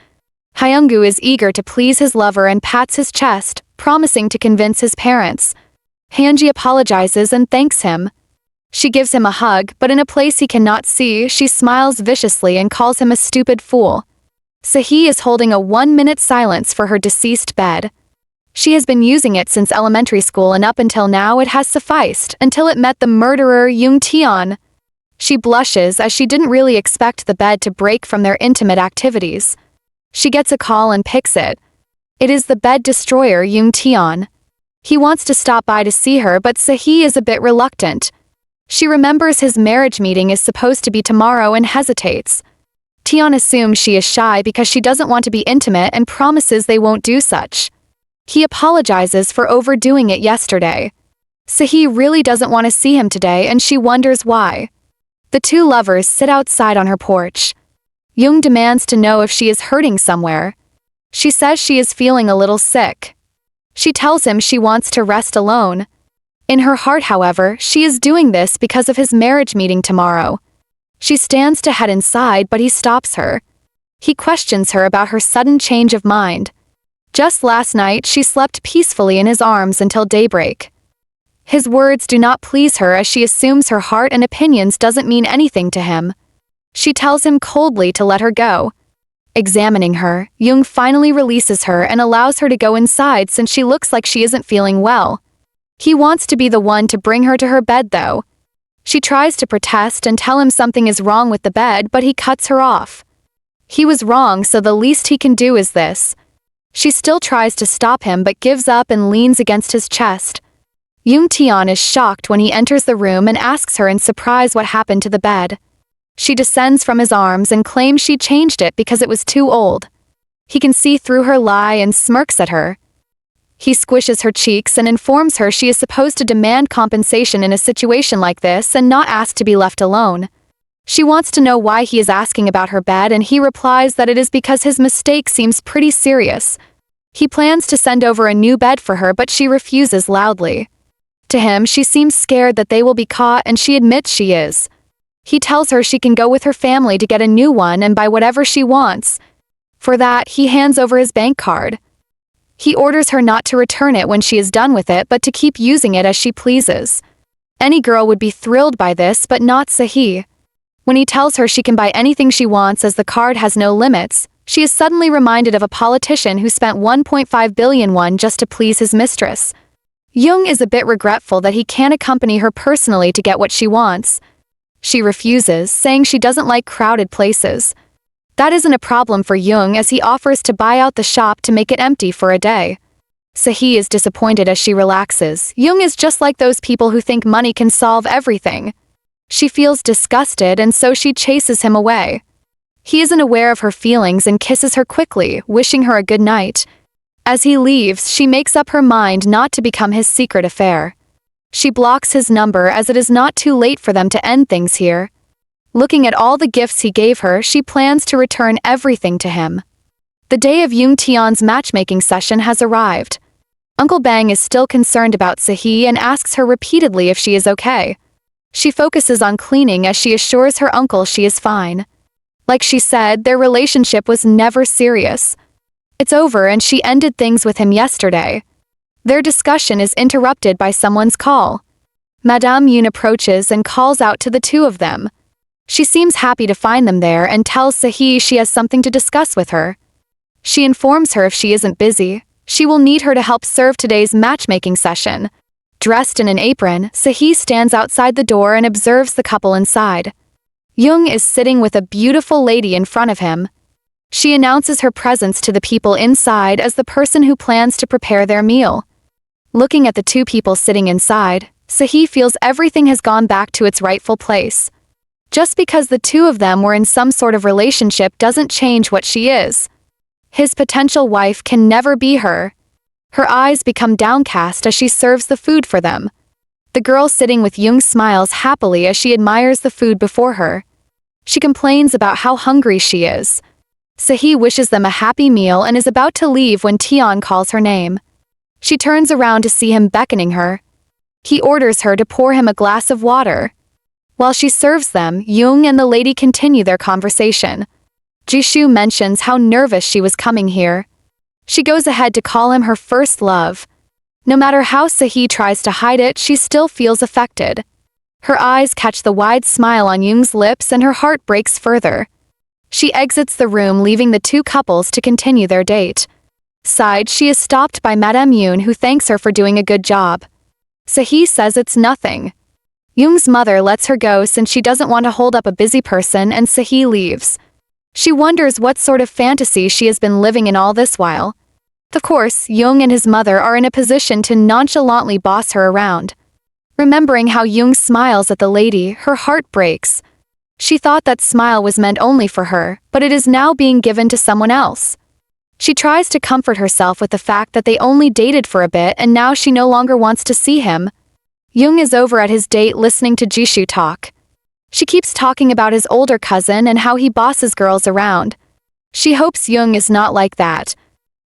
Speaker 2: Hyungu is eager to please his lover and pats his chest, promising to convince his parents. Hyunji apologizes and thanks him. She gives him a hug, but in a place he cannot see, she smiles viciously and calls him a stupid fool. Sahee is holding a 1-minute silence for her deceased bed. She has been using it since elementary school, and up until now it has sufficed, until it met the murderer Jung Taeon. She blushes as she didn't really expect the bed to break from their intimate activities. She gets a call and picks it. It is the bed destroyer Jung Taeon. He wants to stop by to see her, but Sahee is a bit reluctant. She remembers his marriage meeting is supposed to be tomorrow and hesitates. Taeon assumes she is shy because she doesn't want to be intimate and promises they won't do such. He apologizes for overdoing it yesterday. Sahee really doesn't want to see him today, and she wonders why. The two lovers sit outside on her porch. Jung demands to know if she is hurting somewhere. She says she is feeling a little sick. She tells him she wants to rest alone. In her heart, however, she is doing this because of his marriage meeting tomorrow. She stands to head inside, but he stops her. He questions her about her sudden change of mind. Just last night, she slept peacefully in his arms until daybreak. His words do not please her as she assumes her heart and opinions doesn't mean anything to him. She tells him coldly to let her go. Examining her, Jung finally releases her and allows her to go inside since she looks like she isn't feeling well. He wants to be the one to bring her to her bed though. She tries to protest and tell him something is wrong with the bed, but he cuts her off. He was wrong, so the least he can do is this. She still tries to stop him but gives up and leans against his chest. Jung Taeon is shocked when he enters the room and asks her in surprise what happened to the bed. She descends from his arms and claims she changed it because it was too old. He can see through her lie and smirks at her. He squishes her cheeks and informs her she is supposed to demand compensation in a situation like this and not ask to be left alone. She wants to know why he is asking about her bed, and he replies that it is because his mistake seems pretty serious. He plans to send over a new bed for her, but she refuses loudly. To him, she seems scared that they will be caught, and she admits she is. He tells her she can go with her family to get a new one and buy whatever she wants. For that, he hands over his bank card. He orders her not to return it when she is done with it, but to keep using it as she pleases. Any girl would be thrilled by this, but not Sahee. When he tells her she can buy anything she wants as the card has no limits, she is suddenly reminded of a politician who spent 1.5 billion won just to please his mistress. Jung is a bit regretful that he can't accompany her personally to get what she wants. She refuses, saying she doesn't like crowded places. That isn't a problem for Jung as he offers to buy out the shop to make it empty for a day. Sahee is disappointed as she relaxes. Jung is just like those people who think money can solve everything. She feels disgusted and so she chases him away. He isn't aware of her feelings and kisses her quickly, wishing her a good night. As he leaves, she makes up her mind not to become his secret affair. She blocks his number as it is not too late for them to end things here. Looking at all the gifts he gave her, she plans to return everything to him. The day of Jung Taeon's matchmaking session has arrived. Uncle Bang is still concerned about Sahee and asks her repeatedly if she is okay. She focuses on cleaning as she assures her uncle she is fine. Like she said, their relationship was never serious. It's over and she ended things with him yesterday. Their discussion is interrupted by someone's call. Madame Yoon approaches and calls out to the two of them. She seems happy to find them there and tells Sahee she has something to discuss with her. She informs her if she isn't busy, she will need her to help serve today's matchmaking session. Dressed in an apron, Sahee stands outside the door and observes the couple inside. Jung is sitting with a beautiful lady in front of him. She announces her presence to the people inside as the person who plans to prepare their meal. Looking at the two people sitting inside, Sahee feels everything has gone back to its rightful place. Just because the two of them were in some sort of relationship doesn't change what she is. His potential wife can never be her. Her eyes become downcast as she serves the food for them. The girl sitting with Jung smiles happily as she admires the food before her. She complains about how hungry she is. Sahee wishes them a happy meal and is about to leave when Taeon calls her name. She turns around to see him beckoning her. He orders her to pour him a glass of water. While she serves them, Jung and the lady continue their conversation. Jisoo mentions how nervous she was coming here. She goes ahead to call him her first love. No matter how Sahee tries to hide it, she still feels affected. Her eyes catch the wide smile on Jung's lips and her heart breaks further. She exits the room, leaving the two couples to continue their date. Side, she is stopped by Madame Yoon, who thanks her for doing a good job. Sahee says it's nothing. Jung's mother lets her go since she doesn't want to hold up a busy person, and Sahee leaves. She wonders what sort of fantasy she has been living in all this while. Of course, Jung and his mother are in a position to nonchalantly boss her around. Remembering how Jung smiles at the lady, her heart breaks. She thought that smile was meant only for her, but it is now being given to someone else. She tries to comfort herself with the fact that they only dated for a bit and now she no longer wants to see him. Jung is over at his date listening to Jisoo talk. She keeps talking about his older cousin and how he bosses girls around. She hopes Jung is not like that.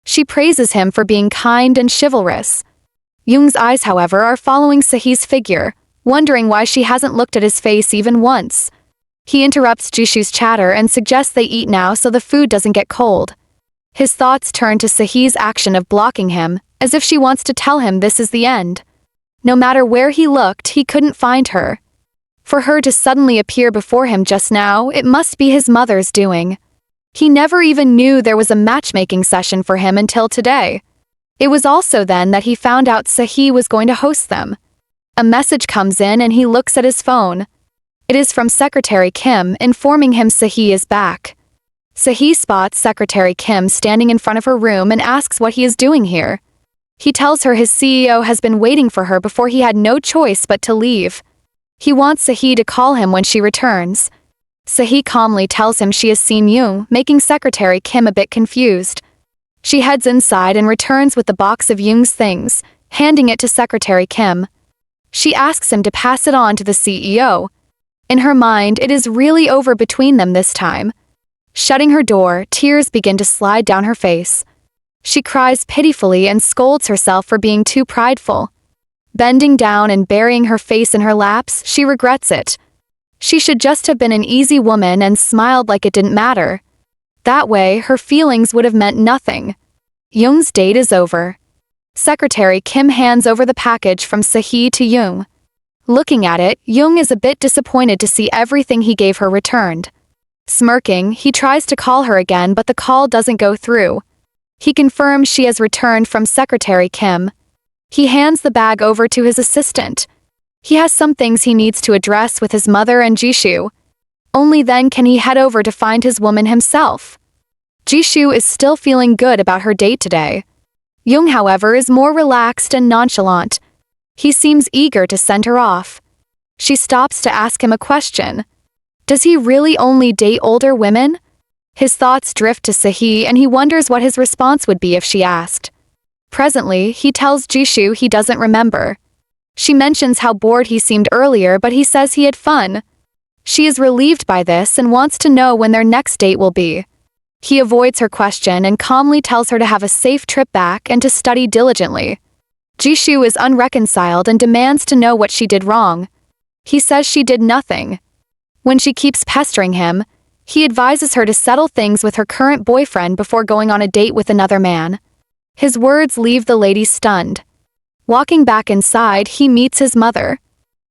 Speaker 2: She praises him for being kind and chivalrous. Jung's eyes, however, are following Sahee's figure, wondering why she hasn't looked at his face even once. He interrupts Jishu's chatter and suggests they eat now so the food doesn't get cold. His thoughts turn to Sahee's action of blocking him, as if she wants to tell him this is the end. No matter where he looked, he couldn't find her. For her to suddenly appear before him just now, it must be his mother's doing. He never even knew there was a matchmaking session for him until today. It was also then that he found out Sahee was going to host them. A message comes in and he looks at his phone. It is from Secretary Kim, informing him Sahee is back. Sahee spots Secretary Kim standing in front of her room and asks what he is doing here. He tells her his CEO has been waiting for her before he had no choice but to leave. He wants Sahee to call him when she returns. Sahee calmly tells him she has seen Jung, making Secretary Kim a bit confused. She heads inside and returns with the box of Jung's things, handing it to Secretary Kim. She asks him to pass it on to the CEO. In her mind, it is really over between them this time. Shutting her door, tears begin to slide down her face. She cries pitifully and scolds herself for being too prideful. Bending down and burying her face in her laps, she regrets it. She should just have been an easy woman and smiled like it didn't matter. That way, her feelings would have meant nothing. Jung's date is over. Secretary Kim hands over the package from Sahee to Jung. Looking at it, Jung is a bit disappointed to see everything he gave her returned. Smirking, he tries to call her again but the call doesn't go through. He confirms she has returned from Secretary Kim. He hands the bag over to his assistant. He has some things he needs to address with his mother and Jishu. Only then can he head over to find his woman himself. Jishu is still feeling good about her date today. Jung, however, is more relaxed and nonchalant. He seems eager to send her off. She stops to ask him a question. Does he really only date older women? His thoughts drift to Sahee and he wonders what his response would be if she asked. Presently, he tells Jishu he doesn't remember. She mentions how bored he seemed earlier but he says he had fun. She is relieved by this and wants to know when their next date will be. He avoids her question and calmly tells her to have a safe trip back and to study diligently. Jishu is unreconciled and demands to know what she did wrong. He says she did nothing. When she keeps pestering him, he advises her to settle things with her current boyfriend before going on a date with another man. His words leave the lady stunned. Walking back inside, he meets his mother.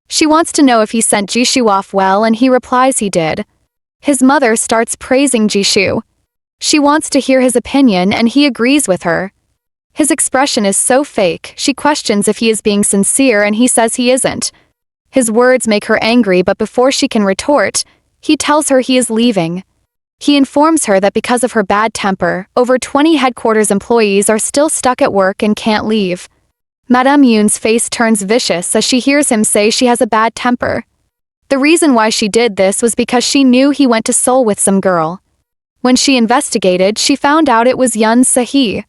Speaker 2: She wants to know if he sent Jishu off well and he replies he did. His mother starts praising Jishu. She wants to hear his opinion and he agrees with her. His expression is so fake, she questions if he is being sincere and he says he isn't. His words make her angry but before she can retort, he tells her he is leaving. He informs her that because of her bad temper, over 20 headquarters employees are still stuck at work and can't leave. Madame Yoon's face turns vicious as she hears him say she has a bad temper. The reason why she did this was because she knew he went to Seoul with some girl. When she investigated, she found out it was Yeon Sahee.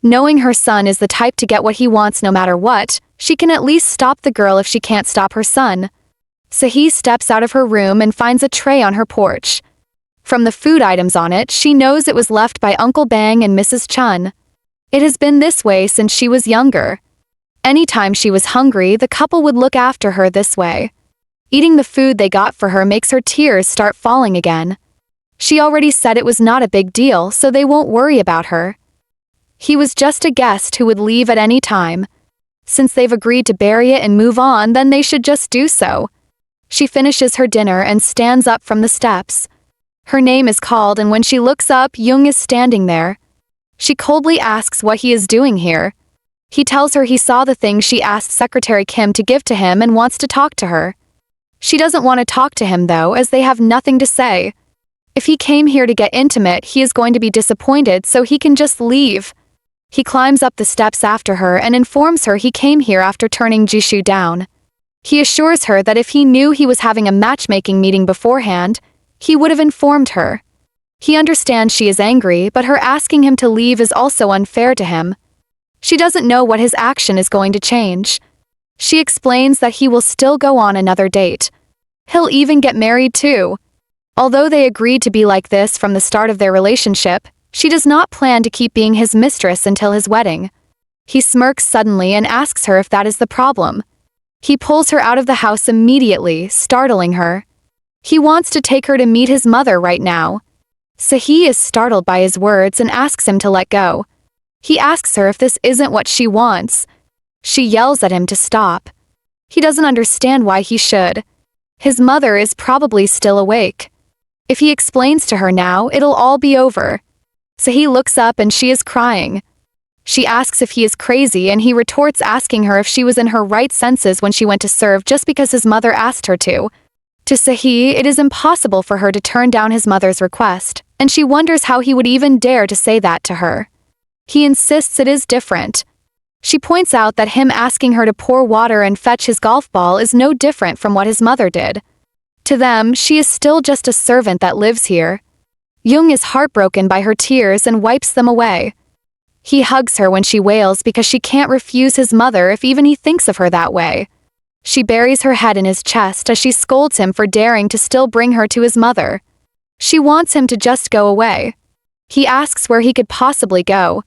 Speaker 2: Knowing her son is the type to get what he wants no matter what, she can at least stop the girl if she can't stop her son. Sahee steps out of her room and finds a tray on her porch. From the food items on it, she knows it was left by Uncle Bang and Mrs. Chun. It has been this way since she was younger. Anytime she was hungry, the couple would look after her this way. Eating the food they got for her makes her tears start falling again. She already said it was not a big deal, so they won't worry about her. He was just a guest who would leave at any time. Since they've agreed to bury it and move on, then they should just do so. She finishes her dinner and stands up from the steps. Her name is called and when she looks up, Jung is standing there. She coldly asks what he is doing here. He tells her he saw the thing she asked Secretary Kim to give to him and wants to talk to her. She doesn't want to talk to him though, as they have nothing to say. If he came here to get intimate, he is going to be disappointed, so he can just leave. He climbs up the steps after her and informs her he came here after turning Jishu down. He assures her that if he knew he was having a matchmaking meeting beforehand, he would have informed her. He understands she is angry, but her asking him to leave is also unfair to him. She doesn't know what his action is going to change. She explains that he will still go on another date. He'll even get married too. Although they agreed to be like this from the start of their relationship, she does not plan to keep being his mistress until his wedding. He smirks suddenly and asks her if that is the problem. He pulls her out of the house immediately, startling her. He wants to take her to meet his mother right now. Sahee is startled by his words and asks him to let go. He asks her if this isn't what she wants. She yells at him to stop. He doesn't understand why he should. His mother is probably still awake. If he explains to her now, it'll all be over. Sahee looks up and she is crying. She asks if he is crazy and he retorts asking her if she was in her right senses when she went to serve just because his mother asked her to. To Sahee, it is impossible for her to turn down his mother's request, and she wonders how he would even dare to say that to her. He insists it is different. She points out that him asking her to pour water and fetch his golf ball is no different from what his mother did. To them, she is still just a servant that lives here. Jung is heartbroken by her tears and wipes them away. He hugs her when she wails because she can't refuse his mother if even he thinks of her that way. She buries her head in his chest as she scolds him for daring to still bring her to his mother. She wants him to just go away. He asks where he could possibly go.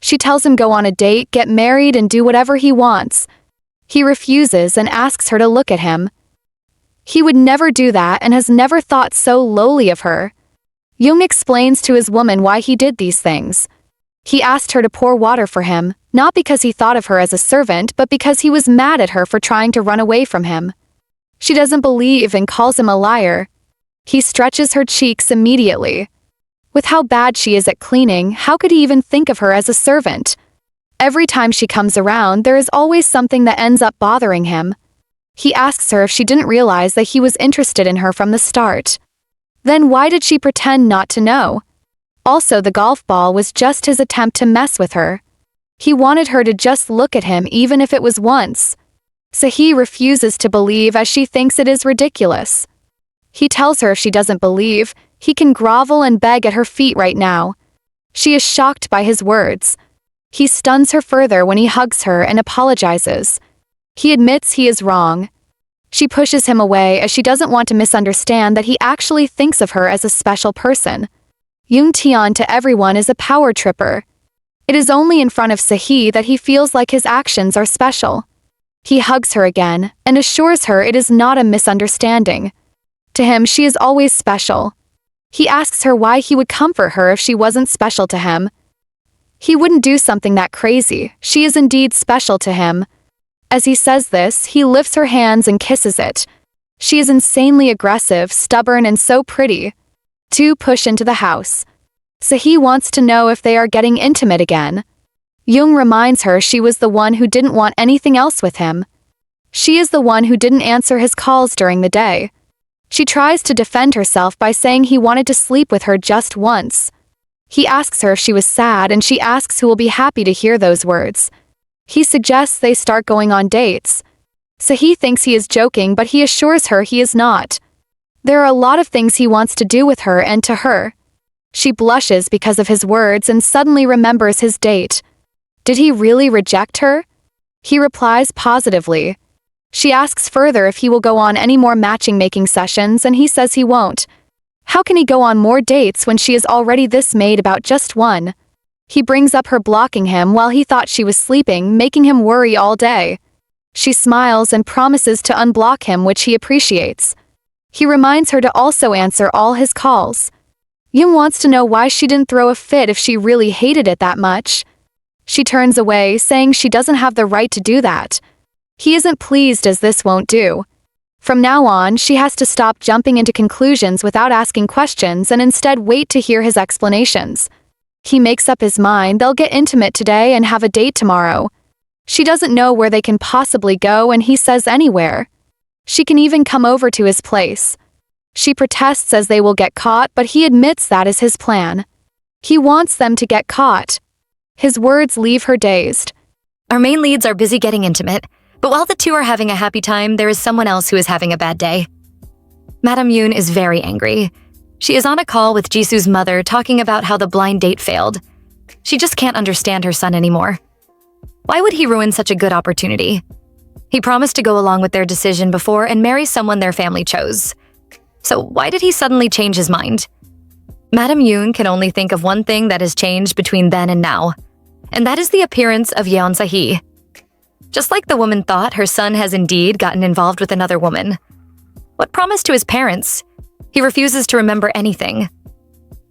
Speaker 2: She tells him go on a date, get married, and do whatever he wants. He refuses and asks her to look at him. He would never do that and has never thought so lowly of her. Jung explains to his woman why he did these things. He asked her to pour water for him, not because he thought of her as a servant, but because he was mad at her for trying to run away from him. She doesn't believe and calls him a liar. He stretches her cheeks immediately. With how bad she is at cleaning, how could he even think of her as a servant? Every time she comes around, there is always something that ends up bothering him. He asks her if she didn't realize that he was interested in her from the start. Then why did she pretend not to know? Also, the golf ball was just his attempt to mess with her. He wanted her to just look at him even if it was once. Sahee refuses to believe as she thinks it is ridiculous. He tells her if she doesn't believe, he can grovel and beg at her feet right now. She is shocked by his words. He stuns her further when he hugs her and apologizes. He admits he is wrong. She pushes him away as she doesn't want to misunderstand that he actually thinks of her as a special person. Jung Taeon to everyone is a power tripper. It is only in front of Sahee that he feels like his actions are special. He hugs her again and assures her it is not a misunderstanding. To him, she is always special. He asks her why he would comfort her if she wasn't special to him. He wouldn't do something that crazy. She is indeed special to him. As he says this, he lifts her hands and kisses it. She is insanely aggressive, stubborn, and so pretty. Two push into the house. Sahee wants to know if they are getting intimate again. Jung reminds her she was the one who didn't want anything else with him. She is the one who didn't answer his calls during the day. She tries to defend herself by saying he wanted to sleep with her just once. He asks her if she was sad and she asks who will be happy to hear those words. He suggests they start going on dates. Sahee thinks he is joking, but he assures her he is not. There are a lot of things he wants to do with her and to her. She blushes because of his words and suddenly remembers his date. Did he really reject her? He replies positively. She asks further if he will go on any more matching-making sessions and he says he won't. How can he go on more dates when she is already this made about just one? He brings up her blocking him while he thought she was sleeping, making him worry all day. She smiles and promises to unblock him, which he appreciates. He reminds her to also answer all his calls. Jung wants to know why she didn't throw a fit if she really hated it that much. She turns away, saying she doesn't have the right to do that. He isn't pleased as this won't do. From now on, she has to stop jumping into conclusions without asking questions and instead wait to hear his explanations. He makes up his mind they'll get intimate today and have a date tomorrow. She doesn't know where they can possibly go and he says anywhere. She can even come over to his place. She protests as they will get caught, but he admits that is his plan. He wants them to get caught. His words leave her dazed.
Speaker 1: Our main leads are busy getting intimate, but while the two are having a happy time, there is someone else who is having a bad day. Madame Yoon is very angry. She is on a call with Jisoo's mother talking about how the blind date failed. She just can't understand her son anymore. Why would he ruin such a good opportunity? He promised to go along with their decision before and marry someone their family chose. So why did he suddenly change his mind? Madame Yoon can only think of one thing that has changed between then and now, and that is the appearance of Yeon Sahee. Just like the woman thought, her son has indeed gotten involved with another woman. What promise to his parents? He refuses to remember anything.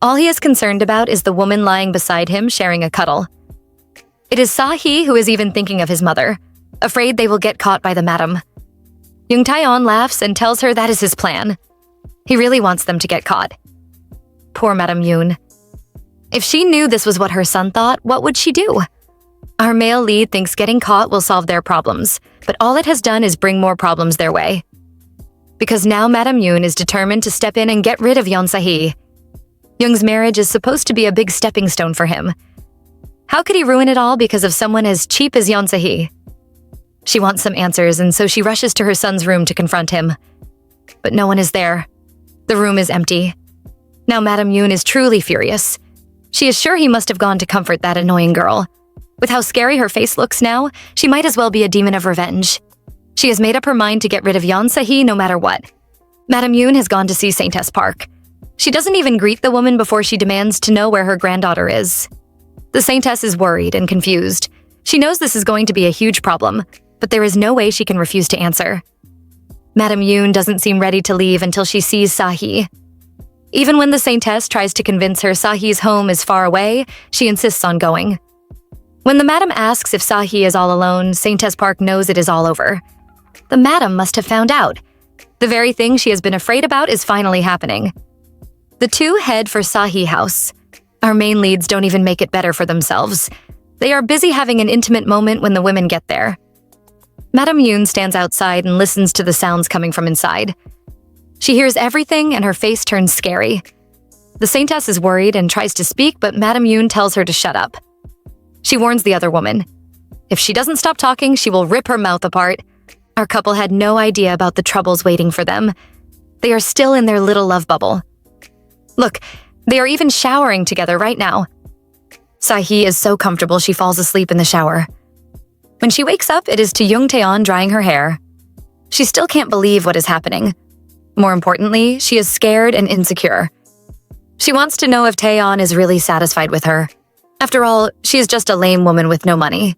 Speaker 1: All he is concerned about is the woman lying beside him sharing a cuddle. It is Sahee who is even thinking of his mother, afraid they will get caught by the madam. Jung Taeon laughs and tells her that is his plan. He really wants them to get caught. Poor Madam Yoon. If she knew this was what her son thought, what would she do? Our male lead thinks getting caught will solve their problems, but all it has done is bring more problems their way. Because now Madam Yoon is determined to step in and get rid of Yeon Sahee. Young's marriage is supposed to be a big stepping stone for him. How could he ruin it all because of someone as cheap as Yeon Sahee? She wants some answers, and so she rushes to her son's room to confront him. But no one is there. The room is empty. Now Madam Yoon is truly furious. She is sure he must have gone to comfort that annoying girl. With how scary her face looks now, she might as well be a demon of revenge. She has made up her mind to get rid of Yeon Sahee no matter what. Madam Yoon has gone to see Saintess Park. She doesn't even greet the woman before she demands to know where her granddaughter is. The Saintess is worried and confused. She knows this is going to be a huge problem, but there is no way she can refuse to answer. Madam Yoon doesn't seem ready to leave until she sees Sahee. Even when the Saintess tries to convince her Sahee's home is far away, she insists on going. When the madam asks if Sahee is all alone, Saintess Park knows it is all over. The madam must have found out. The very thing she has been afraid about is finally happening. The two head for Sahee house. Our main leads don't even make it better for themselves. They are busy having an intimate moment when the women get there. Madam Yoon stands outside and listens to the sounds coming from inside. She hears everything and her face turns scary. The Saintess is worried and tries to speak, but Madam Yoon tells her to shut up. She warns the other woman. If she doesn't stop talking, she will rip her mouth apart. Our couple had no idea about the troubles waiting for them. They are still in their little love bubble. Look, they are even showering together right now. Sahee is so comfortable she falls asleep in the shower. When she wakes up, it is to Jung Taeon drying her hair. She still can't believe what is happening. More importantly, she is scared and insecure. She wants to know if Taeon is really satisfied with her. After all, she is just a lame woman with no money.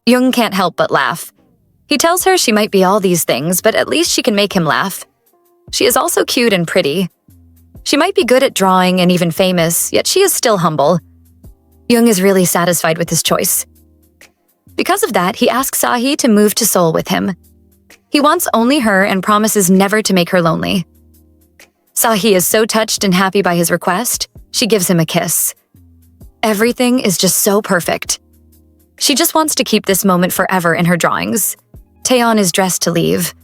Speaker 1: Jung can't help but laugh. He tells her she might be all these things, but at least she can make him laugh. She is also cute and pretty. She might be good at drawing and even famous, yet she is still humble. Jung is really satisfied with his choice. Because of that, he asks Sahee to move to Seoul with him. He wants only her and promises never to make her lonely. Sahee is so touched and happy by his request, she gives him a kiss. Everything is just so perfect. She just wants to keep this moment forever in her drawings. Tayon is dressed to leave.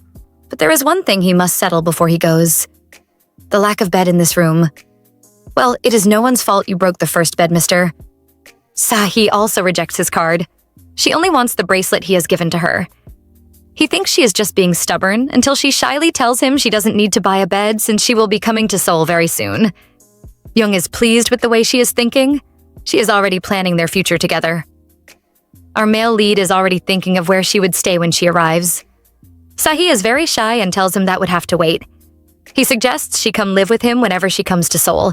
Speaker 1: But there is one thing he must settle before he goes. The lack of bed in this room. Well, it is no one's fault you broke the first bed, mister. Sahee also rejects his card. She only wants the bracelet he has given to her. He thinks she is just being stubborn until she shyly tells him she doesn't need to buy a bed since she will be coming to Seoul very soon. Jung is pleased with the way she is thinking. She is already planning their future together. Our male lead is already thinking of where she would stay when she arrives. Sahee is very shy and tells him that would have to wait. He suggests she come live with him whenever she comes to Seoul.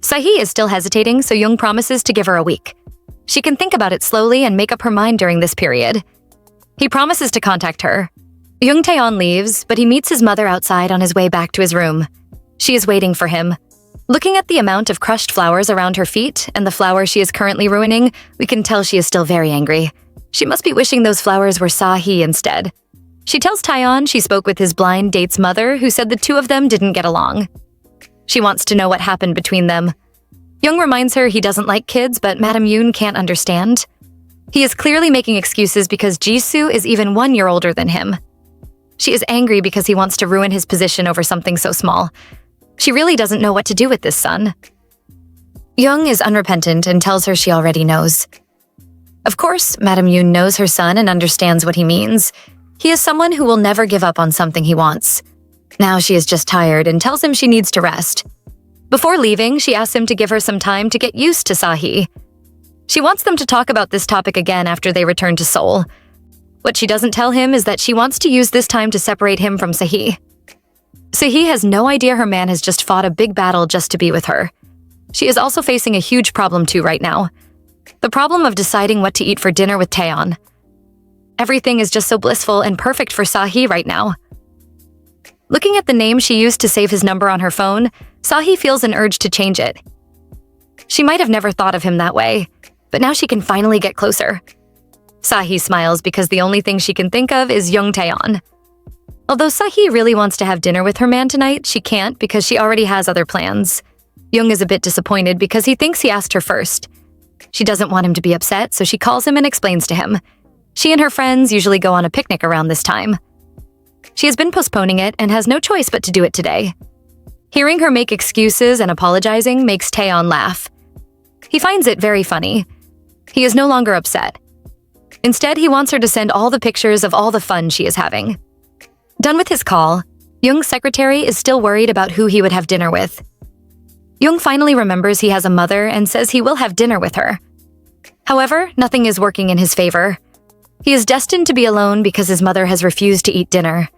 Speaker 1: Sahee is still hesitating, so Jung promises to give her a week. She can think about it slowly and make up her mind during this period. He promises to contact her. Jung Taeon leaves, but he meets his mother outside on his way back to his room. She is waiting for him. Looking at the amount of crushed flowers around her feet and the flower she is currently ruining, we can tell she is still very angry. She must be wishing those flowers were Sahee instead. She tells Tayon she spoke with his blind date's mother, who said the two of them didn't get along. She wants to know what happened between them. Jung reminds her he doesn't like kids, but Madam Yoon can't understand. He is clearly making excuses because Jisoo is even 1 year older than him. She is angry because he wants to ruin his position over something so small. She really doesn't know what to do with this son. Jung is unrepentant and tells her she already knows. Of course, Madam Yoon knows her son and understands what he means. He is someone who will never give up on something he wants. Now she is just tired and tells him she needs to rest. Before leaving, she asks him to give her some time to get used to Sahee. She wants them to talk about this topic again after they return to Seoul. What she doesn't tell him is that she wants to use this time to separate him from Sahee. Sahee has no idea her man has just fought a big battle just to be with her. She is also facing a huge problem too right now. The problem of deciding what to eat for dinner with Taeon. Everything is just so blissful and perfect for Sahee right now. Looking at the name she used to save his number on her phone, Sahee feels an urge to change it. She might have never thought of him that way, but now she can finally get closer. Sahee smiles because the only thing she can think of is Jung Taeon. Although Sahee really wants to have dinner with her man tonight, she can't because she already has other plans. Jung is a bit disappointed because he thinks he asked her first. She doesn't want him to be upset, so she calls him and explains to him. She and her friends usually go on a picnic around this time. She has been postponing it and has no choice but to do it today. Hearing her make excuses and apologizing makes Taeon laugh. He finds it very funny. He is no longer upset. Instead, he wants her to send all the pictures of all the fun she is having. Done with his call, Jung's secretary is still worried about who he would have dinner with. Jung finally remembers he has a mother and says he will have dinner with her. However, nothing is working in his favor. He is destined to be alone because his mother has refused to eat dinner.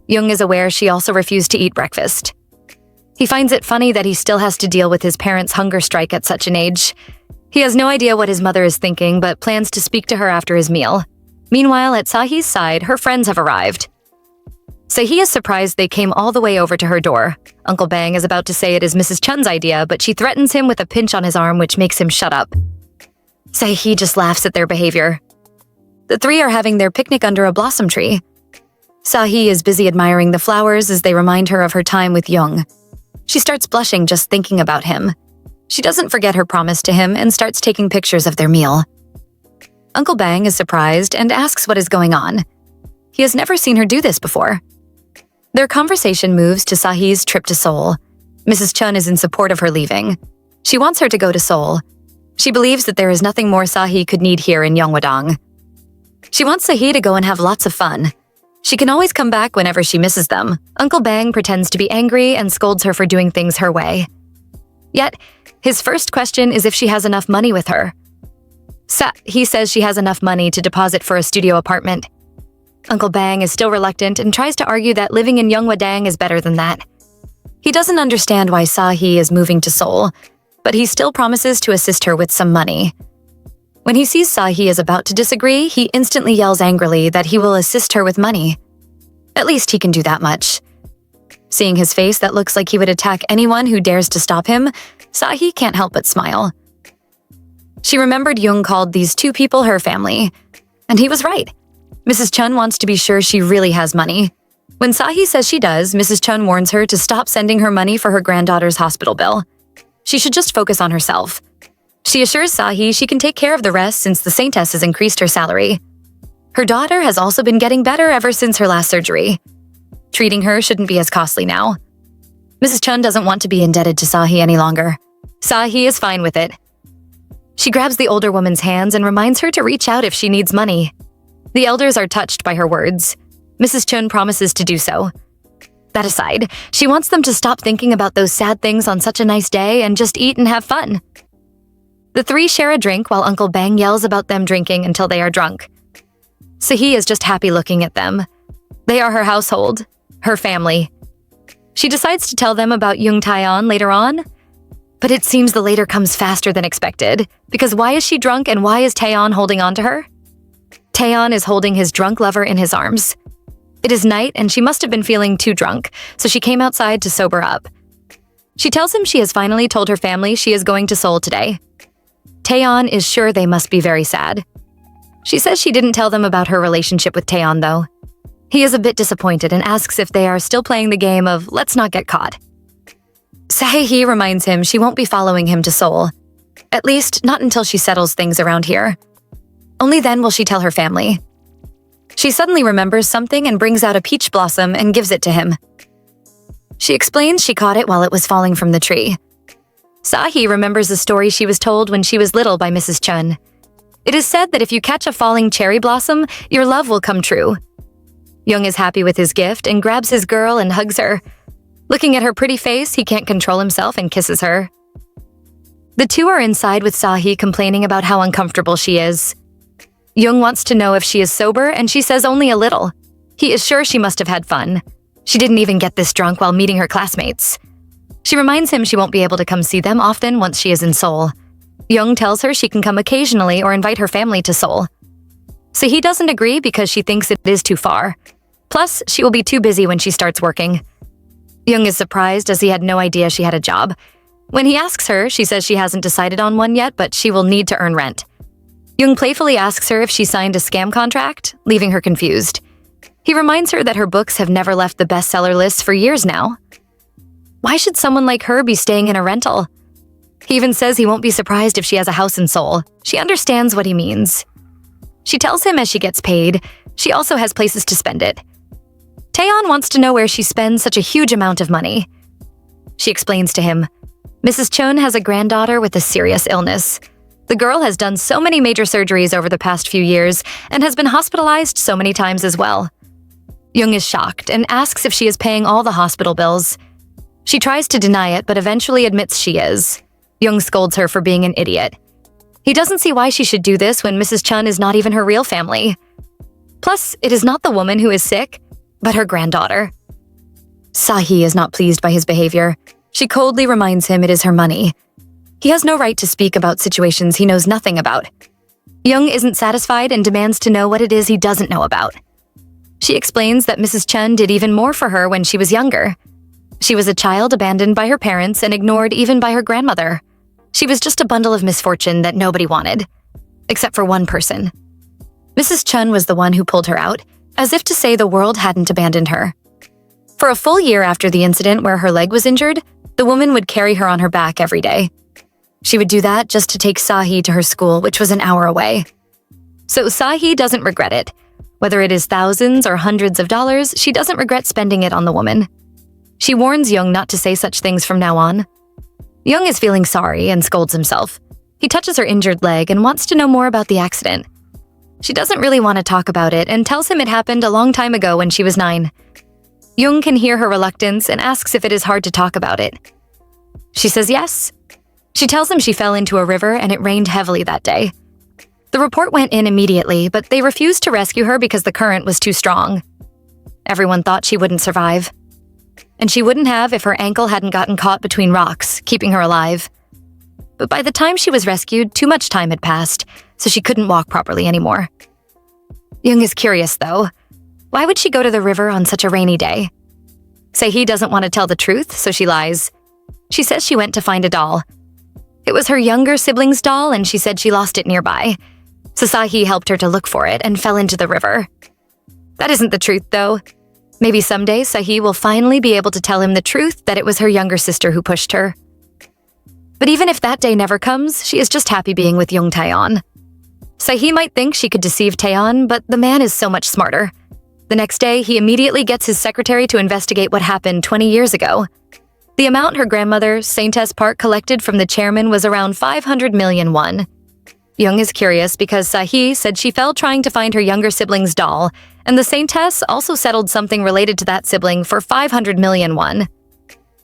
Speaker 1: Jung is aware she also refused to eat breakfast. He finds it funny that he still has to deal with his parents' hunger strike at such an age. He has no idea what his mother is thinking, but plans to speak to her after his meal. Meanwhile, at Sahee's side, her friends have arrived. Sahee is surprised they came all the way over to her door. Uncle Bang is about to say it is Mrs. Chun's idea, but she threatens him with a pinch on his arm which makes him shut up. Sahee just laughs at their behavior. The three are having their picnic under a blossom tree. Sahee is busy admiring the flowers as they remind her of her time with Jung. She starts blushing just thinking about him. She doesn't forget her promise to him and starts taking pictures of their meal. Uncle Bang is surprised and asks what is going on. He has never seen her do this before. Their conversation moves to Sahee's trip to Seoul. Mrs. Chun is in support of her leaving. She wants her to go to Seoul. She believes that there is nothing more Sahee could need here in Yeonghwadang. She wants Sahee to go and have lots of fun. She can always come back whenever she misses them. Uncle Bang pretends to be angry and scolds her for doing things her way. Yet, his first question is if she has enough money with her. He says she has enough money to deposit for a studio apartment. Uncle Bang is still reluctant and tries to argue that living in Yeonghwadang is better than that. He doesn't understand why Sahee is moving to Seoul, but he still promises to assist her with some money. When he sees Sahee is about to disagree, he instantly yells angrily that he will assist her with money. At least he can do that much. Seeing his face that looks like he would attack anyone who dares to stop him, Sahee can't help but smile. She remembered Jung called these two people her family, and he was right. Mrs. Chun wants to be sure she really has money. When Sahee says she does, Mrs. Chun warns her to stop sending her money for her granddaughter's hospital bill. She should just focus on herself. She assures Sahee she can take care of the rest since the saintess has increased her salary. Her daughter has also been getting better ever since her last surgery. Treating her shouldn't be as costly now. Mrs. Chun doesn't want to be indebted to Sahee any longer. Sahee is fine with it. She grabs the older woman's hands and reminds her to reach out if she needs money. The elders are touched by her words. Mrs. Chun promises to do so. That aside, she wants them to stop thinking about those sad things on such a nice day and just eat and have fun. The three share a drink while Uncle Bang yells about them drinking until they are drunk. Sahee is just happy looking at them. They are her household, her family. She decides to tell them about Jung Taeon later on, but it seems the later comes faster than expected, because why is she drunk and why is Taeon holding on to her? Taeon is holding his drunk lover in his arms. It is night and she must have been feeling too drunk, so she came outside to sober up. She tells him she has finally told her family she is going to Seoul today. Taeon is sure they must be very sad. She says she didn't tell them about her relationship with Taeon, though. He is a bit disappointed and asks if they are still playing the game of let's not get caught. Sahee reminds him she won't be following him to Seoul. At least, not until she settles things around here. Only then will she tell her family. She suddenly remembers something and brings out a peach blossom and gives it to him. She explains she caught it while it was falling from the tree. Sahee remembers a story she was told when she was little by Mrs. Chun. It is said that if you catch a falling cherry blossom, your love will come true. Jung is happy with his gift and grabs his girl and hugs her. Looking at her pretty face, he can't control himself and kisses her. The two are inside with Sahee complaining about how uncomfortable she is. Jung wants to know if she is sober and she says only a little. He is sure she must have had fun. She didn't even get this drunk while meeting her classmates. She reminds him she won't be able to come see them often once she is in Seoul. Jung tells her she can come occasionally or invite her family to Seoul. Sahee doesn't agree because she thinks it is too far. Plus, she will be too busy when she starts working. Jung is surprised as he had no idea she had a job. When he asks her, she says she hasn't decided on one yet, but she will need to earn rent. Jung playfully asks her if she signed a scam contract, leaving her confused. He reminds her that her books have never left the bestseller lists for years now. Why should someone like her be staying in a rental? He even says he won't be surprised if she has a house in Seoul. She understands what he means. She tells him as she gets paid, she also has places to spend it. Tayon wants to know where she spends such a huge amount of money. She explains to him, Mrs. Chun has a granddaughter with a serious illness. The girl has done so many major surgeries over the past few years and has been hospitalized so many times as well. Jung is shocked and asks if she is paying all the hospital bills. She tries to deny it, but eventually admits she is. Jung scolds her for being an idiot. He doesn't see why she should do this when Mrs. Chun is not even her real family. Plus, it is not the woman who is sick, but her granddaughter. Sahee is not pleased by his behavior. She coldly reminds him it is her money. He has no right to speak about situations he knows nothing about. Jung isn't satisfied and demands to know what it is he doesn't know about. She explains that Mrs. Chun did even more for her when she was younger. She was a child abandoned by her parents and ignored even by her grandmother. She was just a bundle of misfortune that nobody wanted, except for one person. Mrs. Chun was the one who pulled her out, as if to say the world hadn't abandoned her. For a full year after the incident where her leg was injured, the woman would carry her on her back every day. She would do that just to take Sahee to her school, which was an hour away. So Sahee doesn't regret it. Whether it is thousands or hundreds of dollars, she doesn't regret spending it on the woman. She warns Jung not to say such things from now on. Jung is feeling sorry and scolds himself. He touches her injured leg and wants to know more about the accident. She doesn't really want to talk about it and tells him it happened a long time ago when she was 9. Jung can hear her reluctance and asks if it is hard to talk about it. She says yes. She tells him she fell into a river and it rained heavily that day. The report went in immediately, but they refused to rescue her because the current was too strong. Everyone thought she wouldn't survive. And she wouldn't have if her ankle hadn't gotten caught between rocks, keeping her alive. But by the time she was rescued, too much time had passed, so she couldn't walk properly anymore. Jung is curious, though. Why would she go to the river on such a rainy day? Sahee doesn't want to tell the truth, so she lies. She says she went to find a doll. It was her younger sibling's doll, and she said she lost it nearby. So Sahee helped her to look for it and fell into the river. That isn't the truth, though. Maybe someday Sahee will finally be able to tell him the truth that it was her younger sister who pushed her. But even if that day never comes, she is just happy being with Jung Taeon. Sahee might think she could deceive Taeon, but the man is so much smarter. The next day, he immediately gets his secretary to investigate what happened 20 years ago. The amount her grandmother, Saintess Park, collected from the chairman was around 500 million won. Jung is curious because Sahee said she fell trying to find her younger sibling's doll, and the Saintess also settled something related to that sibling for 500 million won.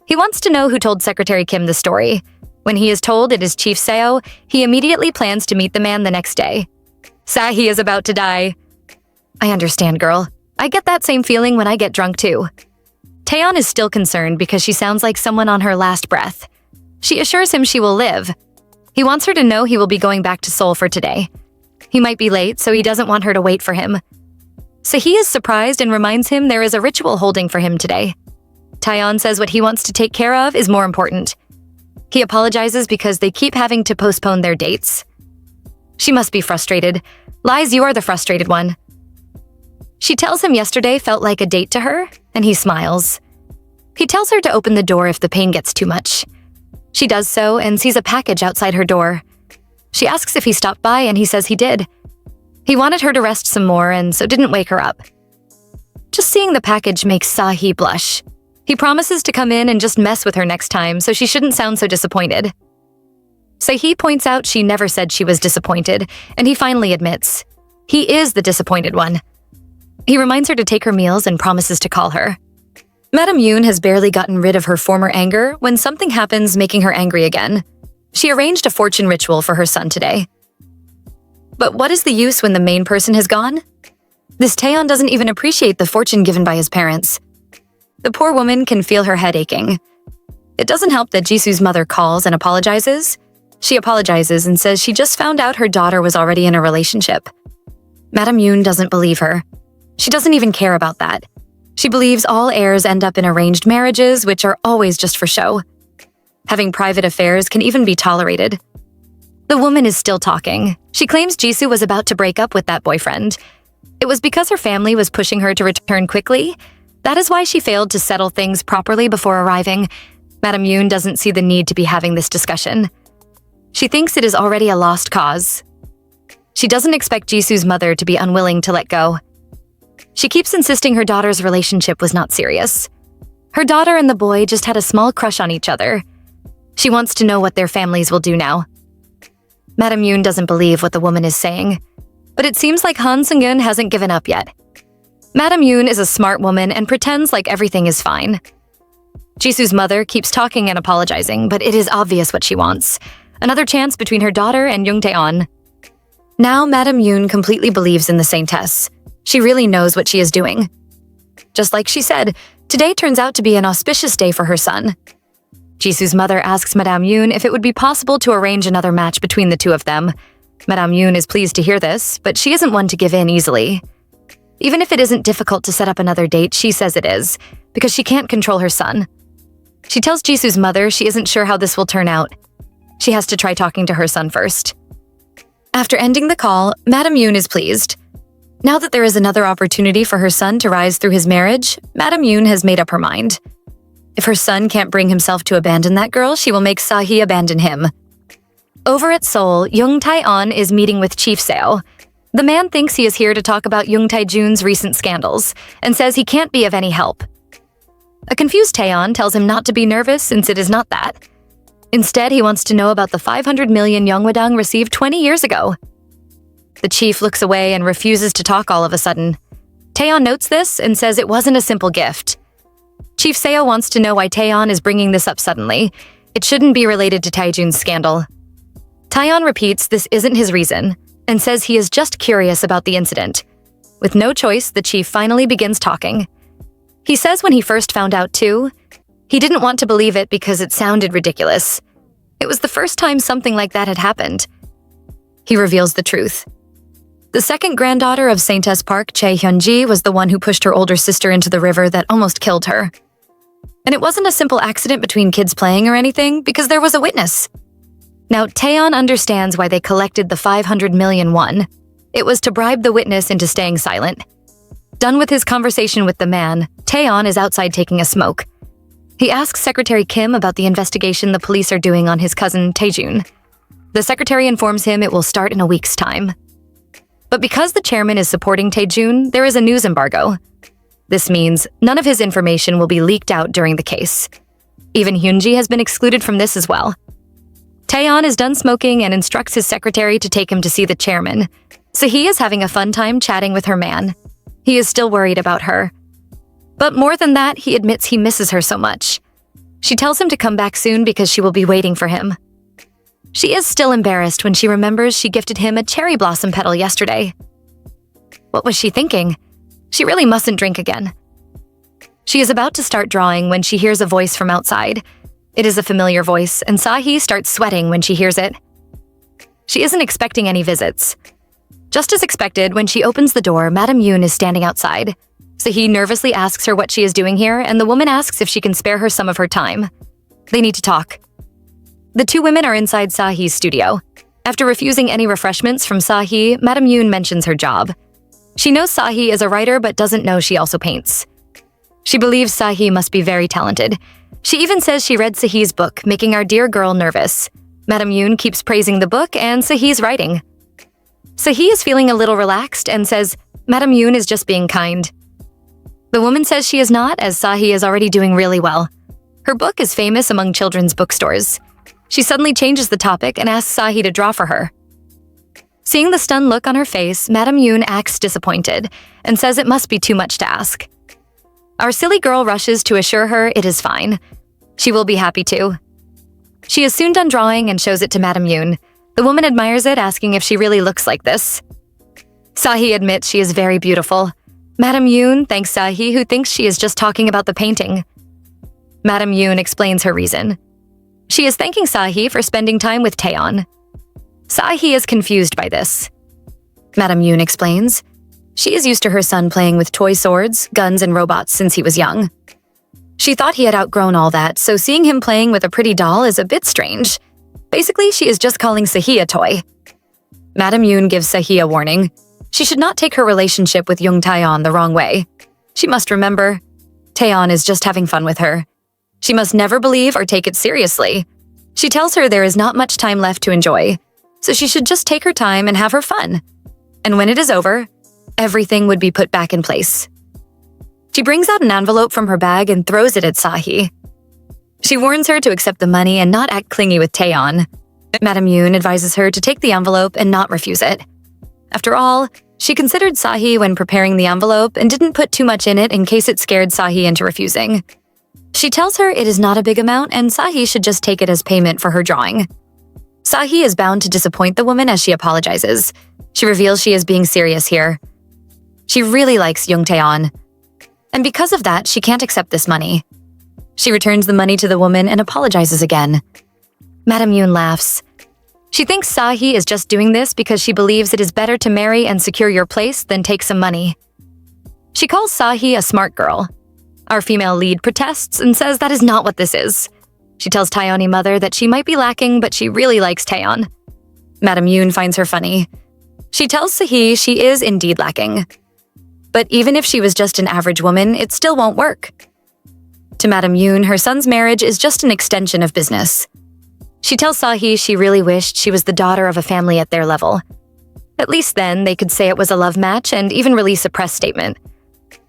Speaker 1: He wants to know who told Secretary Kim the story. When he is told it is Chief Seo, he immediately plans to meet the man the next day. Sahee is about to die. I understand, girl. I get that same feeling when I get drunk too. Tayon is still concerned because she sounds like someone on her last breath. She assures him she will live. He wants her to know he will be going back to Seoul for today. He might be late, so he doesn't want her to wait for him. Sahee is surprised and reminds him there is a ritual holding for him today. Tayon says what he wants to take care of is more important. He apologizes because they keep having to postpone their dates. She must be frustrated. Lies, you are the frustrated one. She tells him yesterday felt like a date to her, and he smiles. He tells her to open the door if the pain gets too much. She does so and sees a package outside her door. She asks if he stopped by, and he says he did. He wanted her to rest some more and so didn't wake her up. Just seeing the package makes Sahee blush. He promises to come in and just mess with her next time so she shouldn't sound so disappointed. Sahee points out she never said she was disappointed, and he finally admits. He is the disappointed one. He reminds her to take her meals and promises to call her. Madame Yoon has barely gotten rid of her former anger when something happens making her angry again. She arranged a fortune ritual for her son today. But what is the use when the main person has gone? This Taeon doesn't even appreciate the fortune given by his parents. The poor woman can feel her head aching. It doesn't help that Jisoo's mother calls and apologizes. She apologizes and says she just found out her daughter was already in a relationship. Madame Yoon doesn't believe her. She doesn't even care about that. She believes all heirs end up in arranged marriages, which are always just for show. Having private affairs can even be tolerated. The woman is still talking. She claims Jisoo was about to break up with that boyfriend. It was because her family was pushing her to return quickly. That is why she failed to settle things properly before arriving. Madam Yoon doesn't see the need to be having this discussion. She thinks it is already a lost cause. She doesn't expect Jisoo's mother to be unwilling to let go. She keeps insisting her daughter's relationship was not serious. Her daughter and the boy just had a small crush on each other. She wants to know what their families will do now. Madam Yoon doesn't believe what the woman is saying, but it seems like Han Seung-eun hasn't given up yet. Madam Yoon is a smart woman and pretends like everything is fine. Jisoo's mother keeps talking and apologizing, but it is obvious what she wants. Another chance between her daughter and Jung Taeon. Now Madam Yoon completely believes in the Saintess. She really knows what she is doing. Just like she said, today turns out to be an auspicious day for her son. Jisoo's mother asks Madame Yoon if it would be possible to arrange another match between the two of them. Madame Yoon is pleased to hear this, but she isn't one to give in easily. Even if it isn't difficult to set up another date, she says it is, because she can't control her son. She tells Jisoo's mother she isn't sure how this will turn out. She has to try talking to her son first. After ending the call, Madame Yoon is pleased. Now that there is another opportunity for her son to rise through his marriage, Madame Yoon has made up her mind. If her son can't bring himself to abandon that girl, she will make Sahee abandon him. Over at Seoul, Jung Taeon is meeting with Chief Seo. The man thinks he is here to talk about Jung Tae-jun's recent scandals and says he can't be of any help. A confused Taeon tells him not to be nervous since it is not that. Instead, he wants to know about the 500 million Yeonghwadang received 20 years ago. The chief looks away and refuses to talk all of a sudden. Taeon notes this and says it wasn't a simple gift. Chief Seo wants to know why Taeon is bringing this up suddenly. It shouldn't be related to Taejun's scandal. Taeon repeats this isn't his reason and says he is just curious about the incident. With no choice, the chief finally begins talking. He says when he first found out too, he didn't want to believe it because it sounded ridiculous. It was the first time something like that had happened. He reveals the truth. The second granddaughter of Saintess Park, Chae Hyun-ji, was the one who pushed her older sister into the river that almost killed her. And it wasn't a simple accident between kids playing or anything, because there was a witness. Now, Taeon understands why they collected the 500 million won. It was to bribe the witness into staying silent. Done with his conversation with the man, Taeon is outside taking a smoke. He asks Secretary Kim about the investigation the police are doing on his cousin, Taejun. The secretary informs him it will start in a week's time. But because the chairman is supporting Taejun, there is a news embargo. This means none of his information will be leaked out during the case. Even Hyunji has been excluded from this as well. Taeon is done smoking and instructs his secretary to take him to see the chairman. Sahee is having a fun time chatting with her man. He is still worried about her. But more than that, he admits he misses her so much. She tells him to come back soon because she will be waiting for him. She is still embarrassed when she remembers she gifted him a cherry blossom petal yesterday. What was she thinking? She really mustn't drink again. She is about to start drawing when she hears a voice from outside. It is a familiar voice, and Sahee starts sweating when she hears it. She isn't expecting any visits. Just as expected, when she opens the door, Madame Yoon is standing outside. Sahee nervously asks her what she is doing here, and the woman asks if she can spare her some of her time. They need to talk. The two women are inside Sahee's studio. After refusing any refreshments from Sahee, Madame Yoon mentions her job. She knows Sahee is a writer but doesn't know she also paints. She believes Sahee must be very talented. She even says she read Sahee's book, making our dear girl nervous. Madame Yoon keeps praising the book and Sahee's writing. Sahee is feeling a little relaxed and says, Madame Yoon is just being kind. The woman says she is not, as Sahee is already doing really well. Her book is famous among children's bookstores. She suddenly changes the topic and asks Sahee to draw for her. Seeing the stunned look on her face, Madame Yoon acts disappointed and says it must be too much to ask. Our silly girl rushes to assure her it is fine. She will be happy to. She is soon done drawing and shows it to Madame Yoon. The woman admires it, asking if she really looks like this. Sahee admits she is very beautiful. Madame Yoon thanks Sahee, who thinks she is just talking about the painting. Madame Yoon explains her reason. She is thanking Sahee for spending time with Taeon. Sahee is confused by this. Madame Yoon explains, She is used to her son playing with toy swords, guns, and robots since he was young. She thought he had outgrown all that, so seeing him playing with a pretty doll is a bit strange. Basically, she is just calling Sahee a toy. Madam Yoon gives Sahee a warning. She should not take her relationship with Jung Taeon the wrong way. She must remember, Taeon is just having fun with her. She must never believe or take it seriously. She tells her there is not much time left to enjoy, so she should just take her time and have her fun. And when it is over, everything would be put back in place. She brings out an envelope from her bag and throws it at Sahee. She warns her to accept the money and not act clingy with Taeon. Madam Yoon advises her to take the envelope and not refuse it. After all, she considered Sahee when preparing the envelope and didn't put too much in it in case it scared Sahee into refusing. She tells her it is not a big amount and Sahee should just take it as payment for her drawing. Sahee is bound to disappoint the woman as she apologizes. She reveals she is being serious here. She really likes Jung Taeon, and because of that, she can't accept this money. She returns the money to the woman and apologizes again. Madam Yoon laughs. She thinks Sahee is just doing this because she believes it is better to marry and secure your place than take some money. She calls Sahee a smart girl. Our female lead protests and says that is not what this is. She tells Taeyoni mother that she might be lacking, but she really likes Taeon. Madam Yoon finds her funny. She tells Sahee she is indeed lacking. But even if she was just an average woman, it still won't work. To Madam Yoon, her son's marriage is just an extension of business. She tells Sahee she really wished she was the daughter of a family at their level. At least then, they could say it was a love match and even release a press statement.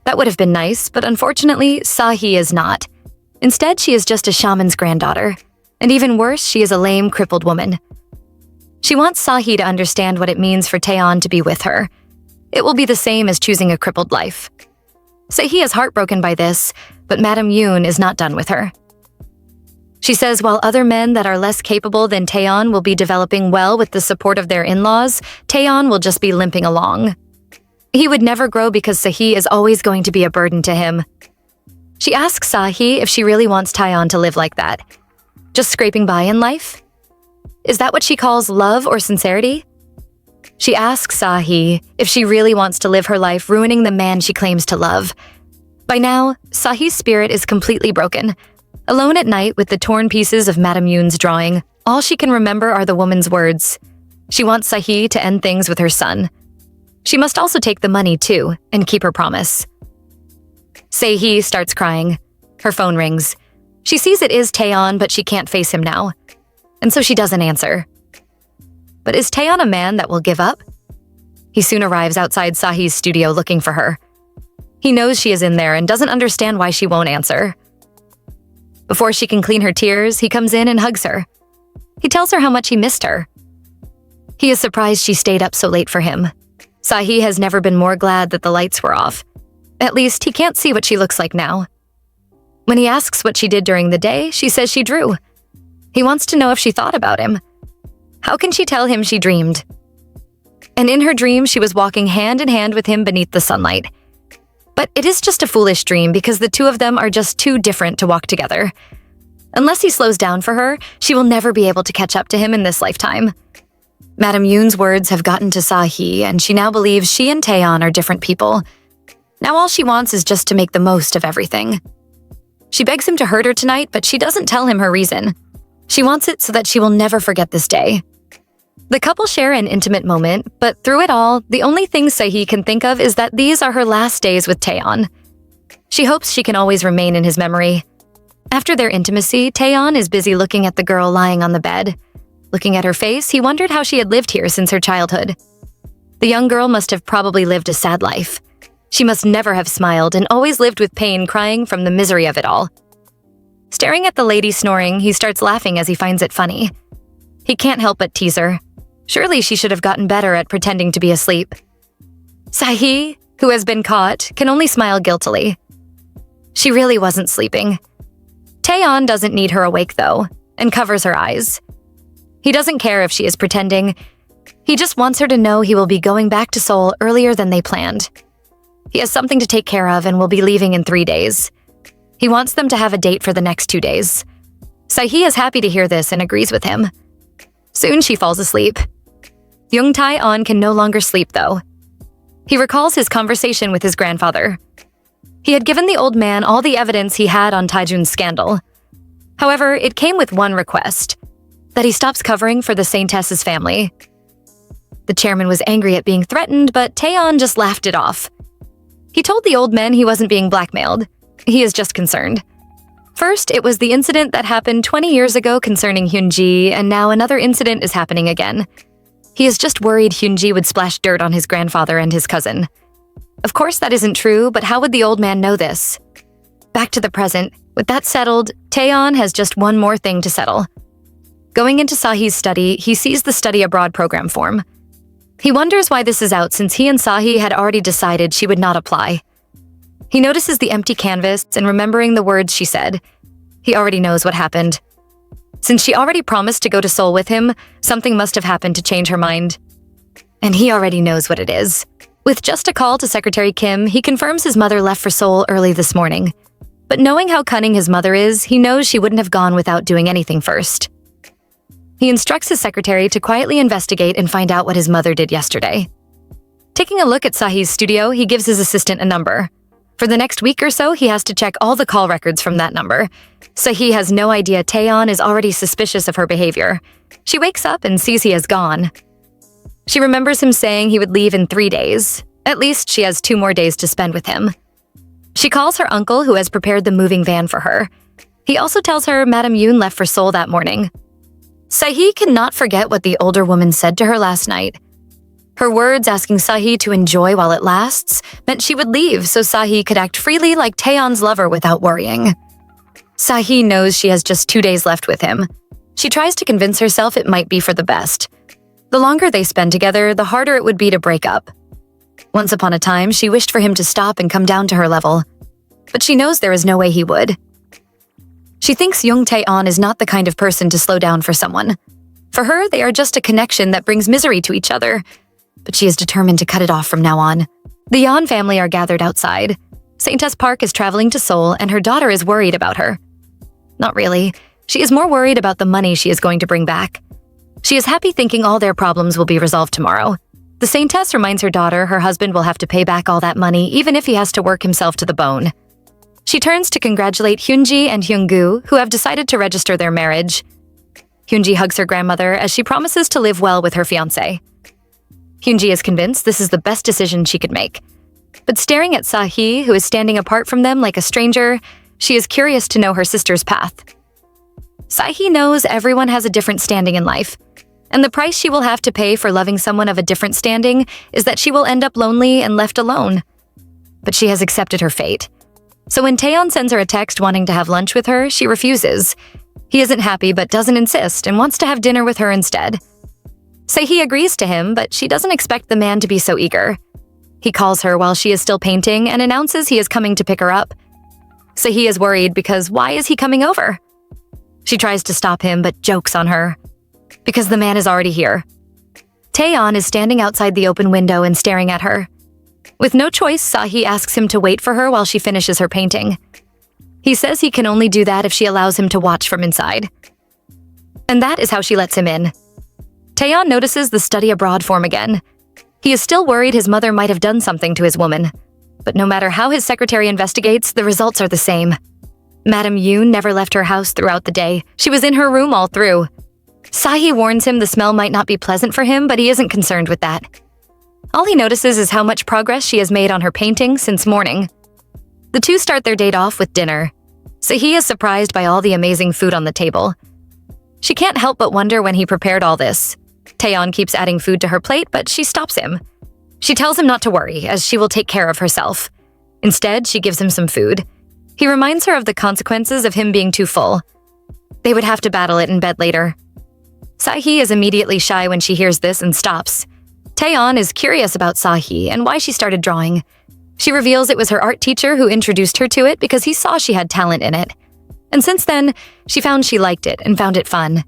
Speaker 1: That would have been nice, but unfortunately, Sahee is not. Instead, she is just a shaman's granddaughter. And even worse, she is a lame, crippled woman. She wants Sahee to understand what it means for Taeon to be with her. It will be the same as choosing a crippled life. Sahee is heartbroken by this, but Madam Yoon is not done with her. She says while other men that are less capable than Taeon will be developing well with the support of their in-laws, Taeon will just be limping along. He would never grow because Sahee is always going to be a burden to him. She asks Sahee if she really wants Taeon to live like that. Just scraping by in life? Is that what she calls love or sincerity? She asks Sahee if she really wants to live her life ruining the man she claims to love. By now, Sahee's spirit is completely broken. Alone at night with the torn pieces of Madam Yoon's drawing, all she can remember are the woman's words. She wants Sahee to end things with her son. She must also take the money too, and keep her promise. Sahee starts crying. Her phone rings. She sees it is Taeon, but she can't face him now. And so she doesn't answer. But is Taeon a man that will give up? He soon arrives outside Sahee's studio looking for her. He knows she is in there and doesn't understand why she won't answer. Before she can clean her tears, he comes in and hugs her. He tells her how much he missed her. He is surprised she stayed up so late for him. Sahee has never been more glad that the lights were off. At least, he can't see what she looks like now. When he asks what she did during the day, she says she drew. He wants to know if she thought about him. How can she tell him she dreamed? And in her dream, she was walking hand in hand with him beneath the sunlight. But it is just a foolish dream because the two of them are just too different to walk together. Unless he slows down for her, she will never be able to catch up to him in this lifetime. Madam Yoon's words have gotten to Sahee, and she now believes she and Taeon are different people. Now all she wants is just to make the most of everything. She begs him to hurt her tonight, but she doesn't tell him her reason. She wants it so that she will never forget this day. The couple share an intimate moment, but through it all, the only thing Sahee can think of is that these are her last days with Taeon. She hopes she can always remain in his memory. After their intimacy, Taeon is busy looking at the girl lying on the bed. Looking at her face, he wondered how she had lived here since her childhood. The young girl must have probably lived a sad life. She must never have smiled and always lived with pain, crying from the misery of it all. Staring at the lady snoring, he starts laughing as he finds it funny. He can't help but tease her. Surely she should have gotten better at pretending to be asleep. Sahee, who has been caught, can only smile guiltily. She really wasn't sleeping. Taeon doesn't need her awake, though, and covers her eyes. He doesn't care if she is pretending. He just wants her to know he will be going back to Seoul earlier than they planned. He has something to take care of and will be leaving in 3 days. He wants them to have a date for the next 2 days. Sahee is happy to hear this and agrees with him. Soon she falls asleep. Jung Taeon can no longer sleep, though. He recalls his conversation with his grandfather. He had given the old man all the evidence he had on Taejun's scandal. However, it came with one request, that he stops covering for the Saintess's family. The chairman was angry at being threatened, but Taeon just laughed it off. He told the old men he wasn't being blackmailed. He is just concerned. First, it was the incident that happened 20 years ago concerning Hyunji, and now another incident is happening again. He is just worried Hyunji would splash dirt on his grandfather and his cousin. Of course that isn't true, but how would the old man know this? Back to the present. With that settled, Taeon has just one more thing to settle. Going into Sahee's study, he sees the study abroad program form. He wonders why this is out since he and Sahee had already decided she would not apply. He notices the empty canvas and remembering the words she said. He already knows what happened. Since she already promised to go to Seoul with him, something must have happened to change her mind. And he already knows what it is. With just a call to Secretary Kim, he confirms his mother left for Seoul early this morning. But knowing how cunning his mother is, he knows she wouldn't have gone without doing anything first. He instructs his secretary to quietly investigate and find out what his mother did yesterday. Taking a look at Sahee's studio, he gives his assistant a number. For the next week or so, he has to check all the call records from that number. Sahee has no idea Taeon is already suspicious of her behavior. She wakes up and sees he has gone. She remembers him saying he would leave in 3 days. At least she has 2 more days to spend with him. She calls her uncle, who has prepared the moving van for her. He also tells her Madame Yoon left for Seoul that morning. Sahee cannot forget what the older woman said to her last night. Her words asking Sahee to enjoy while it lasts meant she would leave so Sahee could act freely like Taeon's lover without worrying. Sahee knows she has just 2 days left with him. She tries to convince herself it might be for the best. The longer they spend together, the harder it would be to break up. Once upon a time, she wished for him to stop and come down to her level. But she knows there is no way he would. She thinks Jung Taeon is not the kind of person to slow down for someone. For her, they are just a connection that brings misery to each other. But she is determined to cut it off from now on. The Yeon family are gathered outside. Saintess Park is traveling to Seoul and her daughter is worried about her. Not really. She is more worried about the money she is going to bring back. She is happy thinking all their problems will be resolved tomorrow. The Saintess reminds her daughter her husband will have to pay back all that money even if he has to work himself to the bone. She turns to congratulate Hyunji and Hyunggu, who have decided to register their marriage. Hyunji hugs her grandmother as she promises to live well with her fiancé. Hyunji is convinced this is the best decision she could make. But staring at Sahee, who is standing apart from them like a stranger, she is curious to know her sister's path. Sahee knows everyone has a different standing in life, and the price she will have to pay for loving someone of a different standing is that she will end up lonely and left alone. But she has accepted her fate. So when Taeon sends her a text wanting to have lunch with her, she refuses. He isn't happy but doesn't insist and wants to have dinner with her instead. Sahee agrees to him, but she doesn't expect the man to be so eager. He calls her while she is still painting and announces he is coming to pick her up. Sahee is worried because why is he coming over? She tries to stop him but jokes on her. Because the man is already here. Taeon is standing outside the open window and staring at her. With no choice, Sahee asks him to wait for her while she finishes her painting. He says he can only do that if she allows him to watch from inside. And that is how she lets him in. Taeon notices the study abroad form again. He is still worried his mother might have done something to his woman. But no matter how his secretary investigates, the results are the same. Madame Yoon never left her house throughout the day. She was in her room all through. Sahee warns him the smell might not be pleasant for him, but he isn't concerned with that. All he notices is how much progress she has made on her painting since morning. The two start their date off with dinner. Sahee is surprised by all the amazing food on the table. She can't help but wonder when he prepared all this. Taeon keeps adding food to her plate, but she stops him. She tells him not to worry, as she will take care of herself. Instead, she gives him some food. He reminds her of the consequences of him being too full. They would have to battle it in bed later. Sahee is immediately shy when she hears this and stops. Taeon is curious about Sahee and why she started drawing. She reveals it was her art teacher who introduced her to it because he saw she had talent in it. And since then, she found she liked it and found it fun.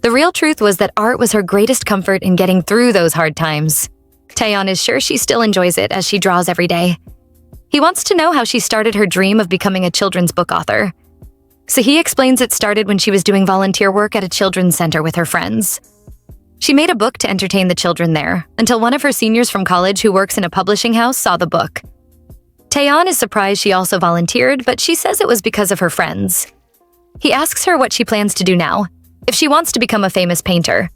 Speaker 1: The real truth was that art was her greatest comfort in getting through those hard times. Tayon is sure she still enjoys it as she draws every day. He wants to know how she started her dream of becoming a children's book author. Sahee explains it started when she was doing volunteer work at a children's center with her friends. She made a book to entertain the children there, until one of her seniors from college who works in a publishing house saw the book. Tayon is surprised she also volunteered, but she says it was because of her friends. He asks her what she plans to do now, if she wants to become a famous painter.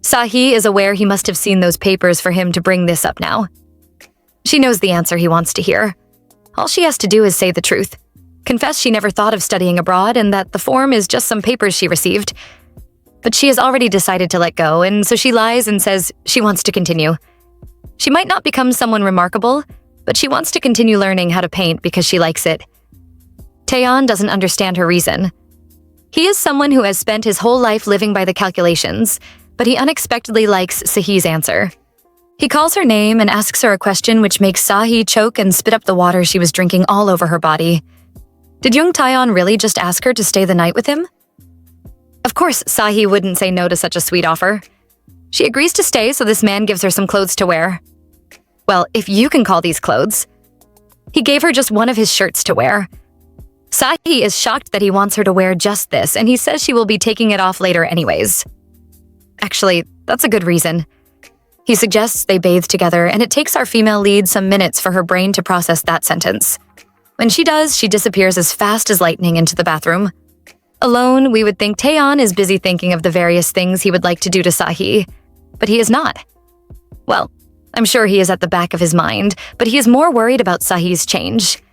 Speaker 1: Sahee is aware he must have seen those papers for him to bring this up now. She knows the answer he wants to hear. All she has to do is say the truth. Confess she never thought of studying abroad and that the form is just some papers she received. But she has already decided to let go, and so she lies and says she wants to continue. She might not become someone remarkable, but she wants to continue learning how to paint because she likes it. Tayon doesn't understand her reason. He is someone who has spent his whole life living by the calculations, but he unexpectedly likes Sahee's answer. He calls her name and asks her a question which makes Sahee choke and spit up the water she was drinking all over her body. Did Jung Taeon really just ask her to stay the night with him? Of course, Sahee wouldn't say no to such a sweet offer. She agrees to stay so this man gives her some clothes to wear. Well, if you can call these clothes. He gave her just one of his shirts to wear. Sahee is shocked that he wants her to wear just this, and he says she will be taking it off later anyways. Actually, that's a good reason. He suggests they bathe together, and it takes our female lead some minutes for her brain to process that sentence. When she does, she disappears as fast as lightning into the bathroom. Alone, we would think Tayon is busy thinking of the various things he would like to do to Sahee, but he is not. Well, I'm sure he is at the back of his mind, but he is more worried about Sahee's change.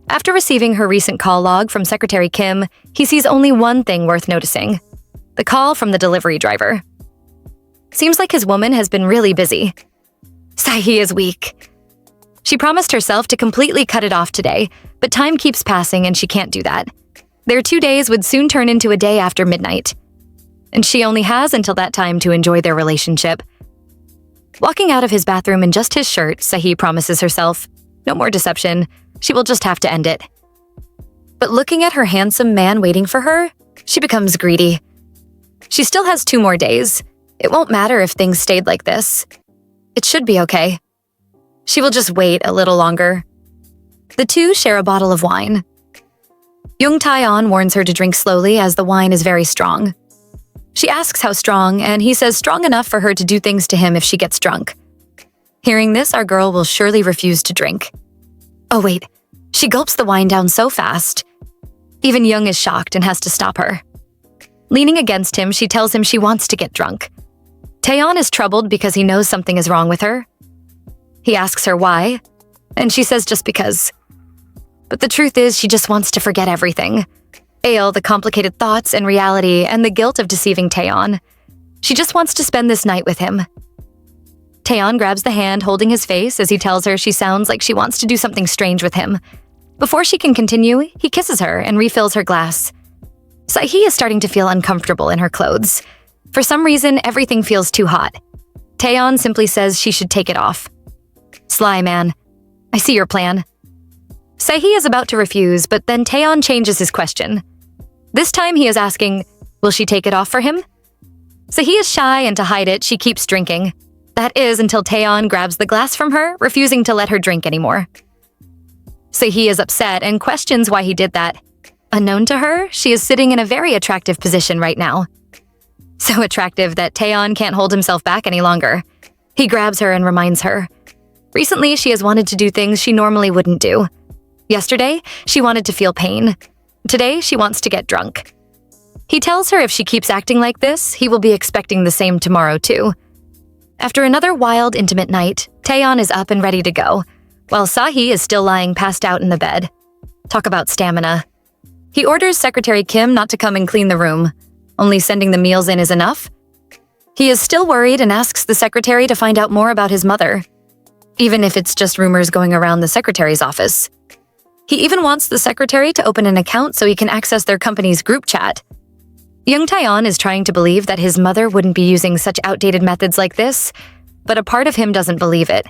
Speaker 1: After receiving her recent call log from Secretary Kim, he sees only one thing worth noticing: the call from the delivery driver. Seems like his woman has been really busy. Sahee is weak. She promised herself to completely cut it off today, but time keeps passing and she can't do that. Their 2 days would soon turn into a day after midnight. And she only has until that time to enjoy their relationship. Walking out of his bathroom in just his shirt, Sahee promises herself, no more deception, she will just have to end it. But looking at her handsome man waiting for her, she becomes greedy. She still has 2 more days. It won't matter if things stayed like this. It should be okay. She will just wait a little longer. The two share a bottle of wine. Jung Taeon warns her to drink slowly as the wine is very strong. She asks how strong, and he says strong enough for her to do things to him if she gets drunk. Hearing this, our girl will surely refuse to drink. Oh wait, she gulps the wine down so fast. Even Jung is shocked and has to stop her. Leaning against him, she tells him she wants to get drunk. Tayon is troubled because he knows something is wrong with her. He asks her why, and she says just because. But the truth is she just wants to forget everything. The complicated thoughts and reality and the guilt of deceiving Tayon. She just wants to spend this night with him. Tayon grabs the hand holding his face as he tells her she sounds like she wants to do something strange with him. Before she can continue, he kisses her and refills her glass. Sahee is starting to feel uncomfortable in her clothes. For some reason, everything feels too hot. Tayon simply says she should take it off. Sly man, I see your plan. Sahee is about to refuse, but then Tayon changes his question. This time he is asking, will she take it off for him? Sahee is shy, and to hide it, she keeps drinking. That is until Tayon grabs the glass from her, refusing to let her drink anymore. Sahee is upset and questions why he did that. Unknown to her, she is sitting in a very attractive position right now. So attractive that Tayon can't hold himself back any longer. He grabs her and reminds her. Recently, she has wanted to do things she normally wouldn't do. Yesterday, she wanted to feel pain. Today, she wants to get drunk. He tells her if she keeps acting like this, he will be expecting the same tomorrow too. After another wild, intimate night, Tayon is up and ready to go, while Sahee is still lying passed out in the bed. Talk about stamina. He orders Secretary Kim not to come and clean the room. Only sending the meals in is enough. He is still worried and asks the secretary to find out more about his mother, even if it's just rumors going around the secretary's office. He even wants the secretary to open an account so he can access their company's group chat. Jung Taeon is trying to believe that his mother wouldn't be using such outdated methods like this, but a part of him doesn't believe it.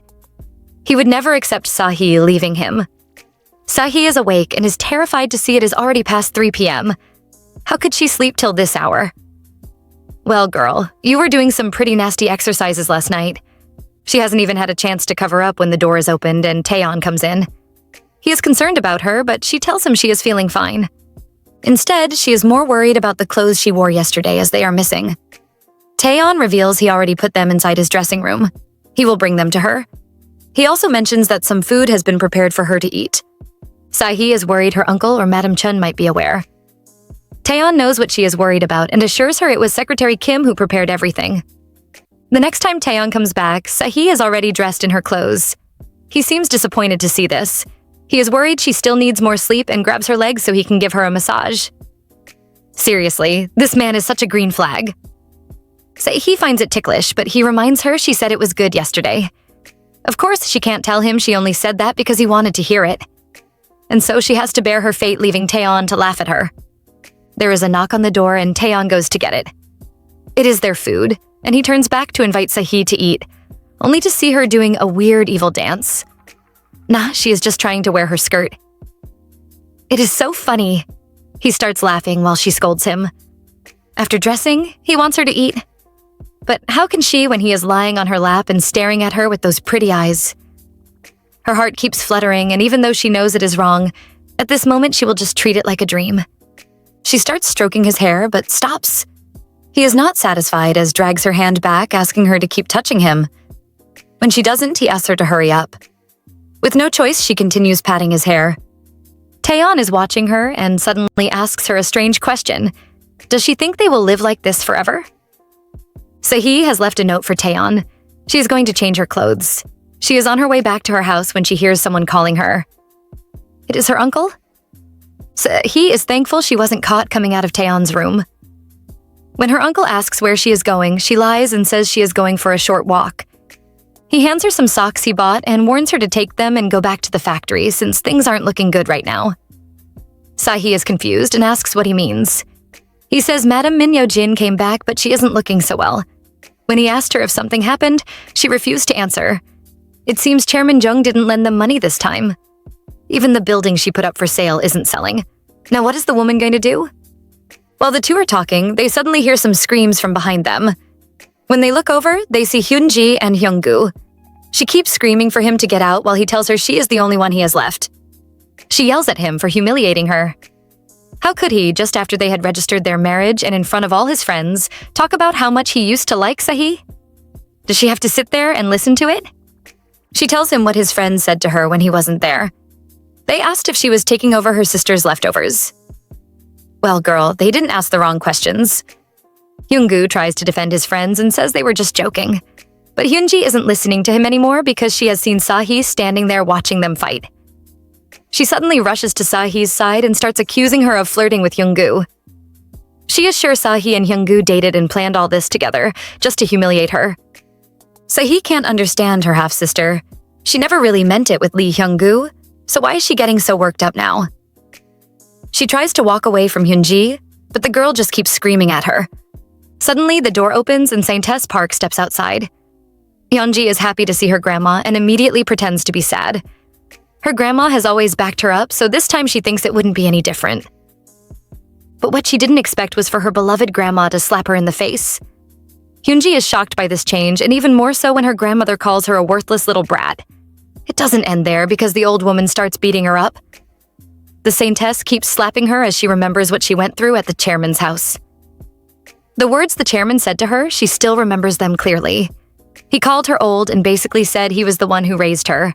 Speaker 1: He would never accept Sahee leaving him. Sahee is awake and is terrified to see it is already past 3 p.m. How could she sleep till this hour? Well, girl, you were doing some pretty nasty exercises last night. She hasn't even had a chance to cover up when the door is opened and Taeon comes in. He is concerned about her, but she tells him she is feeling fine. Instead, she is more worried about the clothes she wore yesterday as they are missing. Tayon reveals he already put them inside his dressing room. He will bring them to her. He also mentions that some food has been prepared for her to eat. Sahee is worried her uncle or Madam Chun might be aware. Tayon knows what she is worried about and assures her it was Secretary Kim who prepared everything. The next time Tayon comes back, Sahee is already dressed in her clothes. He seems disappointed to see this. He is worried she still needs more sleep and grabs her legs so he can give her a massage. Seriously, this man is such a green flag. He finds it ticklish, but he reminds her she said it was good yesterday. Of course, she can't tell him she only said that because he wanted to hear it. And so she has to bear her fate, leaving Tayon to laugh at her. There is a knock on the door and Tayon goes to get it. It is their food, and he turns back to invite Sahee to eat, only to see her doing a weird evil dance. Nah, she is just trying to wear her skirt. It is so funny. He starts laughing while she scolds him. After dressing, he wants her to eat. But how can she when he is lying on her lap and staring at her with those pretty eyes? Her heart keeps fluttering, and even though she knows it is wrong, at this moment she will just treat it like a dream. She starts stroking his hair, but stops. He is not satisfied as drags her hand back, asking her to keep touching him. When she doesn't, he asks her to hurry up. With no choice, she continues patting his hair. Tayon is watching her and suddenly asks her a strange question. Does she think they will live like this forever? Sahee has left a note for Tayon. She is going to change her clothes. She is on her way back to her house when she hears someone calling her. It is her uncle? Sahee is thankful she wasn't caught coming out of Tayon's room. When her uncle asks where she is going, she lies and says she is going for a short walk. He hands her some socks he bought and warns her to take them and go back to the factory since things aren't looking good right now. Sahee is confused and asks what he means. He says Madam Min Yo-jin came back, but she isn't looking so well. When he asked her if something happened, she refused to answer. It seems Chairman Jung didn't lend them money this time. Even the building she put up for sale isn't selling. Now what is the woman going to do? While the two are talking, they suddenly hear some screams from behind them. When they look over, they see Hyunji and Hyunggu. She keeps screaming for him to get out while he tells her she is the only one he has left. She yells at him for humiliating her. How could he, just after they had registered their marriage and in front of all his friends, talk about how much he used to like Sahee? Does she have to sit there and listen to it? She tells him what his friends said to her when he wasn't there. They asked if she was taking over her sister's leftovers. Well, girl, they didn't ask the wrong questions. Hyunggu tries to defend his friends and says they were just joking. But Hyunji isn't listening to him anymore because she has seen Sahee standing there watching them fight. She suddenly rushes to Sahee's side and starts accusing her of flirting with Hyunggu. She is sure Sahee and Hyunggu dated and planned all this together, just to humiliate her. Sahee can't understand her half-sister. She never really meant it with Lee Hyunggu, so why is she getting so worked up now? She tries to walk away from Hyunji, but the girl just keeps screaming at her. Suddenly, the door opens and Saintess Park steps outside. Hyunji is happy to see her grandma and immediately pretends to be sad. Her grandma has always backed her up, so this time she thinks it wouldn't be any different. But what she didn't expect was for her beloved grandma to slap her in the face. Hyunji is shocked by this change, and even more so when her grandmother calls her a worthless little brat. It doesn't end there because the old woman starts beating her up. The Saintess keeps slapping her as she remembers what she went through at the chairman's house. The words the chairman said to her, she still remembers them clearly. He called her old and basically said he was the one who raised her.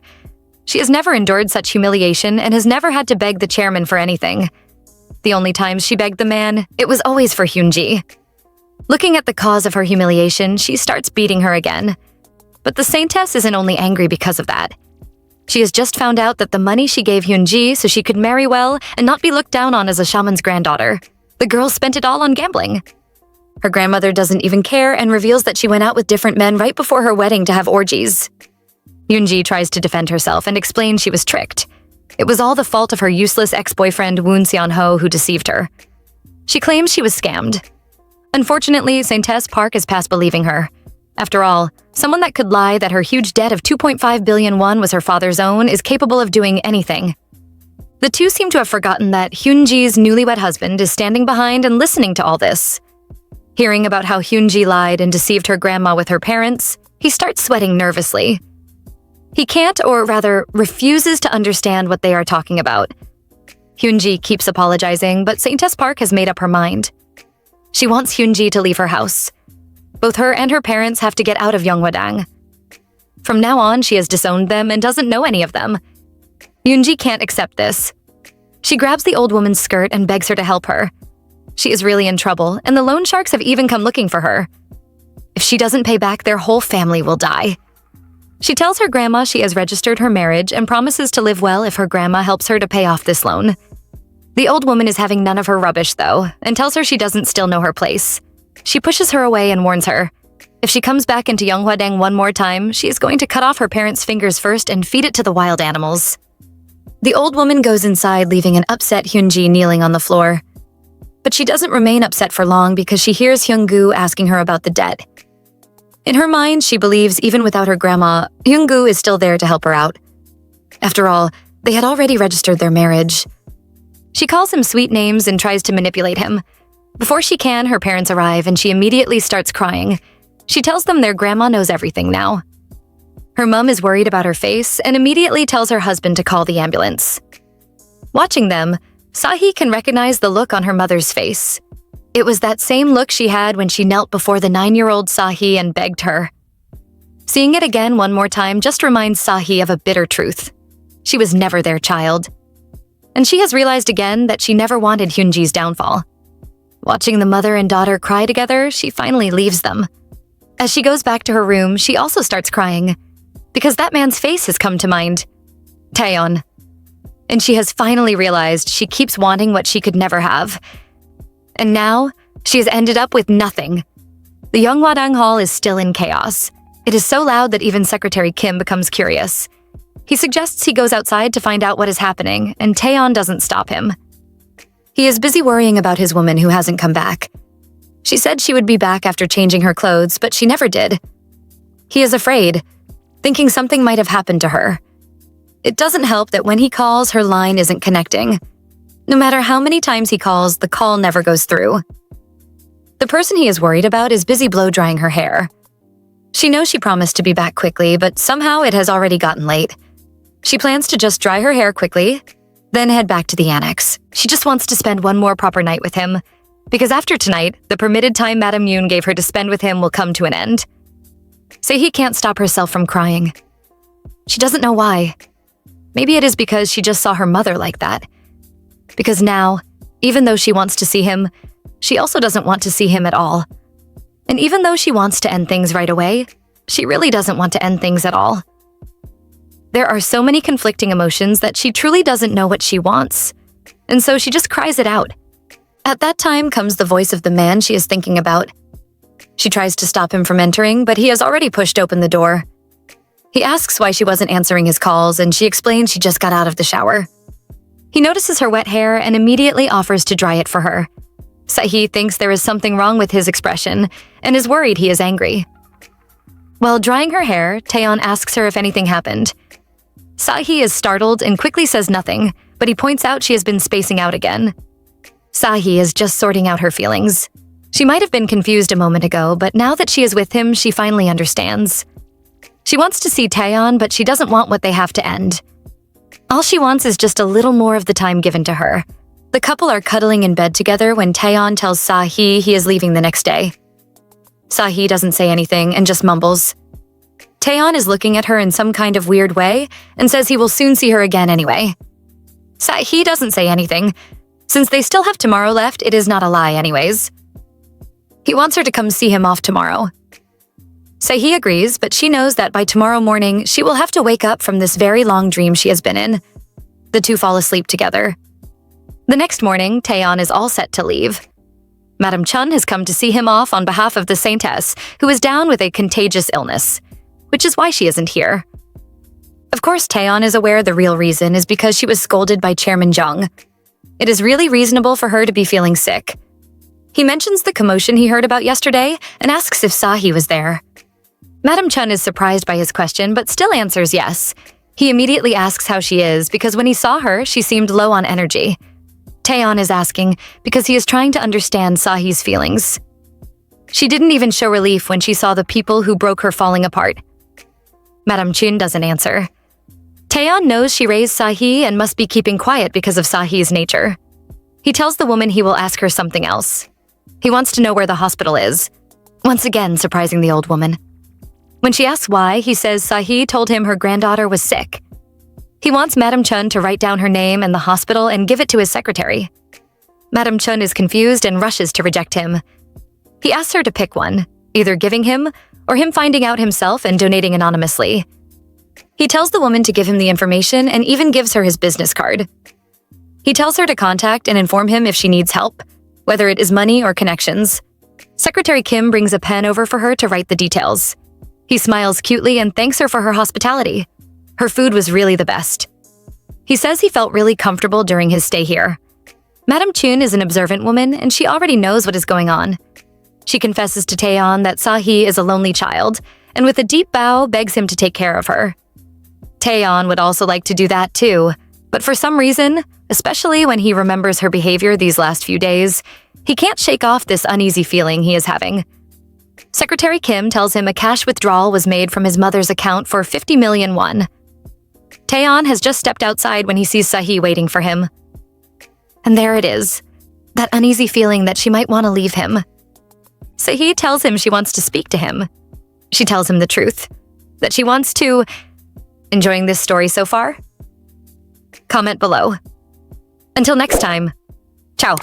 Speaker 1: She has never endured such humiliation and has never had to beg the chairman for anything. The only times she begged the man, it was always for Hyunji. Looking at the cause of her humiliation, she starts beating her again. But the Saintess isn't only angry because of that. She has just found out that the money she gave Hyunji so she could marry well and not be looked down on as a shaman's granddaughter, the girl spent it all on gambling. Her grandmother doesn't even care and reveals that she went out with different men right before her wedding to have orgies. Hyunji tries to defend herself and explain she was tricked. It was all the fault of her useless ex-boyfriend Woon Seon-ho who deceived her. She claims she was scammed. Unfortunately, Saintess Park is past believing her. After all, someone that could lie that her huge debt of 2.5 billion won was her father's own is capable of doing anything. The two seem to have forgotten that Hyunji's newlywed husband is standing behind and listening to all this. Hearing about how Hyunji lied and deceived her grandma with her parents, he starts sweating nervously. He can't, or rather, refuses to understand what they are talking about. Hyunji keeps apologizing, but Saintess Park has made up her mind. She wants Hyunji to leave her house. Both her and her parents have to get out of Yeonghwadang. From now on, she has disowned them and doesn't know any of them. Yoonji can't accept this. She grabs the old woman's skirt and begs her to help her. She is really in trouble, and the loan sharks have even come looking for her. If she doesn't pay back, their whole family will die. She tells her grandma she has registered her marriage and promises to live well if her grandma helps her to pay off this loan. The old woman is having none of her rubbish, though, and tells her she doesn't still know her place. She pushes her away and warns her. If she comes back into Yeonghwadang one more time, she is going to cut off her parents' fingers first and feed it to the wild animals. The old woman goes inside, leaving an upset Hyunji kneeling on the floor. But she doesn't remain upset for long because she hears Hyunggu asking her about the debt. In her mind, she believes even without her grandma, Hyunggu is still there to help her out. After all, they had already registered their marriage. She calls him sweet names and tries to manipulate him. Before she can, her parents arrive and she immediately starts crying. She tells them their grandma knows everything now. Her mom is worried about her face and immediately tells her husband to call the ambulance. Watching them, Sahee can recognize the look on her mother's face. It was that same look she had when she knelt before the 9-year-old Sahee and begged her. Seeing it again one more time just reminds Sahee of a bitter truth. She was never their child. And she has realized again that she never wanted Hyunji's downfall. Watching the mother and daughter cry together, she finally leaves them. As she goes back to her room, she also starts crying, because that man's face has come to mind. Tayon. And she has finally realized she keeps wanting what she could never have. And now, she has ended up with nothing. The Yeonghwadang Hall is still in chaos. It is so loud that even Secretary Kim becomes curious. He suggests he goes outside to find out what is happening, and Taeon doesn't stop him. He is busy worrying about his woman who hasn't come back. She said she would be back after changing her clothes, but she never did. He is afraid, thinking something might have happened to her. It doesn't help that when he calls, her line isn't connecting. No matter how many times he calls, the call never goes through. The person he is worried about is busy blow-drying her hair. She knows she promised to be back quickly, but somehow it has already gotten late. She plans to just dry her hair quickly, then head back to the annex. She just wants to spend one more proper night with him, because after tonight, the permitted time Madame Yoon gave her to spend with him will come to an end. Sehee can't stop herself from crying. She doesn't know why. Maybe it is because she just saw her mother like that. Because now, even though she wants to see him, she also doesn't want to see him at all. And even though she wants to end things right away, she really doesn't want to end things at all. There are so many conflicting emotions that she truly doesn't know what she wants, and so she just cries it out. At that time comes the voice of the man she is thinking about. She tries to stop him from entering, but he has already pushed open the door. He asks why she wasn't answering his calls, and she explains she just got out of the shower. He notices her wet hair and immediately offers to dry it for her. Sahee thinks there is something wrong with his expression and is worried he is angry. While drying her hair, Taeon asks her if anything happened. Sahee is startled and quickly says nothing, but he points out she has been spacing out again. Sahee is just sorting out her feelings. She might have been confused a moment ago, but now that she is with him, she finally understands. She wants to see Taeon, but she doesn't want what they have to end. All she wants is just a little more of the time given to her. The couple are cuddling in bed together when Taeon tells Sahee he is leaving the next day. Sahee doesn't say anything and just mumbles. Taeon is looking at her in some kind of weird way and says he will soon see her again anyway. Sahee doesn't say anything. Since they still have tomorrow left, it is not a lie anyways. He wants her to come see him off tomorrow. Sahee agrees, but she knows that by tomorrow morning, she will have to wake up from this very long dream she has been in. The two fall asleep together. The next morning, Taeon is all set to leave. Madame Chun has come to see him off on behalf of the Saintess, who is down with a contagious illness, which is why she isn't here. Of course, Taeon is aware the real reason is because she was scolded by Chairman Jung. It is really reasonable for her to be feeling sick. He mentions the commotion he heard about yesterday and asks if Sahee was there. Madame Chun is surprised by his question, but still answers yes. He immediately asks how she is because when he saw her, she seemed low on energy. Taeon is asking because he is trying to understand Sahee's feelings. She didn't even show relief when she saw the people who broke her falling apart. Madame Chun doesn't answer. Taeon knows she raised Sahee and must be keeping quiet because of Sahee's nature. He tells the woman he will ask her something else. He wants to know where the hospital is. once again surprising the old woman. When she asks why, he says Sahee told him her granddaughter was sick. He wants Madam Chun to write down her name and the hospital and give it to his secretary. Madam Chun is confused and rushes to reject him. He asks her to pick one, either giving him or him finding out himself and donating anonymously. He tells the woman to give him the information and even gives her his business card. He tells her to contact and inform him if she needs help, whether it is money or connections. Secretary Kim brings a pen over for her to write the details. He smiles cutely and thanks her for her hospitality. Her food was really the best. He says he felt really comfortable during his stay here. Madam Chun is an observant woman and she already knows what is going on. She confesses to Tayon that Sahee is a lonely child and with a deep bow begs him to take care of her. Tayon would also like to do that too, but for some reason, especially when he remembers her behavior these last few days, he can't shake off this uneasy feeling he is having. Secretary Kim tells him a cash withdrawal was made from his mother's account for 50 million won. Tayon has just stepped outside when he sees Sahee waiting for him. And there it is, that uneasy feeling that she might want to leave him. Sahee tells him she wants to speak to him. She tells him the truth, that she wants to... Enjoying this story so far? Comment below. Until next time, ciao.